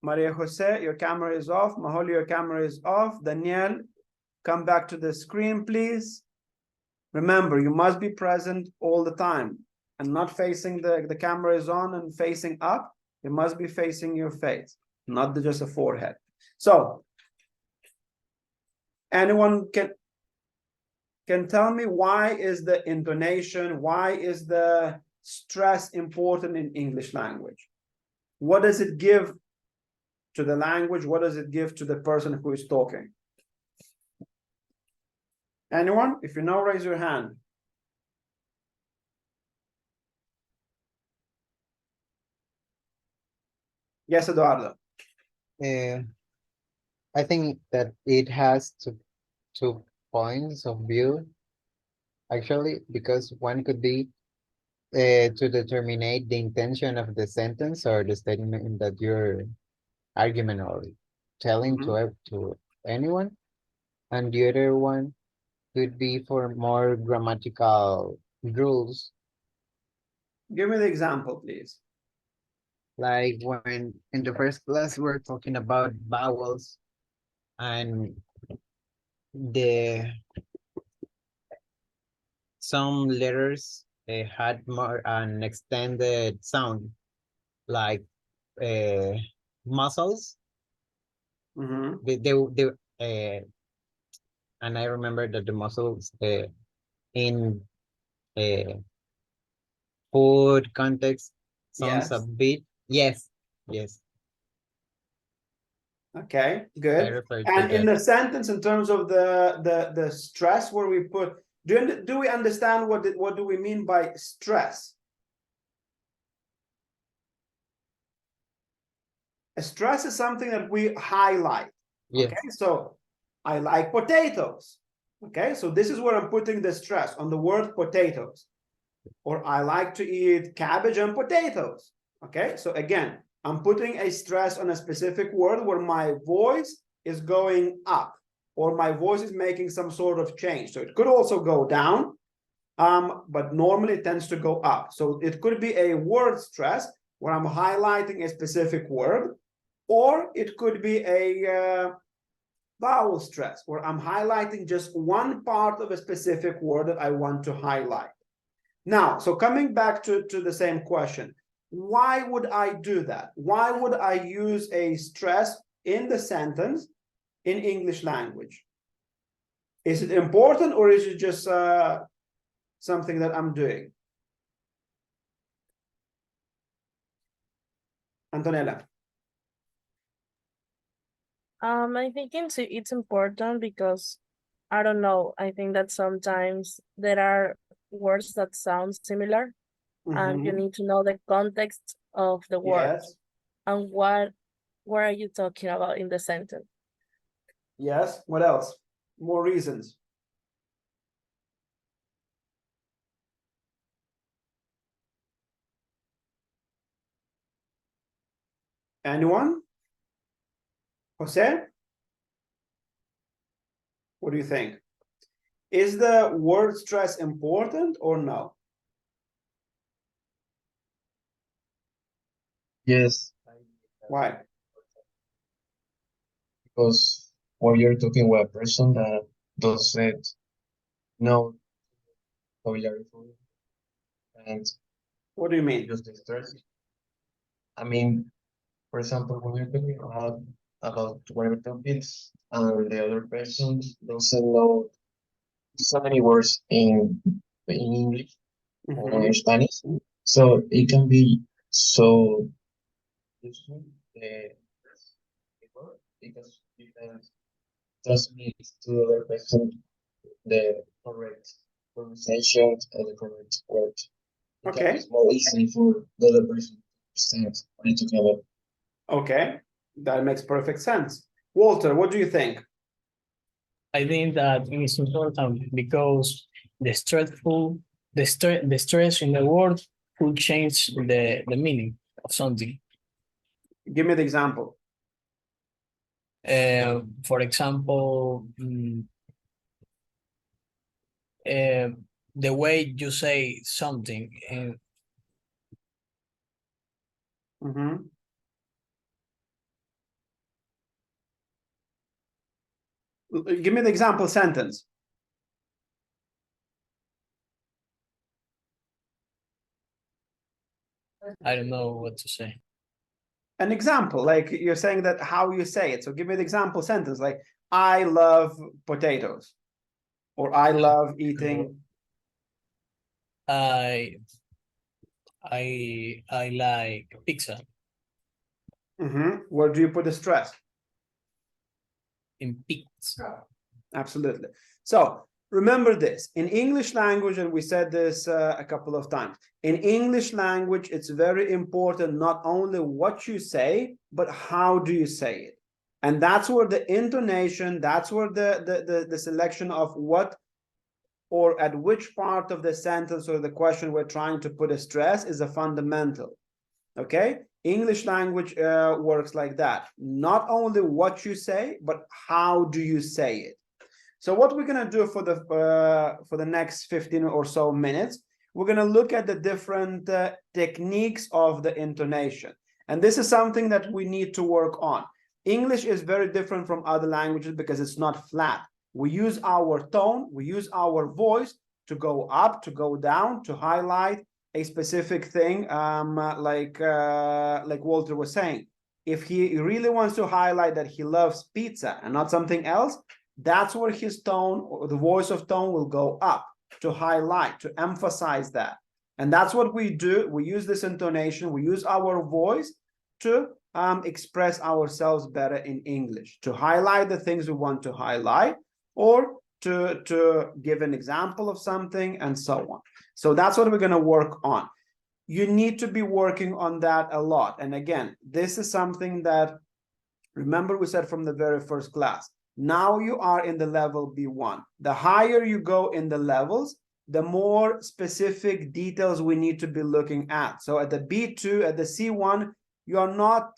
Maria Jose, your camera is off. Maholi, your camera is off. Danielle, come back to the screen, please. Remember, you must be present all the time and not facing the camera is on and facing up. You must be facing your face, not just a forehead. So, anyone can tell me why is the intonation, why is the stress important in English language? What does it give to the language? What does it give to the person who is talking? Anyone? If you know, raise your hand. Yes, Eduardo. I think that it has two points of view, actually, because one could be to determine the intention of the sentence or the statement that you're argument or telling to anyone, and the other one could be for more grammatical rules. Give me the example, please. Like when in the first class we're talking about vowels and some letters had more an extended sound, like muscles. They and I remember that the muscles in food context sounds a bit. Yes. Okay, good. And in the sentence, in terms of the stress, where we put, do we understand what do we mean by stress? A stress is something that we highlight. Okay, so I like potatoes. Okay, so this is where I'm putting the stress on the word potatoes. Or I like to eat cabbage and potatoes. Okay, so again, I'm putting a stress on a specific word where my voice is going up or my voice is making some sort of change. So it could also go down, but normally it tends to go up. So it could be a word stress where I'm highlighting a specific word, or it could be a vowel stress where I'm highlighting just one part of a specific word that I want to highlight. Now, so coming back to the same question, why would I do that? Why would I use a stress in the sentence in English language? Is it important or is it just something that I'm doing? Antonella. I think it's important because, I don't know, I think that sometimes there are words that sound similar and you need to know the context of the word and what are you talking about in the sentence. Yes, what else? More reasons. Anyone? Jose? What do you think? Is the word stress important or no? Yes. Why? Because when you're talking with a person that doesn't know vocabulary for you, and what do you mean? Just the stress. I mean, for example, when you're talking about whatever topics, and the other person doesn't know so many words in English or in Spanish, so it can be so useful because you can transmit to the other person the correct pronunciation and the correct word. Okay. It's more easy for the other person to understand what you're talking about. Okay, that makes perfect sense. Walter, what do you think? I think that it's important because the stress in the word could change the meaning of something. Give me the example. For example, the way you say something. And Mhm. Give me the example sentence. I don't know what to say. An example, like you're saying that how you say it. So give me the example sentence, like I love potatoes, or I love eating. I like pizza. Where do you put the stress? In pizza. Absolutely. So remember this, in English language, and we said this a couple of times, in English language, it's very important not only what you say, but how do you say it. And that's where the intonation, that's where the selection of what or at which part of the sentence or the question we're trying to put a stress is a fundamental. Okay? English language works like that. Not only what you say, but how do you say it. So what we're going to do for the next 15 or so minutes, we're going to look at the different techniques of the intonation. And this is something that we need to work on. English is very different from other languages because it's not flat. We use our tone, we use our voice to go up, to go down, to highlight a specific thing, like Walter was saying. If he really wants to highlight that he loves pizza and not something else, that's where his tone or the voice of tone will go up to highlight, to emphasize that. And that's what we do. We use this intonation, we use our voice to express ourselves better in English, to highlight the things we want to highlight, or to give an example of something, and so on. So that's what we're going to work on. You need to be working on that a lot. And again, this is something that, remember we said from the very first class, now you are in the level B1. The higher you go in the levels, the more specific details we need to be looking at. So at the B2, at the C1, you are not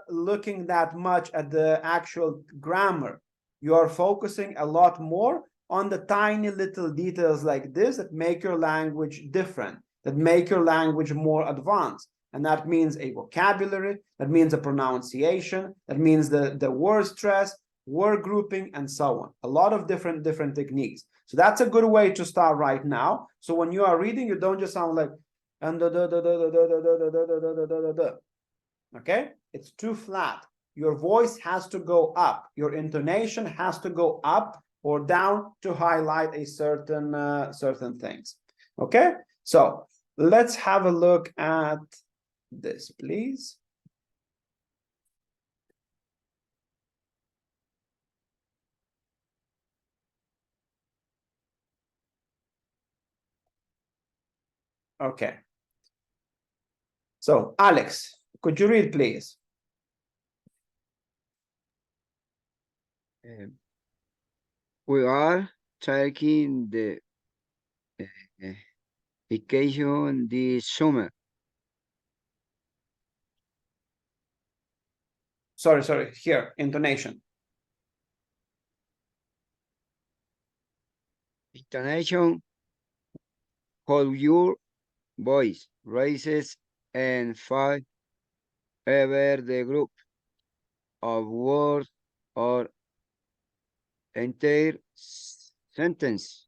looking that much at the actual grammar. You are focusing a lot more on the tiny little details like this that make your language different, that make your language more advanced. And that means a vocabulary, that means a pronunciation, that means the word stress, word grouping, and so on. A lot of different techniques. So that's a good way to start right now. So when you are reading, you don't just sound like okay? It's too flat. Your voice has to go up. Your intonation has to go up or down to highlight a certain things. Okay? So let's have a look at this, please. Okay. So Alex, could you read, please? We are taking the vacation this summer. Sorry, here, intonation. Intonation, hold your voice, raises and fall over the group of words or entire sentence.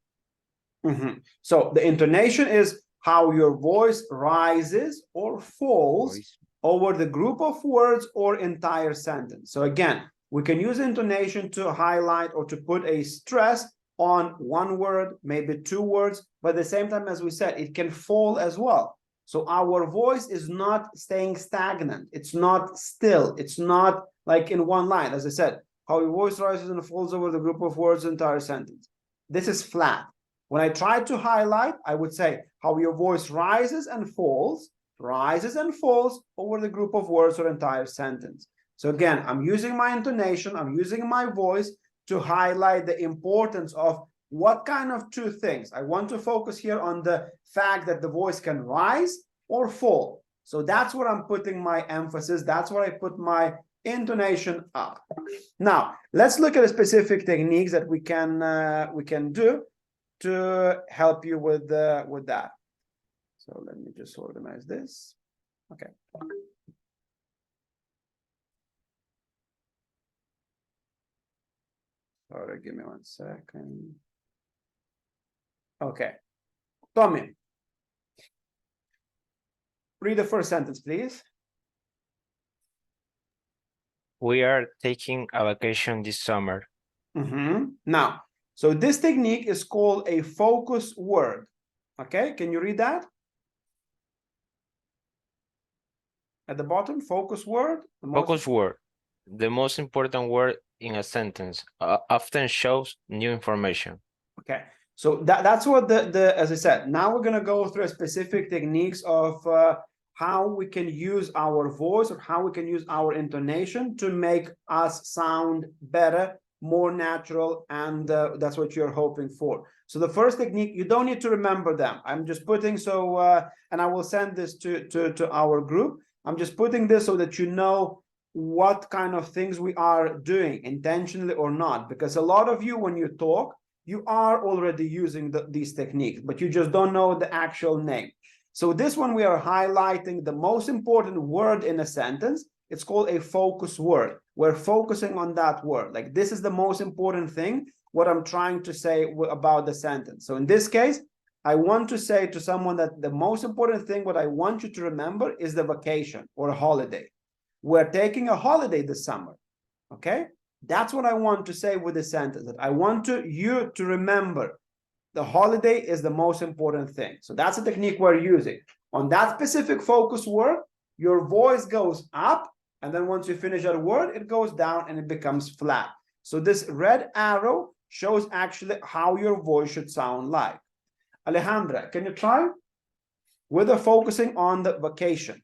So the intonation is how your voice rises or falls over the group of words or entire sentence. So again, we can use intonation to highlight or to put a stress on one word, maybe two words, but at the same time, as we said, it can fall as well. So our voice is not staying stagnant. It's not still. It's not like in one line. As I said, how your voice rises and falls over the group of words, entire sentence. This is flat. When I try to highlight, I would say how your voice rises and falls over the group of words or entire sentence. So again, I'm using my intonation, I'm using my voice to highlight the importance of what kind of two things. I want to focus here on the fact that the voice can rise or fall. So that's where I'm putting my emphasis. That's where I put my intonation up. Now, let's look at the specific techniques that we can do to help you with that. So let me just organize this. Okay. Sorry, give me 1 second. Okay. Tommy, read the first sentence, please. We are taking a vacation this summer. Now, so this technique is called a focus word. Okay, can you read that? At the bottom, focus word. Focus word, the most important word in a sentence, often shows new information. Okay, so that's what as I said, now we're going to go through a specific techniques of how we can use our voice or how we can use our intonation to make us sound better, more natural, and that's what you're hoping for. So the first technique, you don't need to remember them. I'm just putting and I will send this to our group. I'm just putting this so that you know what kind of things we are doing intentionally or not, because a lot of you, when you talk, you are already using these techniques, but you just don't know the actual name. So this one, we are highlighting the most important word in a sentence. It's called a focus word. We're focusing on that word. Like, this is the most important thing, what I'm trying to say about the sentence. So in this case, I want to say to someone that the most important thing, what I want you to remember, is the vacation or a holiday. We're taking a holiday this summer. Okay, that's what I want to say with the sentence. That I want you to remember the holiday is the most important thing. So that's a technique we're using. On that specific focus word, your voice goes up, and then once you finish that word, it goes down and it becomes flat. So this red arrow shows actually how your voice should sound like. Alejandra, can you try? With the focusing on the vacation.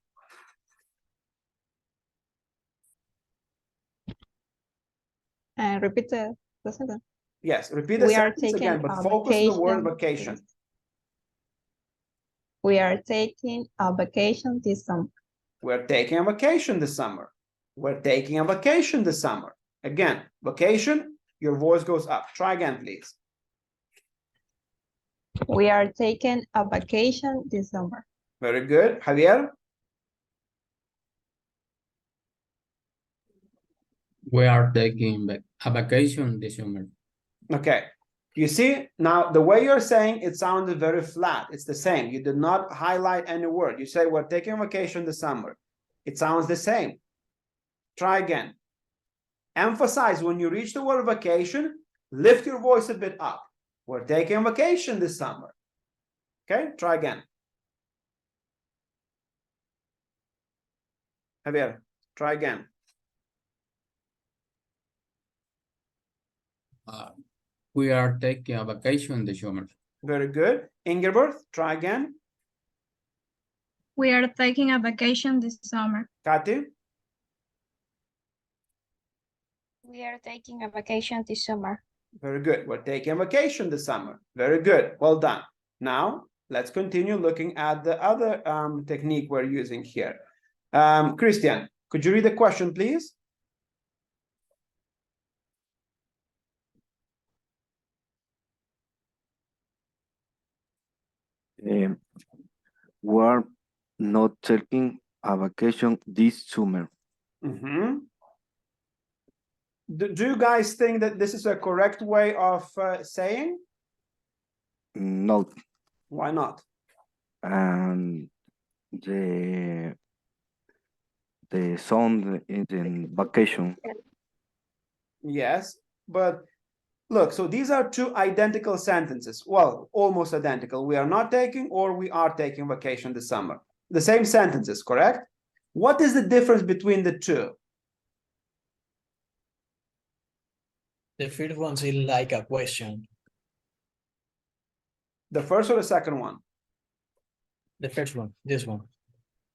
Repeat the sentence. Yes, repeat the sentence again, but focus on the word vacation. We are taking a vacation this summer. We're taking a vacation this summer. We're taking a vacation this summer. Again, vacation, your voice goes up. Try again, please. We are taking a vacation this summer. Very good. Javier? We are taking a vacation this summer. Okay. You see, now the way you're saying it sounded very flat. It's the same. You did not highlight any word. You say, we're taking a vacation this summer. It sounds the same. Try again. Emphasize when you reach the word vacation, lift your voice a bit up. We're taking a vacation this summer. Okay, try again. Javier, try again. We are taking a vacation this summer. Very good. Ingeborg, try again. We are taking a vacation this summer. Kathy? We are taking a vacation this summer. Very good. We're taking a vacation this summer. Very good. Well done. Now, let's continue looking at the other technique we're using here. Christian, could you read the question, please? We are not taking a vacation this summer. Do you guys think that this is a correct way of saying? No. Why not? The sound is in vacation. Yes, but look, so these are two identical sentences. Well, almost identical. We are not taking, or we are taking vacation this summer. The same sentences, correct? What is the difference between the two? The first one is like a question. The first or the second one? The first one, this one.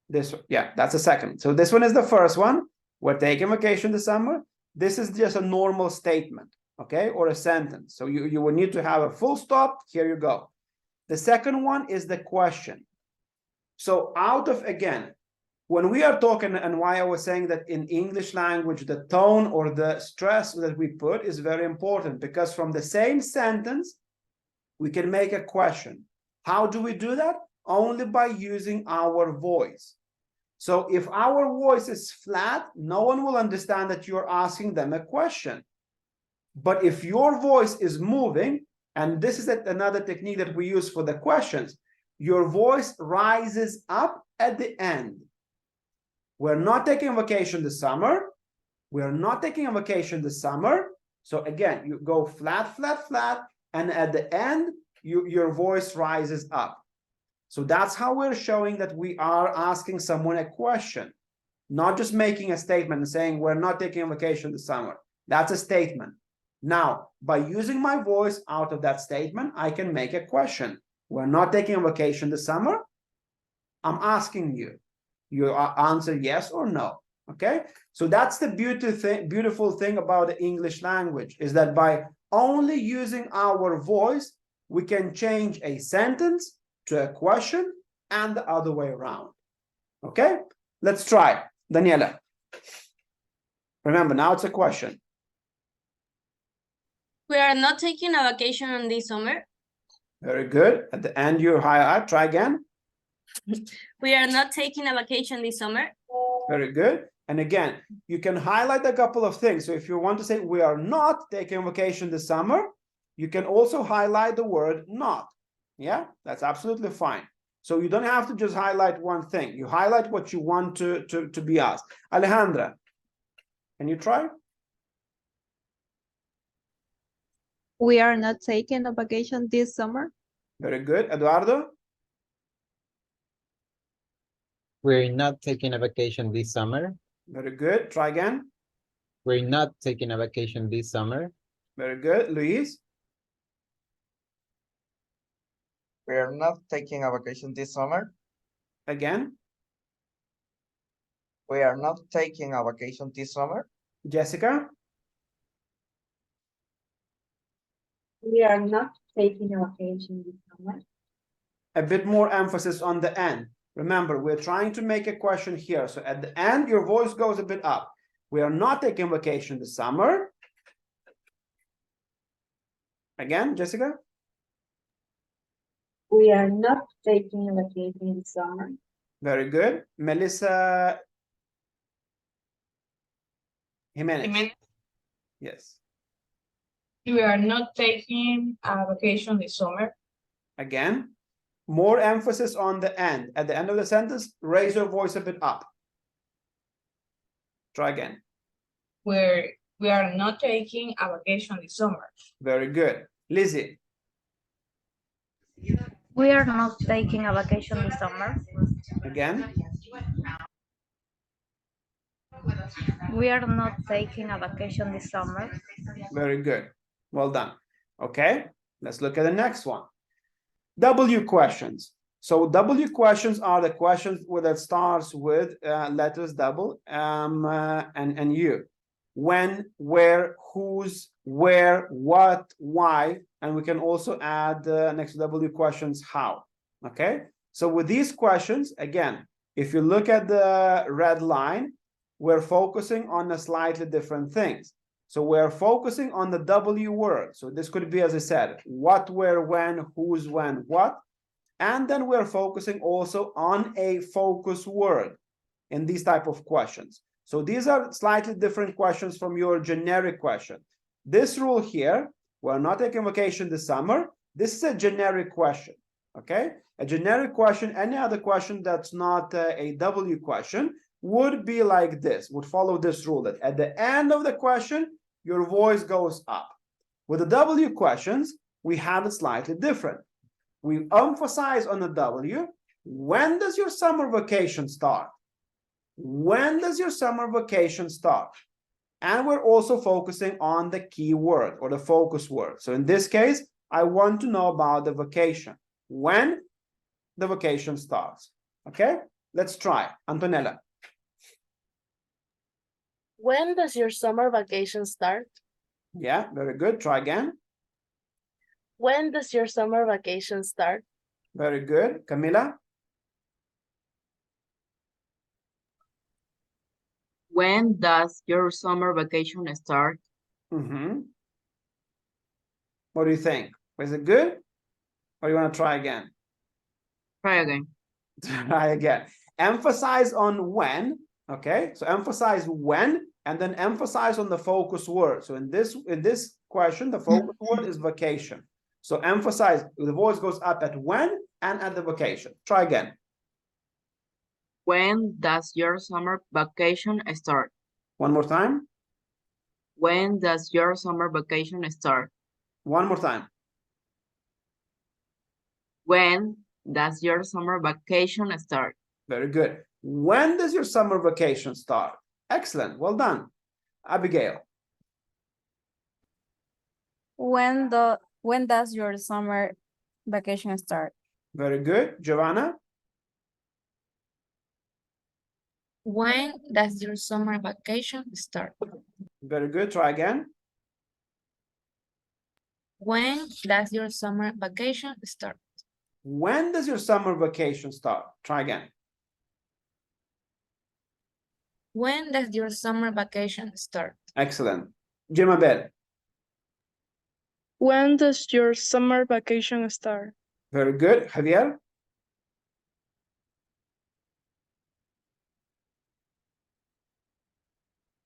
This one, yeah, that's the second. So this one is the first one. We're taking vacation this summer. This is just a normal statement, okay, or a sentence. So you will need to have a full stop. Here you go. The second one is the question. So out of, again, when we are talking, and why I was saying that in English language, the tone or the stress that we put is very important, because from the same sentence, we can make a question. How do we do that? Only by using our voice. So if our voice is flat, no one will understand that you're asking them a question. But if your voice is moving, and this is another technique that we use for the questions, your voice rises up at the end. We're not taking a vacation this summer. We're not taking a vacation this summer. So again, you go flat, flat, flat, and at the end, your voice rises up. So that's how we're showing that we are asking someone a question, not just making a statement and saying we're not taking a vacation this summer. That's a statement. Now, by using my voice out of that statement, I can make a question. We're not taking a vacation this summer. I'm asking you. You answer yes or no. Okay? So that's the beautiful thing about the English language, is that by only using our voice, we can change a sentence to a question and the other way around. Okay? Let's try. Daniela. Remember, now it's a question. We are not taking a vacation on this summer. Very good. At the end, you highlight. Try again. We are not taking a vacation this summer. Very good. And again, you can highlight a couple of things. So if you want to say we are not taking a vacation this summer, you can also highlight the word not. Yeah, that's absolutely fine. So you don't have to just highlight one thing. You highlight what you want to be asked. Alejandra, can you try? We are not taking a vacation this summer. Very good. Eduardo? We're not taking a vacation this summer. Very good. Try again. We're not taking a vacation this summer. Very good. Luis? We are not taking a vacation this summer. Again. We are not taking a vacation this summer. Jessica? We are not taking a vacation this summer. A bit more emphasis on the end. Remember, we're trying to make a question here. So at the end, your voice goes a bit up. We are not taking vacation this summer. Again, Jessica? We are not taking a vacation this summer. Very good. Melissa Jimenez. Yes. We are not taking a vacation this summer. Again, more emphasis on the end. At the end of the sentence, raise your voice a bit up. Try again. We are not taking a vacation this summer. Very good. Lizzie. We are not taking a vacation this summer. Again. We are not taking a vacation this summer. Very good. Well done. Okay, let's look at the next one. W questions. So W questions are the questions that starts with letters double and U. When, where, whose, where, what, why, and we can also add next to W questions how. Okay, so with these questions, again, if you look at the red line, we're focusing on a slightly different things. So we're focusing on the W word. So this could be, as I said, what, where, when, whose, when, what. And then we're focusing also on a focus word in these type of questions. So these are slightly different questions from your generic question. This rule here, we're not taking vacation this summer. This is a generic question, okay? A generic question, any other question that's not a W question would be like this, would follow this rule that at the end of the question, your voice goes up. With the W questions, we have it slightly different. We emphasize on the W. When does your summer vacation start? When does your summer vacation start? And we're also focusing on the key word or the focus word. So in this case, I want to know about the vacation. When the vacation starts. Okay, let's try. Antonella. When does your summer vacation start? Yeah, very good. Try again. When does your summer vacation start? Very good. Camila. When does your summer vacation start? Mm-hmm. What do you think? Was it good? Or you want to try again? Try again. Try again. Emphasize on when, okay? So emphasize when, and then emphasize on the focus word. So in this question, the focus word is vacation. So emphasize, the voice goes up at when and at the vacation. Try again. When does your summer vacation start? One more time. When does your summer vacation start? One more time. When does your summer vacation start? Very good. When does your summer vacation start? Excellent. Well done. Abigail. When does your summer vacation start? Very good. Giovanna. When does your summer vacation start? Very good. Try again. When does your summer vacation start? When does your summer vacation start? Try again. When does your summer vacation start? Excellent. Jimabel. When does your summer vacation start? Very good. Javier.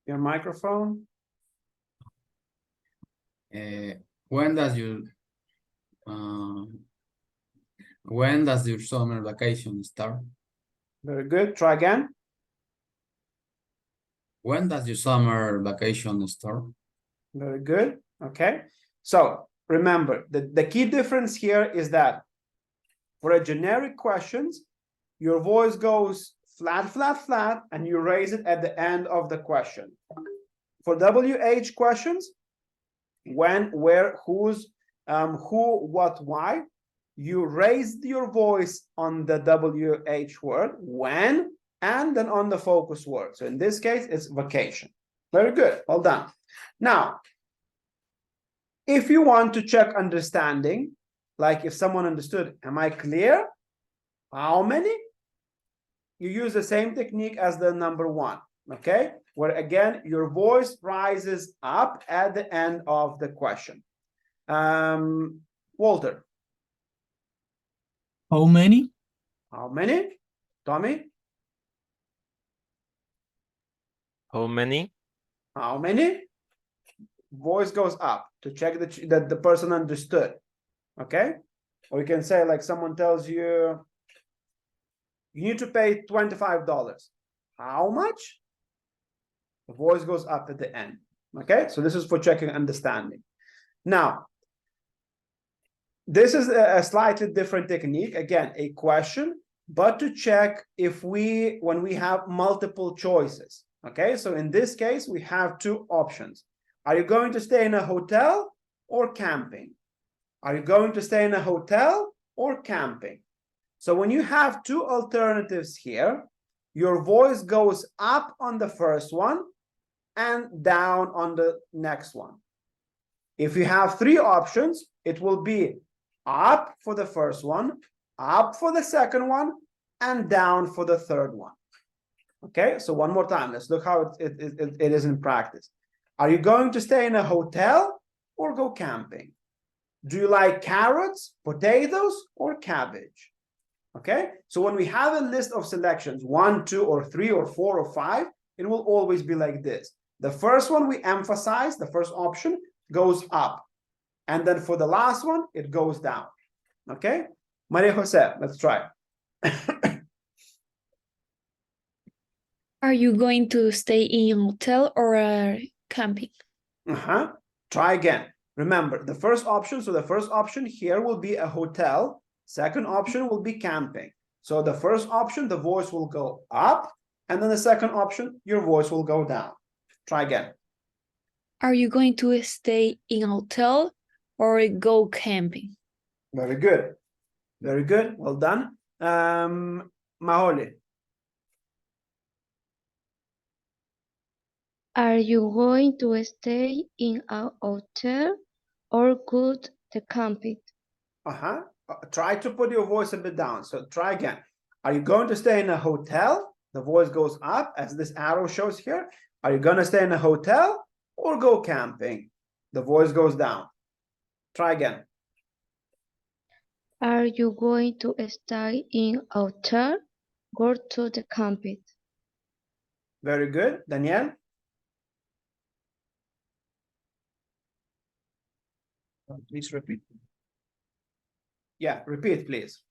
Your microphone. When does your summer vacation start? Very good. Try again. When does your summer vacation start? Very good. Okay. So remember, the key difference here is that for a generic questions, your voice goes flat, flat, flat, and you raise it at the end of the question. For WH questions, when, where, whose, who, what, why, you raised your voice on the WH word, when, and then on the focus word. So in this case, it's vacation. Very good. Well done. Now, if you want to check understanding, like if someone understood, am I clear? How many? You use the same technique as the number one, okay? Where again, your voice rises up at the end of the question. Walter. How many? How many? Tommy? How many? How many? Voice goes up to check that the person understood, okay? Or you can say like someone tells you, you need to pay $25. How much? The voice goes up at the end, okay? So this is for checking understanding. Now, this is a slightly different technique. Again, a question, but to check if when we have multiple choices, okay? So in this case, we have two options. Are you going to stay in a hotel or camping? Are you going to stay in a hotel or camping? So when you have two alternatives here, your voice goes up on the first one and down on the next one. If you have three options, it will be up for the first one, up for the second one, and down for the third one. Okay, so one more time, let's look how it is in practice. Are you going to stay in a hotel or go camping? Do you like carrots, potatoes, or cabbage? Okay, so when we have a list of selections, 1, 2, or 3, or 4, or 5, it will always be like this. The first one we emphasize, the first option goes up. And then for the last one, it goes down. Okay, Maria Jose, let's try. Are you going to stay in a hotel or camping? Try again. Remember, the first option, so the first option here will be a hotel. Second option will be camping. So the first option, the voice will go up. And then the second option, your voice will go down. Try again. Are you going to stay in a hotel or go camping? Very good. Very good. Well done. Maholi. Are you going to stay in a hotel or go to camping? Try to put your voice a bit down. So try again. Are you going to stay in a hotel? The voice goes up as this arrow shows here. Are you going to stay in a hotel or go camping? The voice goes down. Try again. Are you going to stay in hotel or to the camping? Very good. Daniel? Please repeat. Yeah, repeat, please.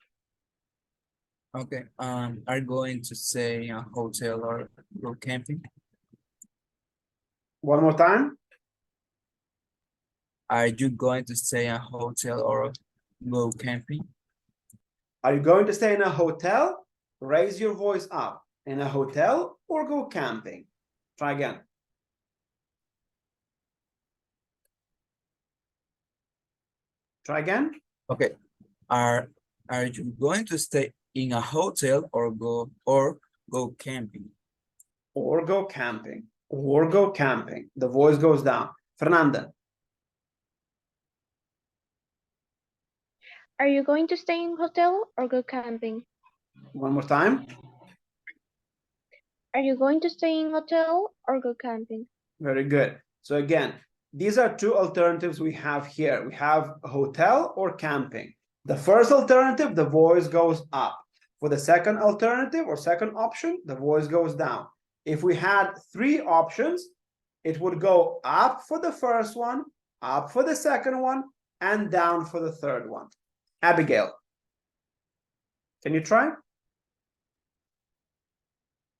Okay, are you going to stay in a hotel or go camping? One more time. Are you going to stay in a hotel or go camping? Are you going to stay in a hotel? Raise your voice up. In a hotel or go camping? Try again. Try again. Okay, are you going to stay in a hotel or go camping? Or go camping. Or go camping. The voice goes down. Fernanda. Are you going to stay in hotel or go camping? One more time. Are you going to stay in hotel or go camping? Very good. So again, these are two alternatives we have here. We have hotel or camping. The first alternative, the voice goes up. For the second alternative or second option, the voice goes down. If we had three options, it would go up for the first one, up for the second one, and down for the third one. Abigail, can you try?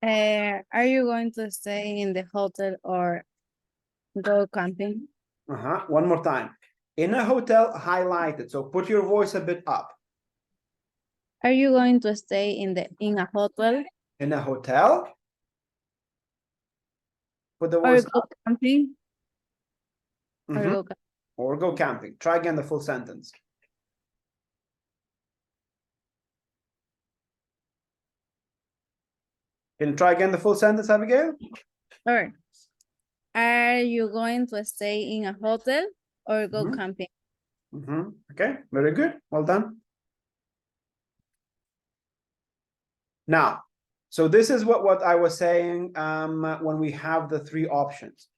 Are you going to stay in the hotel or go camping? One more time. In a hotel, highlighted. So put your voice a bit up. Are you going to stay in a hotel In a hotel. Put the or voice go up. camping? Mhm. Or go camping. Try again the full sentence. Can you try again the full sentence, Abigail? All right. Are you going to stay in a hotel or go Mhm. camping? Okay, very good. Well done. Now, so this is what I was saying when we have the three options.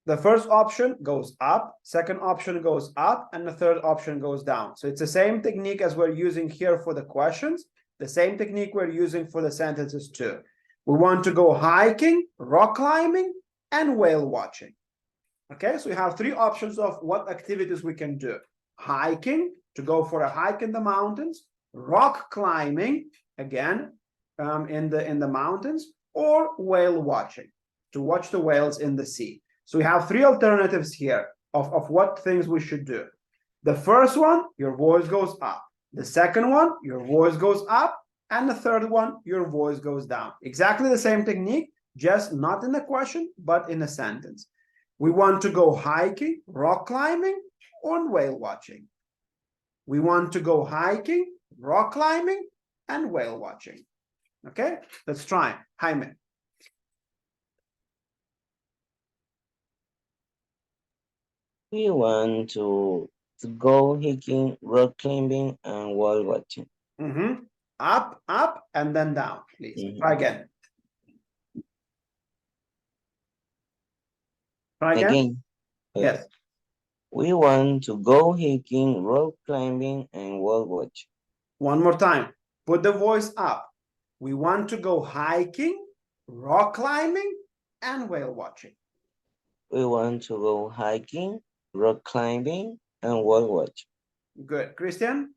The first option goes up, second option goes up, and the third option goes down. So it's the same technique as we're using here for the questions, the same technique we're using for the sentences too. We want to go hiking, rock climbing, and whale watching. Okay, so we have three options of what activities we can do. Hiking, to go for a hike in the mountains, rock climbing, again, in the mountains, or whale watching, to watch the whales in the sea. So we have three alternatives here of what things we should do. The first one, your voice goes up. The second one, your voice goes up. And the third one, your voice goes down. Exactly the same technique, just not in a question, but in a sentence. We want to go hiking, rock climbing, or whale watching. We want to go hiking, rock climbing, and whale watching. Okay, let's try. Jaime. We want to go hiking, rock climbing, and whale watching. Up, up, and then down, please. Try again. Try again. Yes. We want to go hiking, rock climbing, and whale watching. One more time. Put the voice up. We want to go hiking, rock climbing, and whale watching. We want to go hiking, rock climbing, and whale watching. Good. Christian?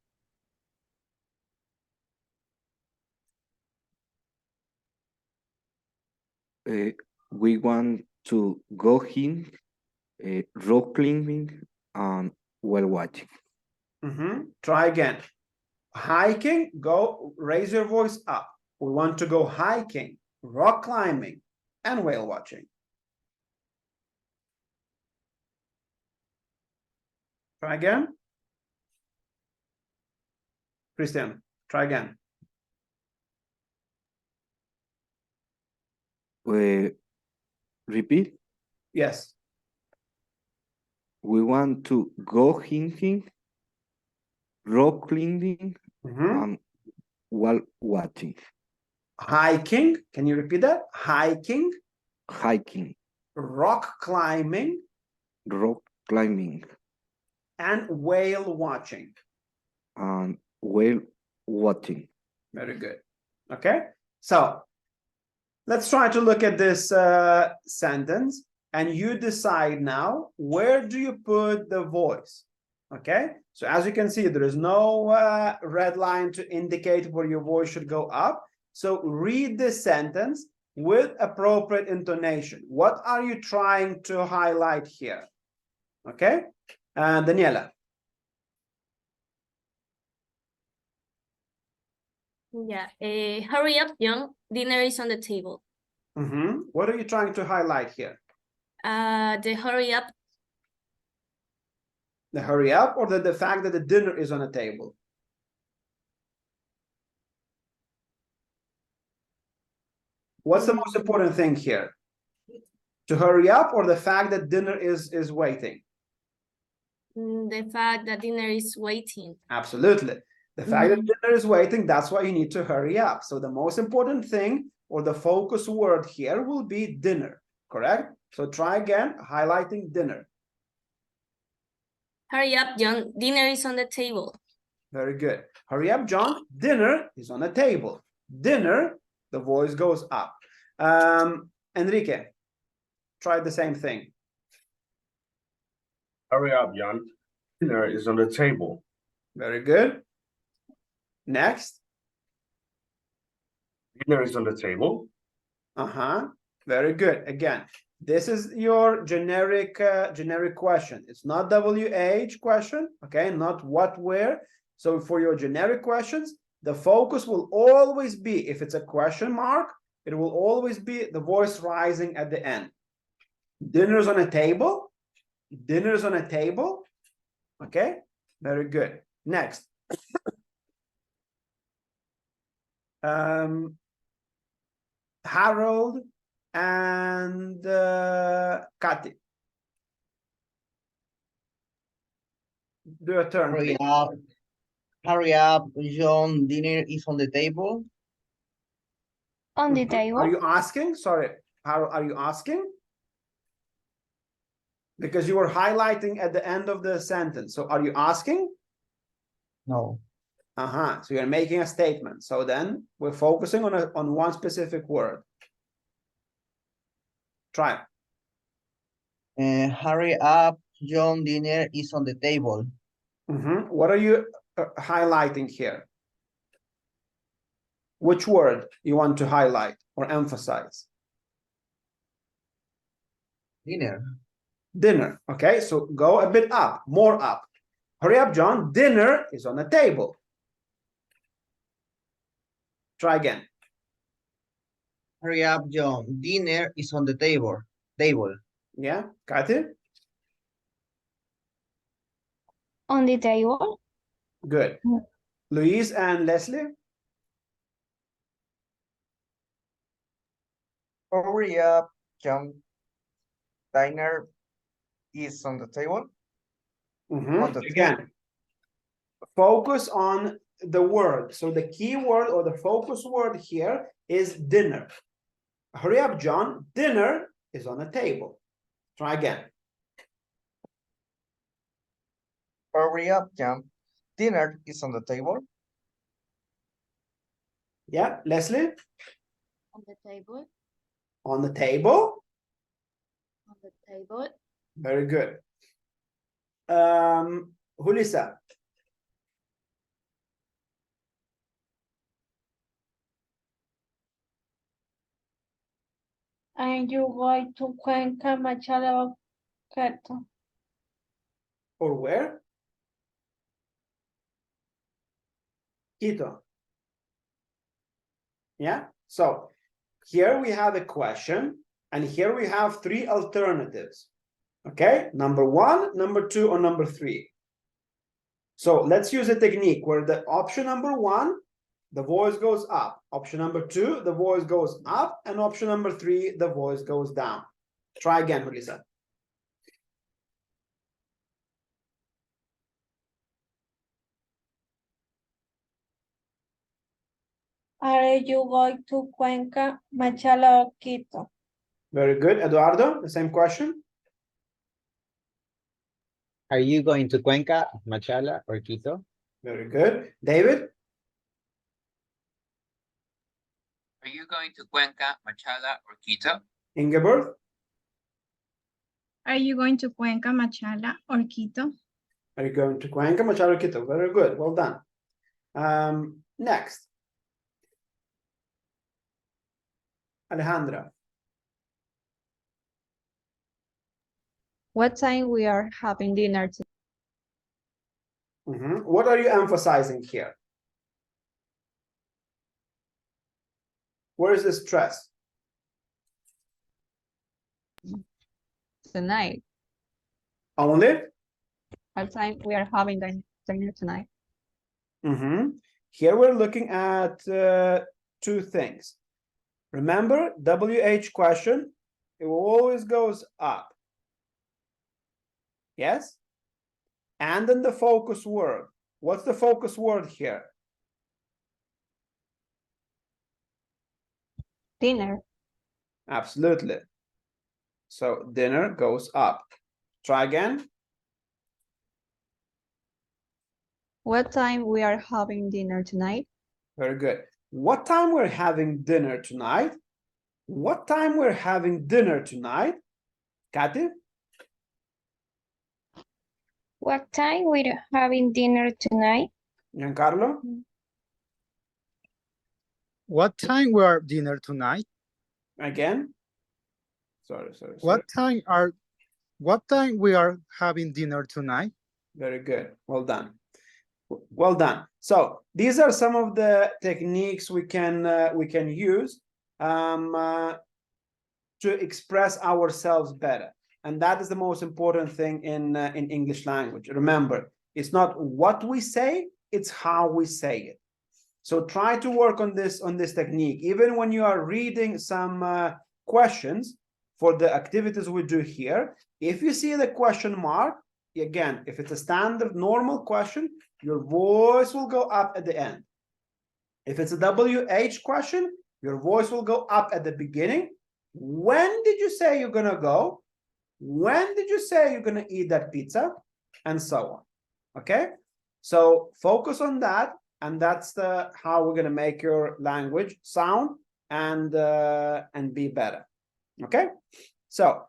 We want to go hiking, rock climbing, and whale watching. Try again. Hiking, go, raise your voice up. We want to go hiking, rock climbing, and whale watching. Try again. Christian, try again. Repeat. Yes. We want to go hiking, rock climbing, and whale watching. Hiking, can you repeat that? Hiking. Hiking. Rock climbing. Rock climbing. And whale watching. and whale watching. Very good. Okay, so let's try to look at this sentence, and you decide now, where do you put the voice? Okay, so as you can see, there is no red line to indicate where your voice should go up. So read this sentence with appropriate intonation. What are you trying to highlight here? Okay, Daniela. Yeah, hurry up, John. Dinner is on the table. What are you trying to highlight here? The hurry up. The hurry up, or the fact that the dinner is on the table? What's the most important thing here? To hurry up, or the fact that dinner is waiting? The fact that dinner is waiting. Absolutely. The fact that dinner is waiting, that's why you need to hurry up. So the most important thing, or the focus word here, will be dinner, correct? So try again, highlighting dinner. Hurry up, John. Dinner is on the table. Very good. Hurry up, John. Dinner is on the table. Dinner, the voice goes up. Enrique, try the same thing. Hurry up, John. Dinner is on the table. Very good. Next. Dinner is on the table. Very good. Again, this is your generic question. It's not WH question, okay? Not what, where. So for your generic questions, the focus will always be, if it's a question mark, it will always be the voice rising at the end. Dinner's on a table. Dinner's on a table. Okay, very good. Next. Harold and Kathy. Do a turn. Hurry up, John. Dinner is on the table. On the table. Are you asking? Sorry, Harold, are you asking? Because you were highlighting at the end of the sentence. So are you asking? No. So you're making a statement. So then we're focusing on one specific word. Try. Hurry up, John. Dinner is on the table. What are you highlighting here? Which word you want to highlight or emphasize? Dinner. Dinner. Okay, so go a bit up, more up. Hurry up, John. Dinner is on the table. Try again. Hurry up, John. Dinner is on the table. Yeah, Kathy? On the table. Good. Louise and Leslie? Hurry up, John. Dinner is on the table. Again, focus on the word. So the key word or the focus word here is dinner. Hurry up, John. Dinner is on the table. Try again. Hurry up, John. Dinner is on the table. Yeah, Leslie? On the table. On the table. On the table. Very good. Julissa. And you going to Cuenca, Machala, Quito. Or where? Quito. Yeah, so here we have a question, and here we have three alternatives. Okay, number one, number two, or number three. So let's use a technique where the option number one, the voice goes up. Option number two, the voice goes up. And option number three, the voice goes down. Try again, Julissa. Are you going to Cuenca, Machala, or Quito? Very good. Eduardo, the same question. Are you going to Cuenca, Machala, or Quito? Very good. David? Are you going to Cuenca, Machala, or Quito? Ingeborg? Are you going to Cuenca, Machala, or Quito? Are you going to Cuenca, Machala, or Quito? Very good. Well done. Next. Alejandra. What time we are having dinner today? What are you emphasizing here? Where is the stress? Tonight. Only? What time we are having dinner tonight? Here we're looking at two things. Remember, WH question, it always goes up. Yes? And then the focus word. What's the focus word here? Dinner. Absolutely. So dinner goes up. Try again. What time we are having dinner tonight? Very good. What time we're having dinner tonight? What time we're having dinner tonight? Kathy? What time we're having dinner tonight? Giancarlo? What time we are dinner tonight? Again? Sorry. What time we are having dinner tonight? Very good. Well done. Well done. So these are some of the techniques we can use to express ourselves better, and that is the most important thing in English language. Remember, it's not what we say, it's how we say it. So try to work on this technique, even when you are reading some questions for the activities we do here. If you see the question mark, again, if it's a standard normal question, your voice will go up at the end. If it's a WH question, your voice will go up at the beginning. When did you say you're gonna go? When did you say you're gonna eat that pizza? And so on. Okay? So focus on that, and that's how we're gonna make your language sound and be better. Okay? So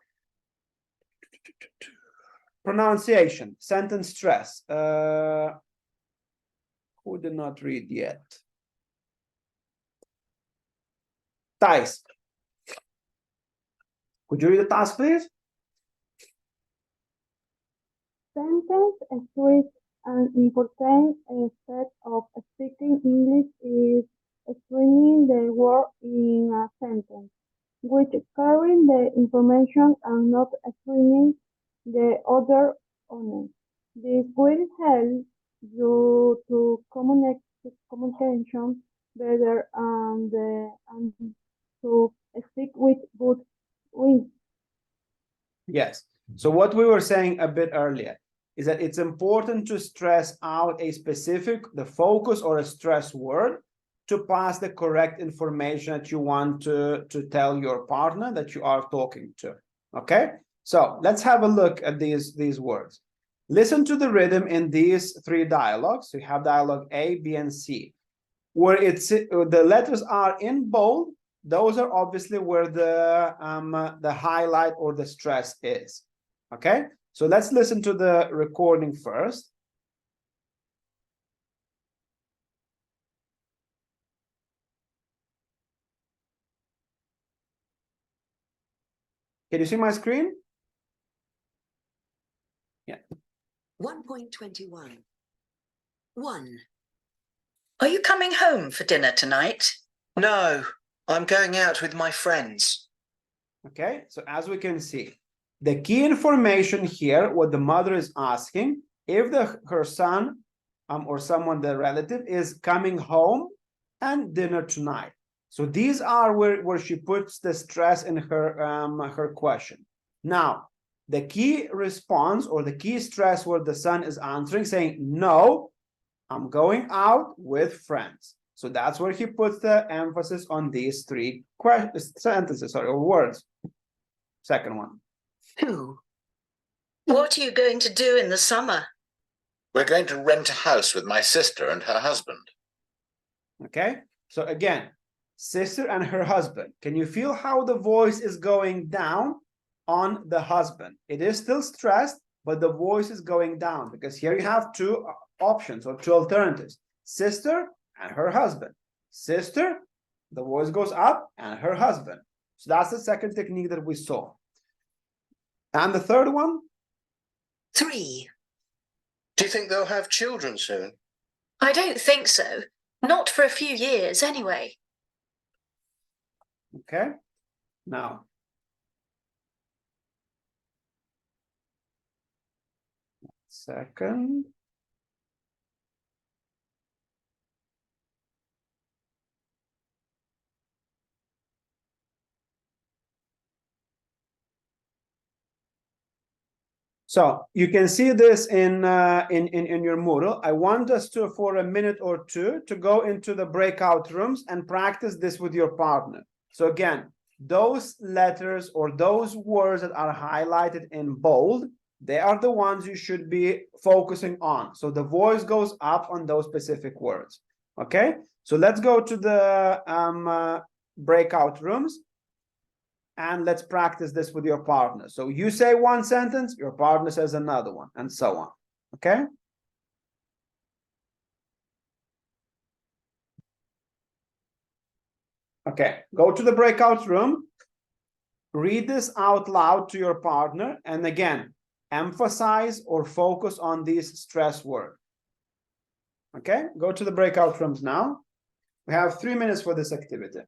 pronunciation, sentence stress. Who did not read yet? Thais. Could you read the task, please? Sentence stress, an important step of speaking English is stringing the word in a sentence, which carrying the information and not stringing the other on it. This will help you to communication better and to speak with good wins. Yes. So what we were saying a bit earlier is that it's important to stress out a specific, the focus or a stress word to pass the correct information that you want to tell your partner that you are talking to. Okay? So let's have a look at these words. Listen to the rhythm in these three dialogues. We have dialogue A, B, and C. Where the letters are in bold, those are obviously where the highlight or the stress is. Okay? So let's listen to the recording first. Can you see my screen? Yeah. 1.21. 1. Are you coming home for dinner tonight? No, I'm going out with my friends. Okay, so as we can see, the key information here, what the mother is asking, if her son or someone, the relative, is coming home and dinner tonight. So these are where she puts the stress in her question. Now, the key response or the key stress where the son is answering, saying, no, I'm going out with friends. So that's where he puts the emphasis on these three sentences or words. Second one. 2. What are you going to do in the summer? We're going to rent a house with my sister and her husband. Okay, so again, sister and her husband. Can you feel how the voice is going down on the husband? It is still stressed, but the voice is going down because here you have two options or two alternatives. Sister and her husband. Sister, the voice goes up, and her husband. So that's the second technique that we saw. And the third one? 3. Do you think they'll have children soon? I don't think so. Not for a few years, anyway. Okay, now. Second. So you can see this in your Moodle. I want us to, for a minute or two, to go into the breakout rooms and practice this with your partner. So again, those letters or those words that are highlighted in bold, they are the ones you should be focusing on. So the voice goes up on those specific words. Okay, so let's go to the breakout rooms. And let's practice this with your partner. So you say one sentence, your partner says another one, and so on. Okay? Okay, go to the breakout room. Read this out loud to your partner. And again, emphasize or focus on these stress words. Okay, go to the breakout rooms now. We have 3 minutes for this activity.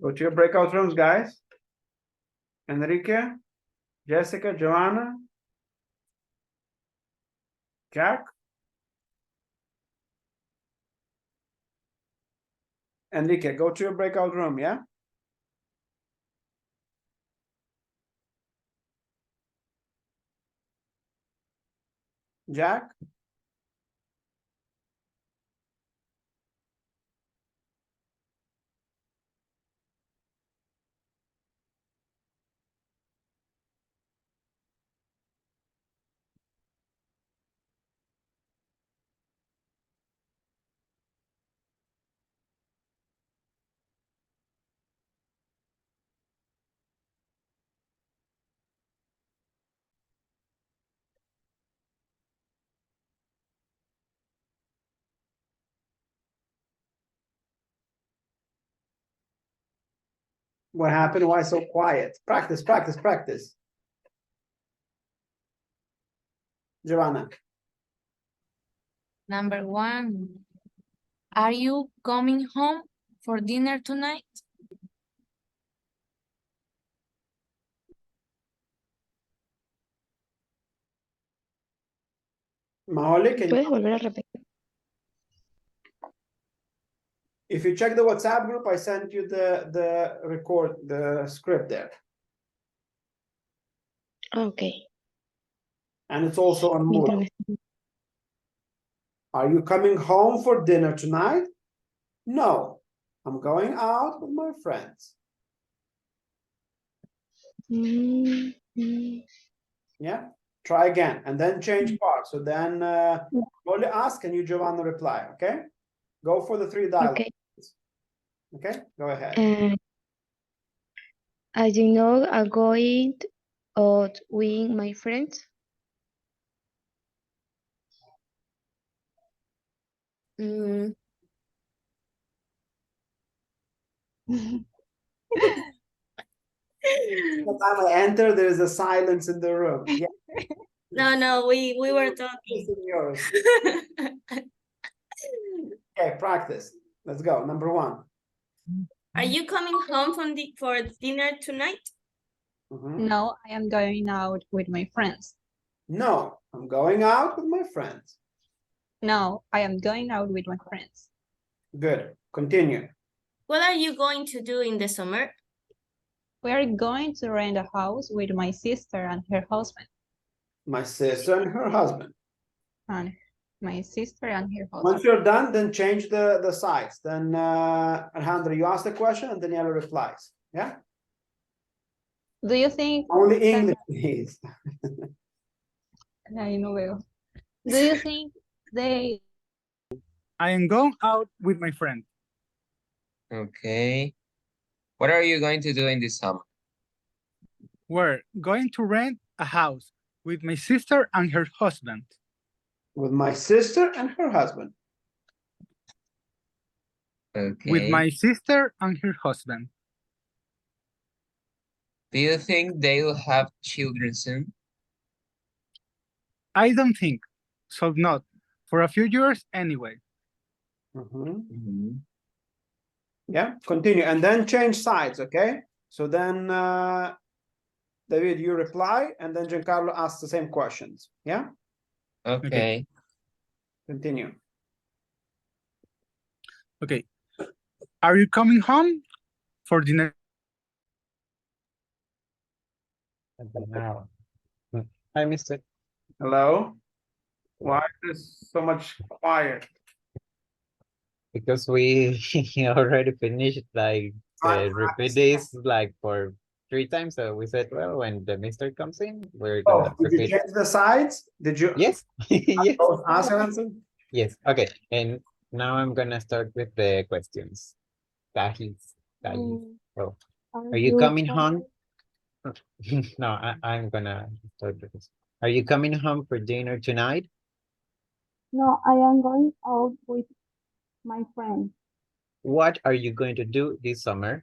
Go to your breakout rooms, guys. Enrique, Jessica, Joanna, Jack. Enrique, go to your breakout room, yeah? Jack? What happened? Why so quiet? Practice, practice, practice. Giovanna. Number 1. Are you coming home for dinner tonight? Maholi, can ¿Puedes you, volver a repetir? if you check the WhatsApp group, I sent you the script there. Okay. And it's also on Moodle. Are you coming home for dinner tonight? No, I'm going out with my friends. Yeah, try again and then change parts. So then only ask and you, Giovanna, reply. Okay, go for the 3 dialogues. Okay. Okay, go ahead. I do know I'm going out with my friends. Mm. The time I enter, there is a silence in the room. Yeah. No, we were talking. Yours. Okay, practice. Let's go. Number 1. Are you coming home for dinner tonight? No, I am going out with my friends. No, I'm going out with my friends. No, I am going out with my friends. Good. Continue. What are you going to do in the summer? We are going to rent a house with my sister and her husband. My sister and her husband. And my sister and her husband. Once you're done, then change the sides. Then Alejandro, you ask the question and Daniela replies. Yeah? Do you think Only English, please. Ay, no veo. Do you think they I am going out with my friend. Okay. What are you going to do in this summer? We're going to rent a house with my sister and her husband. With my sister and her husband. Okay. With my sister and her husband. Do you think they'll have children soon? I don't think so, not for a few years anyway. Yeah, continue and then change sides, okay? So then David, you reply and then Giancarlo asks the same questions. Yeah? Okay. Continue. Okay. Are you coming home for dinner? Now, I missed it. Hello? Why is this so much quiet? Because we already finished, like, repeat this like for 3 times. So we said, well, when the mister comes in, we're gonna Did you repeat. change the sides? Did you? Yes. Yes. Answer? Yes. Okay. And now I'm gonna start with the questions. Tahis. Oh, are you coming home? No, I'm gonna start with this. Are you coming home for dinner tonight? No, I am going out with my friends. What are you going to do this summer?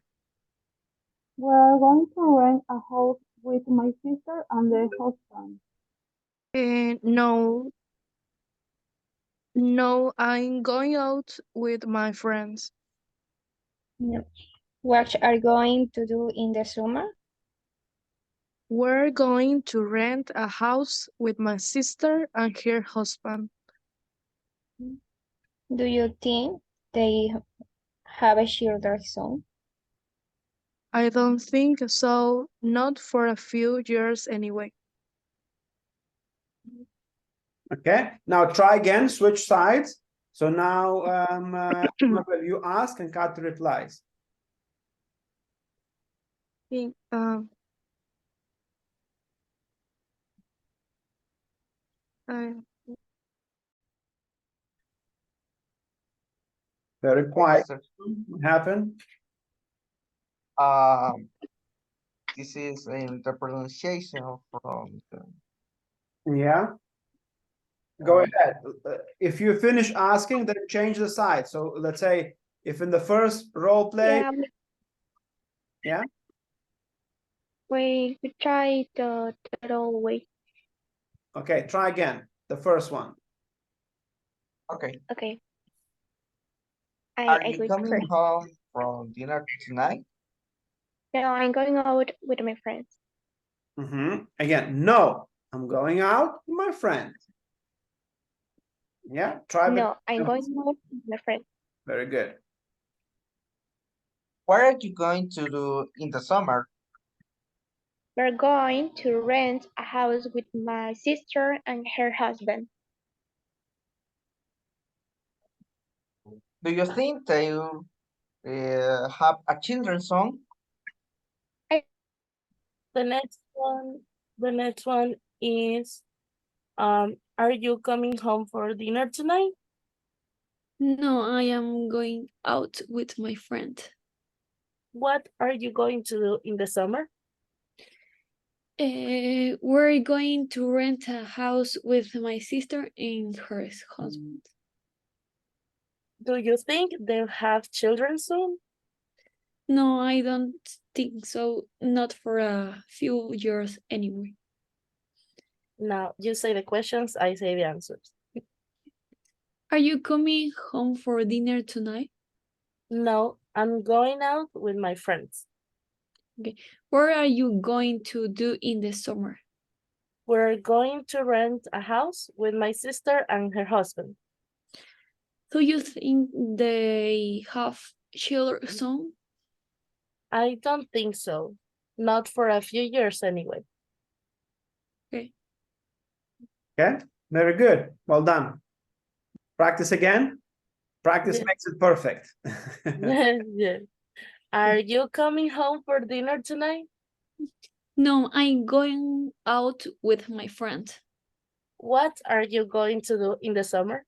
We're going to rent a house with my sister and their husband. No. No, I'm going out with my friends. No. What are you going to do in the summer? We're going to rent a house with my sister and her husband. Do you think they have a children soon? I don't think so, not for a few years anyway. Okay, now try again, switch sides. So now you ask and Kat replies. Very quiet. What happened? This is the pronunciation from Yeah. Go ahead. If you finish asking, then change the side. So let's say if in the first role play. Yeah. We try the turtle way. Okay, try again. The first one. Okay. Okay. Are you coming home from dinner tonight? No, I'm going out with my friends. Again, no, I'm going out with my friends. Yeah, try. No, I'm going out with my friends. Very good. What are you going to do in the summer? We're going to rent a house with my sister and her husband. Do you think they have a children's song? The next one is, are you coming home for dinner tonight? No, I am going out with my friend. What are you going to do in the summer? We're going to rent a house with my sister and her husband. Do you think they'll have children soon? No, I don't think so. Not for a few years anyway. Now, you say the questions, I say the answers. Are you coming home for dinner tonight? No, I'm going out with my friends. Okay. What are you going to do in the summer? We're going to rent a house with my sister and her husband. Do you think they have children soon? I don't think so. Not for a few years anyway. Okay. Okay, very good. Well done. Practice again. Practice Yeah. makes it perfect. Yeah. Are you coming home for dinner tonight? No, I'm going out with my friend. What are you going to do in the summer?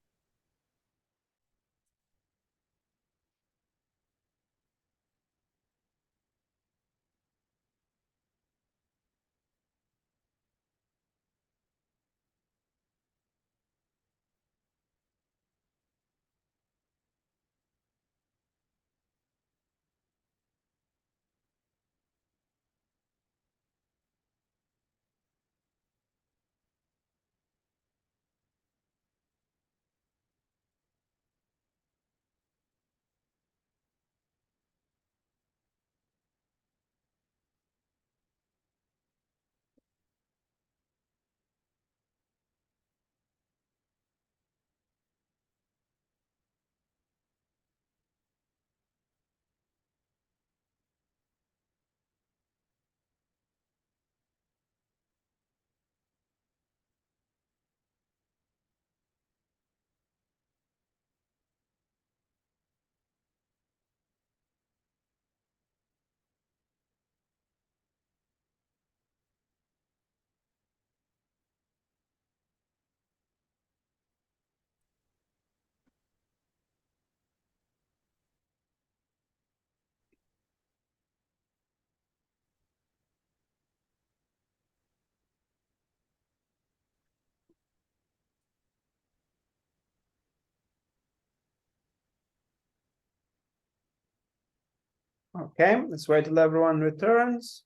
Okay, let's wait till everyone returns.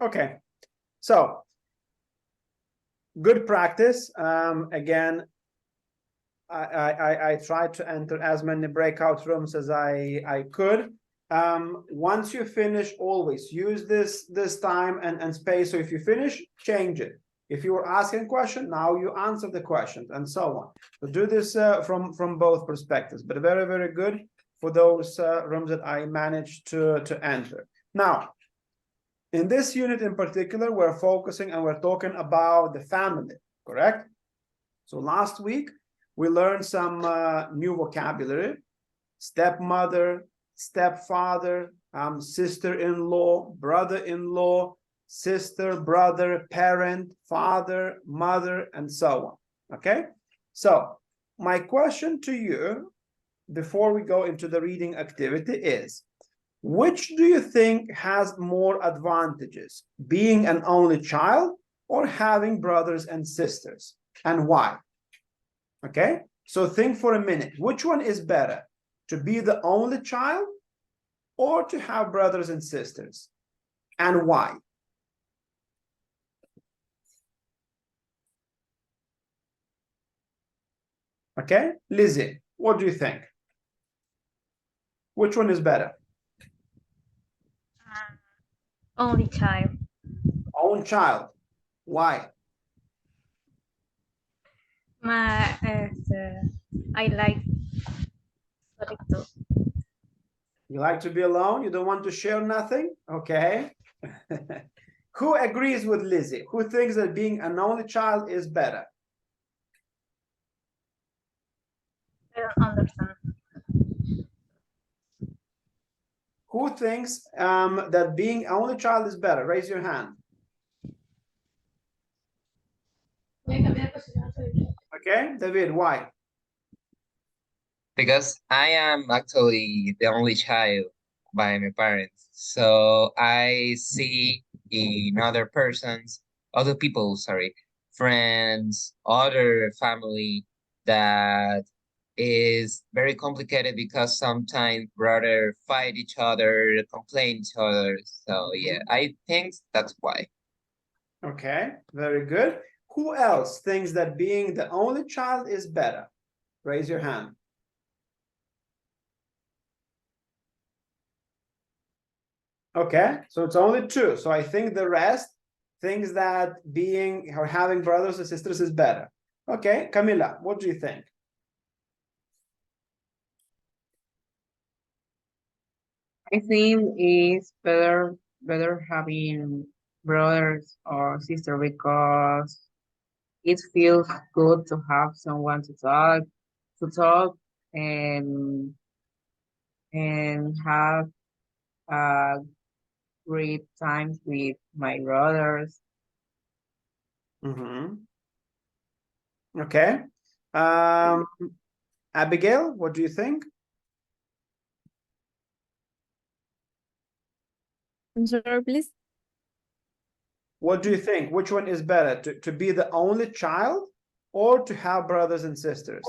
Okay, so good practice. Again, I tried to enter as many breakout rooms as I could. Once you finish, always use this time and space. So if you finish, change it. If you were asking a question, now you answer the question, and so on. So do this from both perspectives, but very, very good for those rooms that I managed to enter. Now, in this unit in particular, we're focusing and we're talking about the family, correct? So last week, we learned some new vocabulary: stepmother, stepfather, sister-in-law, brother-in-law, sister, brother, parent, father, mother, and so on. Okay, so my question to you before we go into the reading activity is, which do you think has more advantages, being an only child or having brothers and sisters, and why? Okay, so think for a minute, which one is better, to be the only child or to have brothers and sisters, and why? Okay, Lizzie, what do you think? Which one is better? Only child. Own child. Why? I like solitude. You like to be alone? You don't want to share nothing? Okay. Who agrees with Lizzie? Who thinks that being an only child is better? I don't understand. Who thinks that being an only child is better? Raise your hand. Okay, David, why? Because I am actually the only child by my parents. So I see in other people, friends, other family, that is very complicated because sometimes brothers fight each other, complain each other. So yeah, I think that's why. Okay, very good. Who else thinks that being the only child is better? Raise your hand. Okay, so it's only two. So I think the rest thinks that being or having brothers and sisters is better. Okay, Camila, what do you think? I think it's better having brothers or sister because it feels good to have someone to talk and have great times with my brothers. Okay. Abigail, what do you think? I'm sorry, please. What do you think? Which one is better, to be the only child or to have brothers and sisters?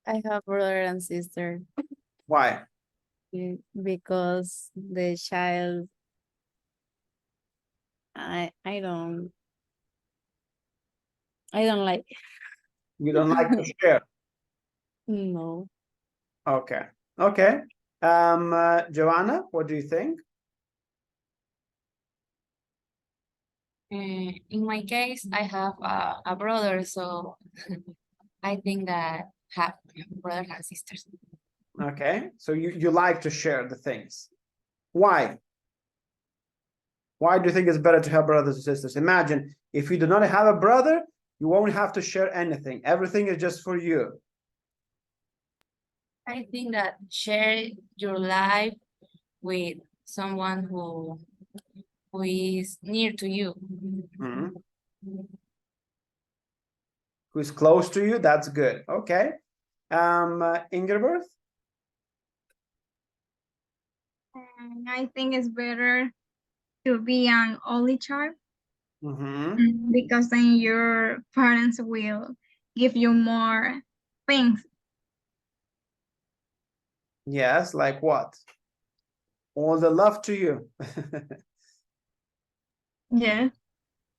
I have brother and sister. Why? Because the child, I don't like. You don't like to share? No. Okay. Okay. Joanna, what do you think? In my case, I have a brother, so I think that have brothers and sisters. Okay, so you like to share the things. Why? Why do you think it's better to have brothers and sisters? Imagine if you do not have a brother, you won't have to share anything. Everything is just for you. I think that share your life with someone who is near to you. Who is close to you, that's good. Okay. Ingeborg? I think it's better to be an only child because then your parents will give you more things. Yes, like what? All the love to you. Yeah.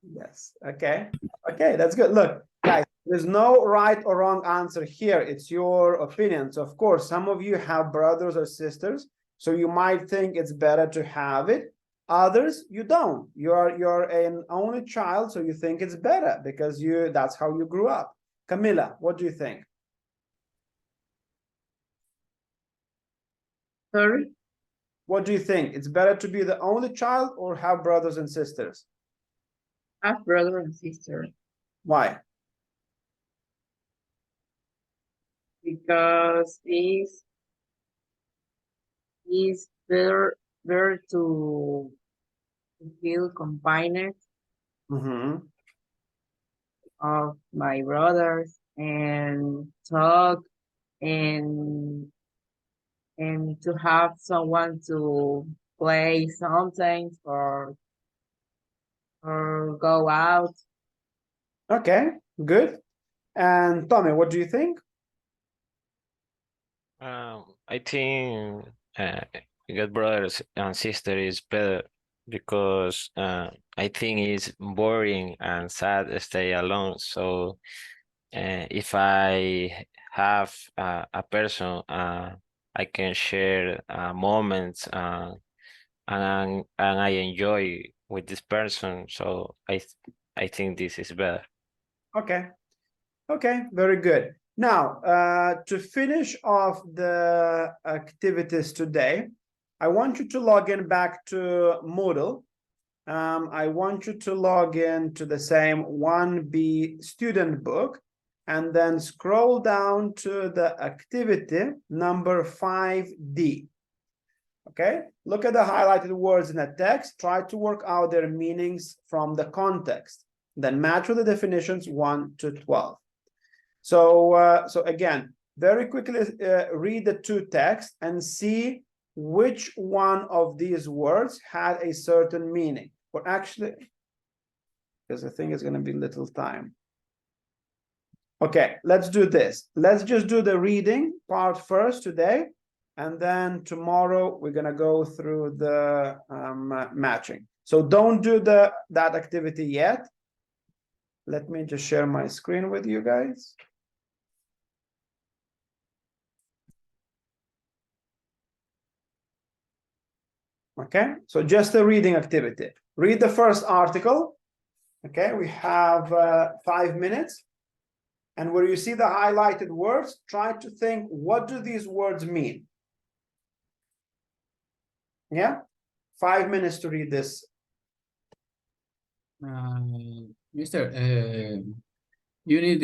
Yes. Okay. Okay, that's good. Look, guys, there's no right or wrong answer here. It's your opinions. Of course, some of you have brothers or sisters, so you might think it's better to have it. Others, you don't. You're an only child, so you think it's better because that's how you grew up. Camila, what do you think? Sorry? What do you think? It's better to be the only child or have brothers and sisters? Have brother and sister. Why? Because it's better to feel combined of my brothers and talk and to have someone to play sometimes or go out. Okay, good. And Tommy, what do you think? I think good brothers and sister is better because I think it's boring and sad to stay alone. So if I have a person, I can share moments and I enjoy with this person. So I think this is better. Okay. Okay, very good. Now, to finish off the activities today, I want you to log in back to Moodle. I want you to log in to the same 1B student book and then scroll down to the activity number 5D. Okay, look at the highlighted words in the text, try to work out their meanings from the context, then match with the definitions 1 to 12. So, so again, very quickly read the two texts and see which one of these words had a certain meaning. Or actually, because I think it's going to be little time. Okay, let's do this. Let's just do the reading part first today, and then tomorrow we're going to go through the matching. So don't do that activity yet. Let me just share my screen with you guys. Okay, so just a reading activity. Read the first article. Okay, we have 5 minutes. And where you see the highlighted words, try to think, what do these words mean? Yeah, 5 minutes to read this. Mister, you need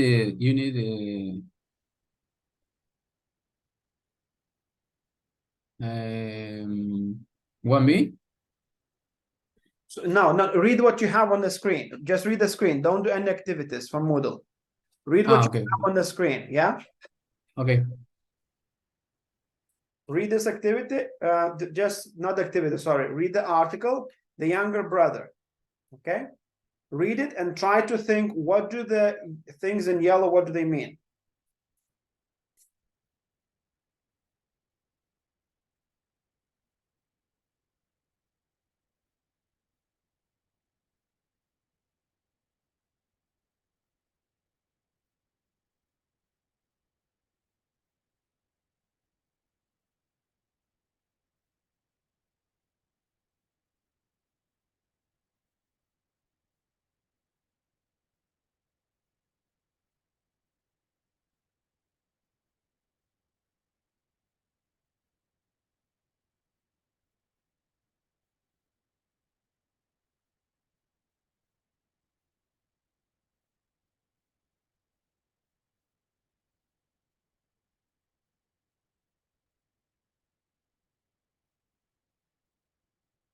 1B? So, no, read what you have on the screen. Just read the screen. Don't do any activities from Moodle. Read what you have on the screen. Yeah. Okay. Read this activity. Just not activity. Sorry. Read the article. The younger brother. Okay. Read it and try to think. What do the things in yellow? What do they mean?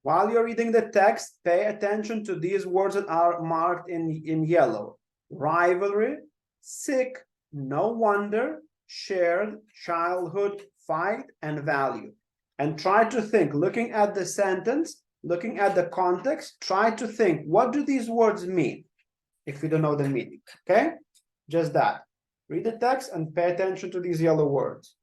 While you're reading the text, pay attention to these words that are marked in yellow. Rivalry, sick, no wonder, shared, childhood, fight, and value. And try to think, looking at the sentence, looking at the context, try to think, what do these words mean? If you don't know the meaning, okay? Just that. Read the text and pay attention to these yellow words.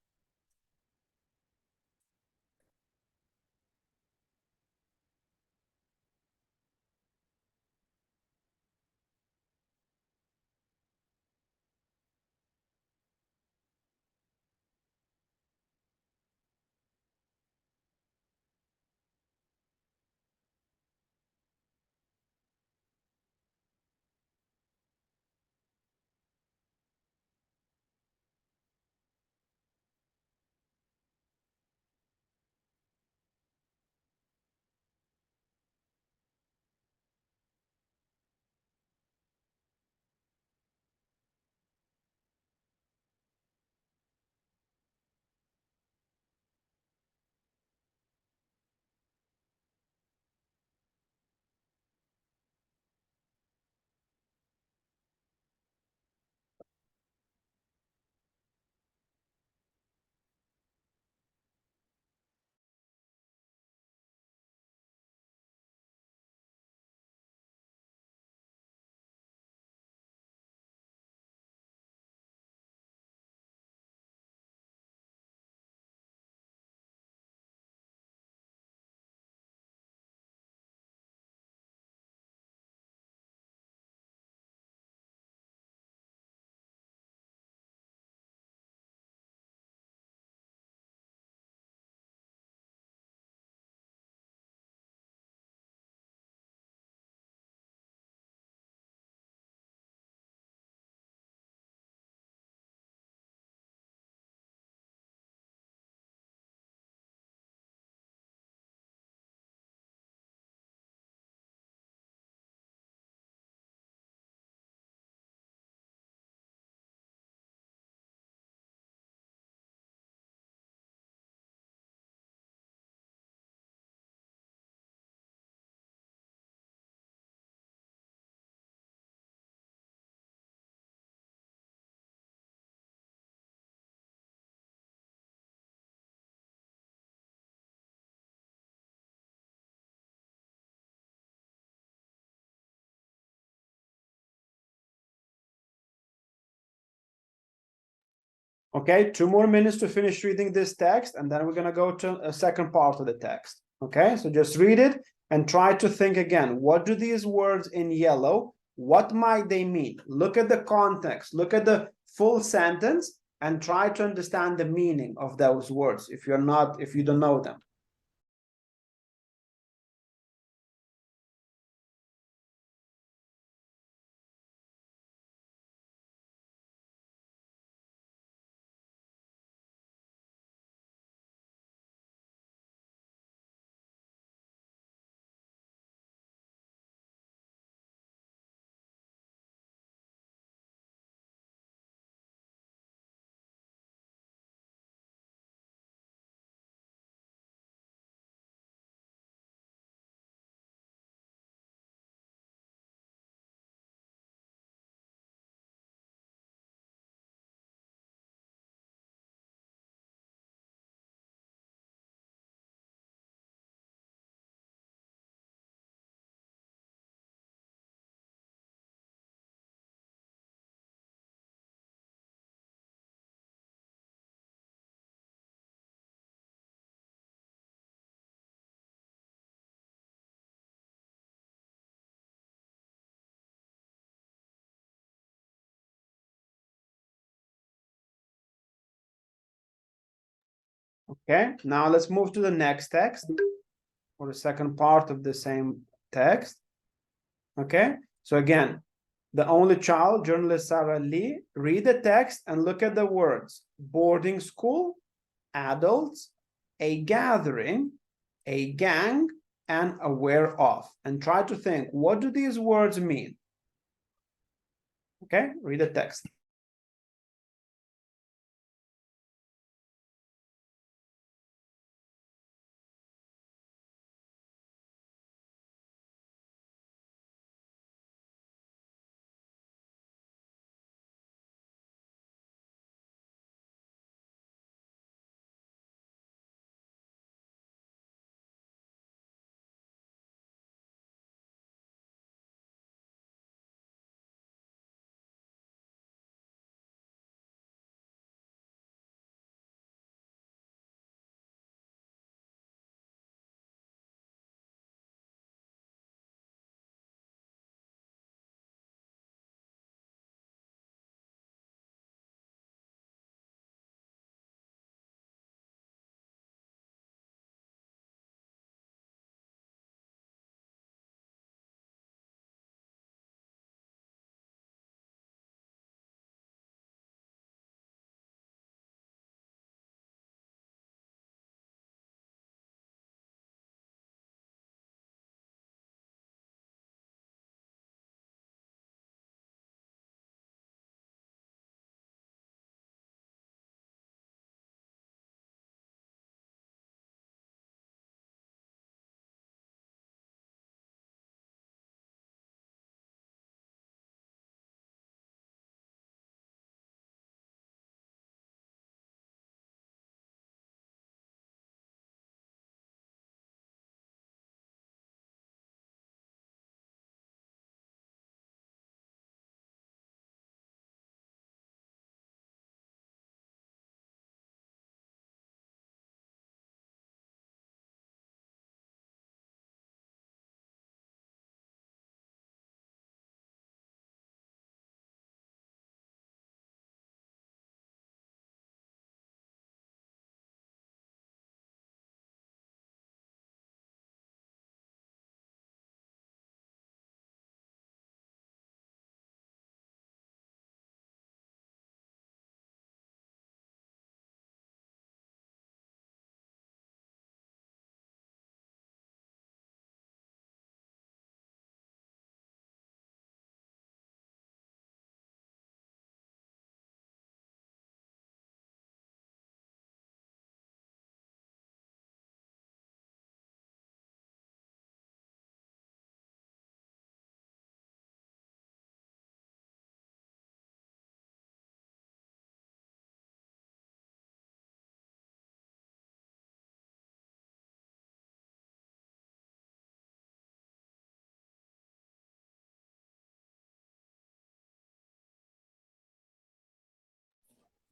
Okay, 2 more minutes to finish reading this text, and then we're going to go to a second part of the text. Okay, so just read it and try to think again. What do these words in yellow, what might they mean? Look at the context, look at the full sentence, and try to understand the meaning of those words if you don't know them. Okay, now let's move to the next text or the second part of the same text. Okay, so again, the only child, journalist Sarah Lee, read the text and look at the words boarding school, adults, a gathering, a gang, and aware of, and try to think, what do these words mean? Okay, read the text.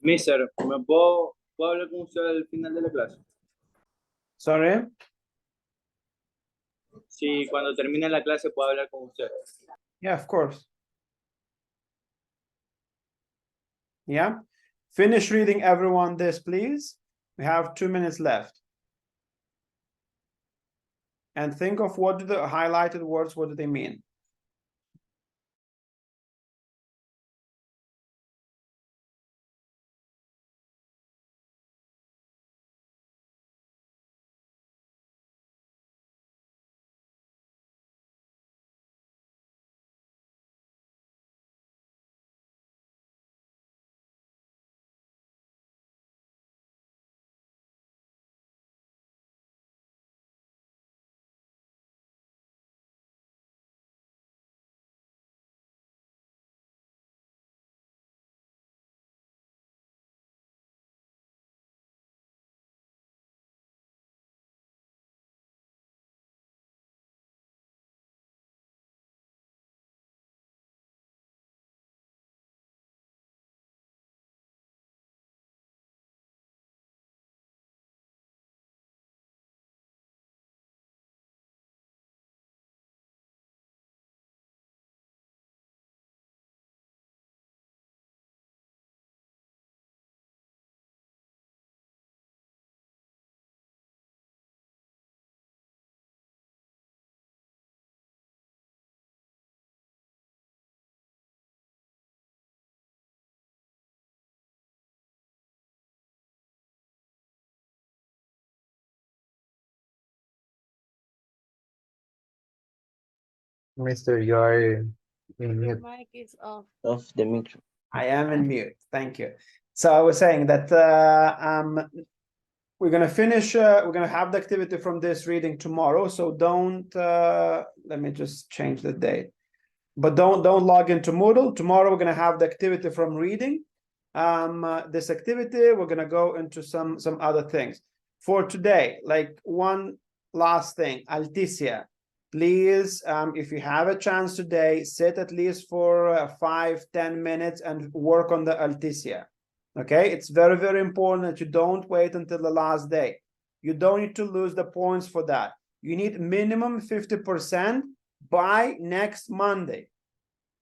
Mister, ¿puedo hablar con usted al final de la clase? Sorry? Sí, cuando termine la clase puedo hablar con usted. Yeah, of course. Yeah. Finish reading everyone this, please. We have 2 minutes left. And think of what do the highlighted words, what do they mean? Mr. You are in Your mute. mic is off. Of the micro. I am in mute. Thank you. So I was saying that we're gonna finish. We're gonna have the activity from this reading tomorrow. So don't. Let me just change the date. But don't log into Moodle. Tomorrow we're gonna have the activity from reading. This activity we're gonna go into some other things. For today, like one last thing, Alticia. Please, if you have a chance today, sit at least for 5-10 minutes and work on the Alticia. Okay, it's very, very important that you don't wait until the last day. You don't need to lose the points for that. You need minimum 50% by next Monday.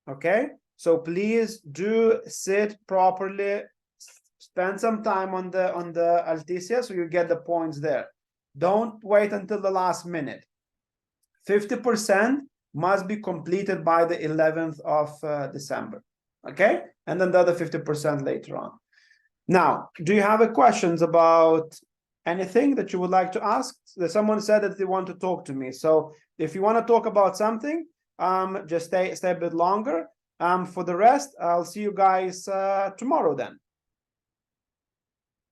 Okay, so please do sit properly, spend some time on the Alticia so you get the points there. Don't wait until the last minute. 50% must be completed by the 11th of December. Okay, and then the other 50% later on. Now, do you have questions about anything that you would like to ask? Someone said that they want to talk to me. So if you want to talk about something, just stay a bit longer. For the rest, I'll see you guys tomorrow then.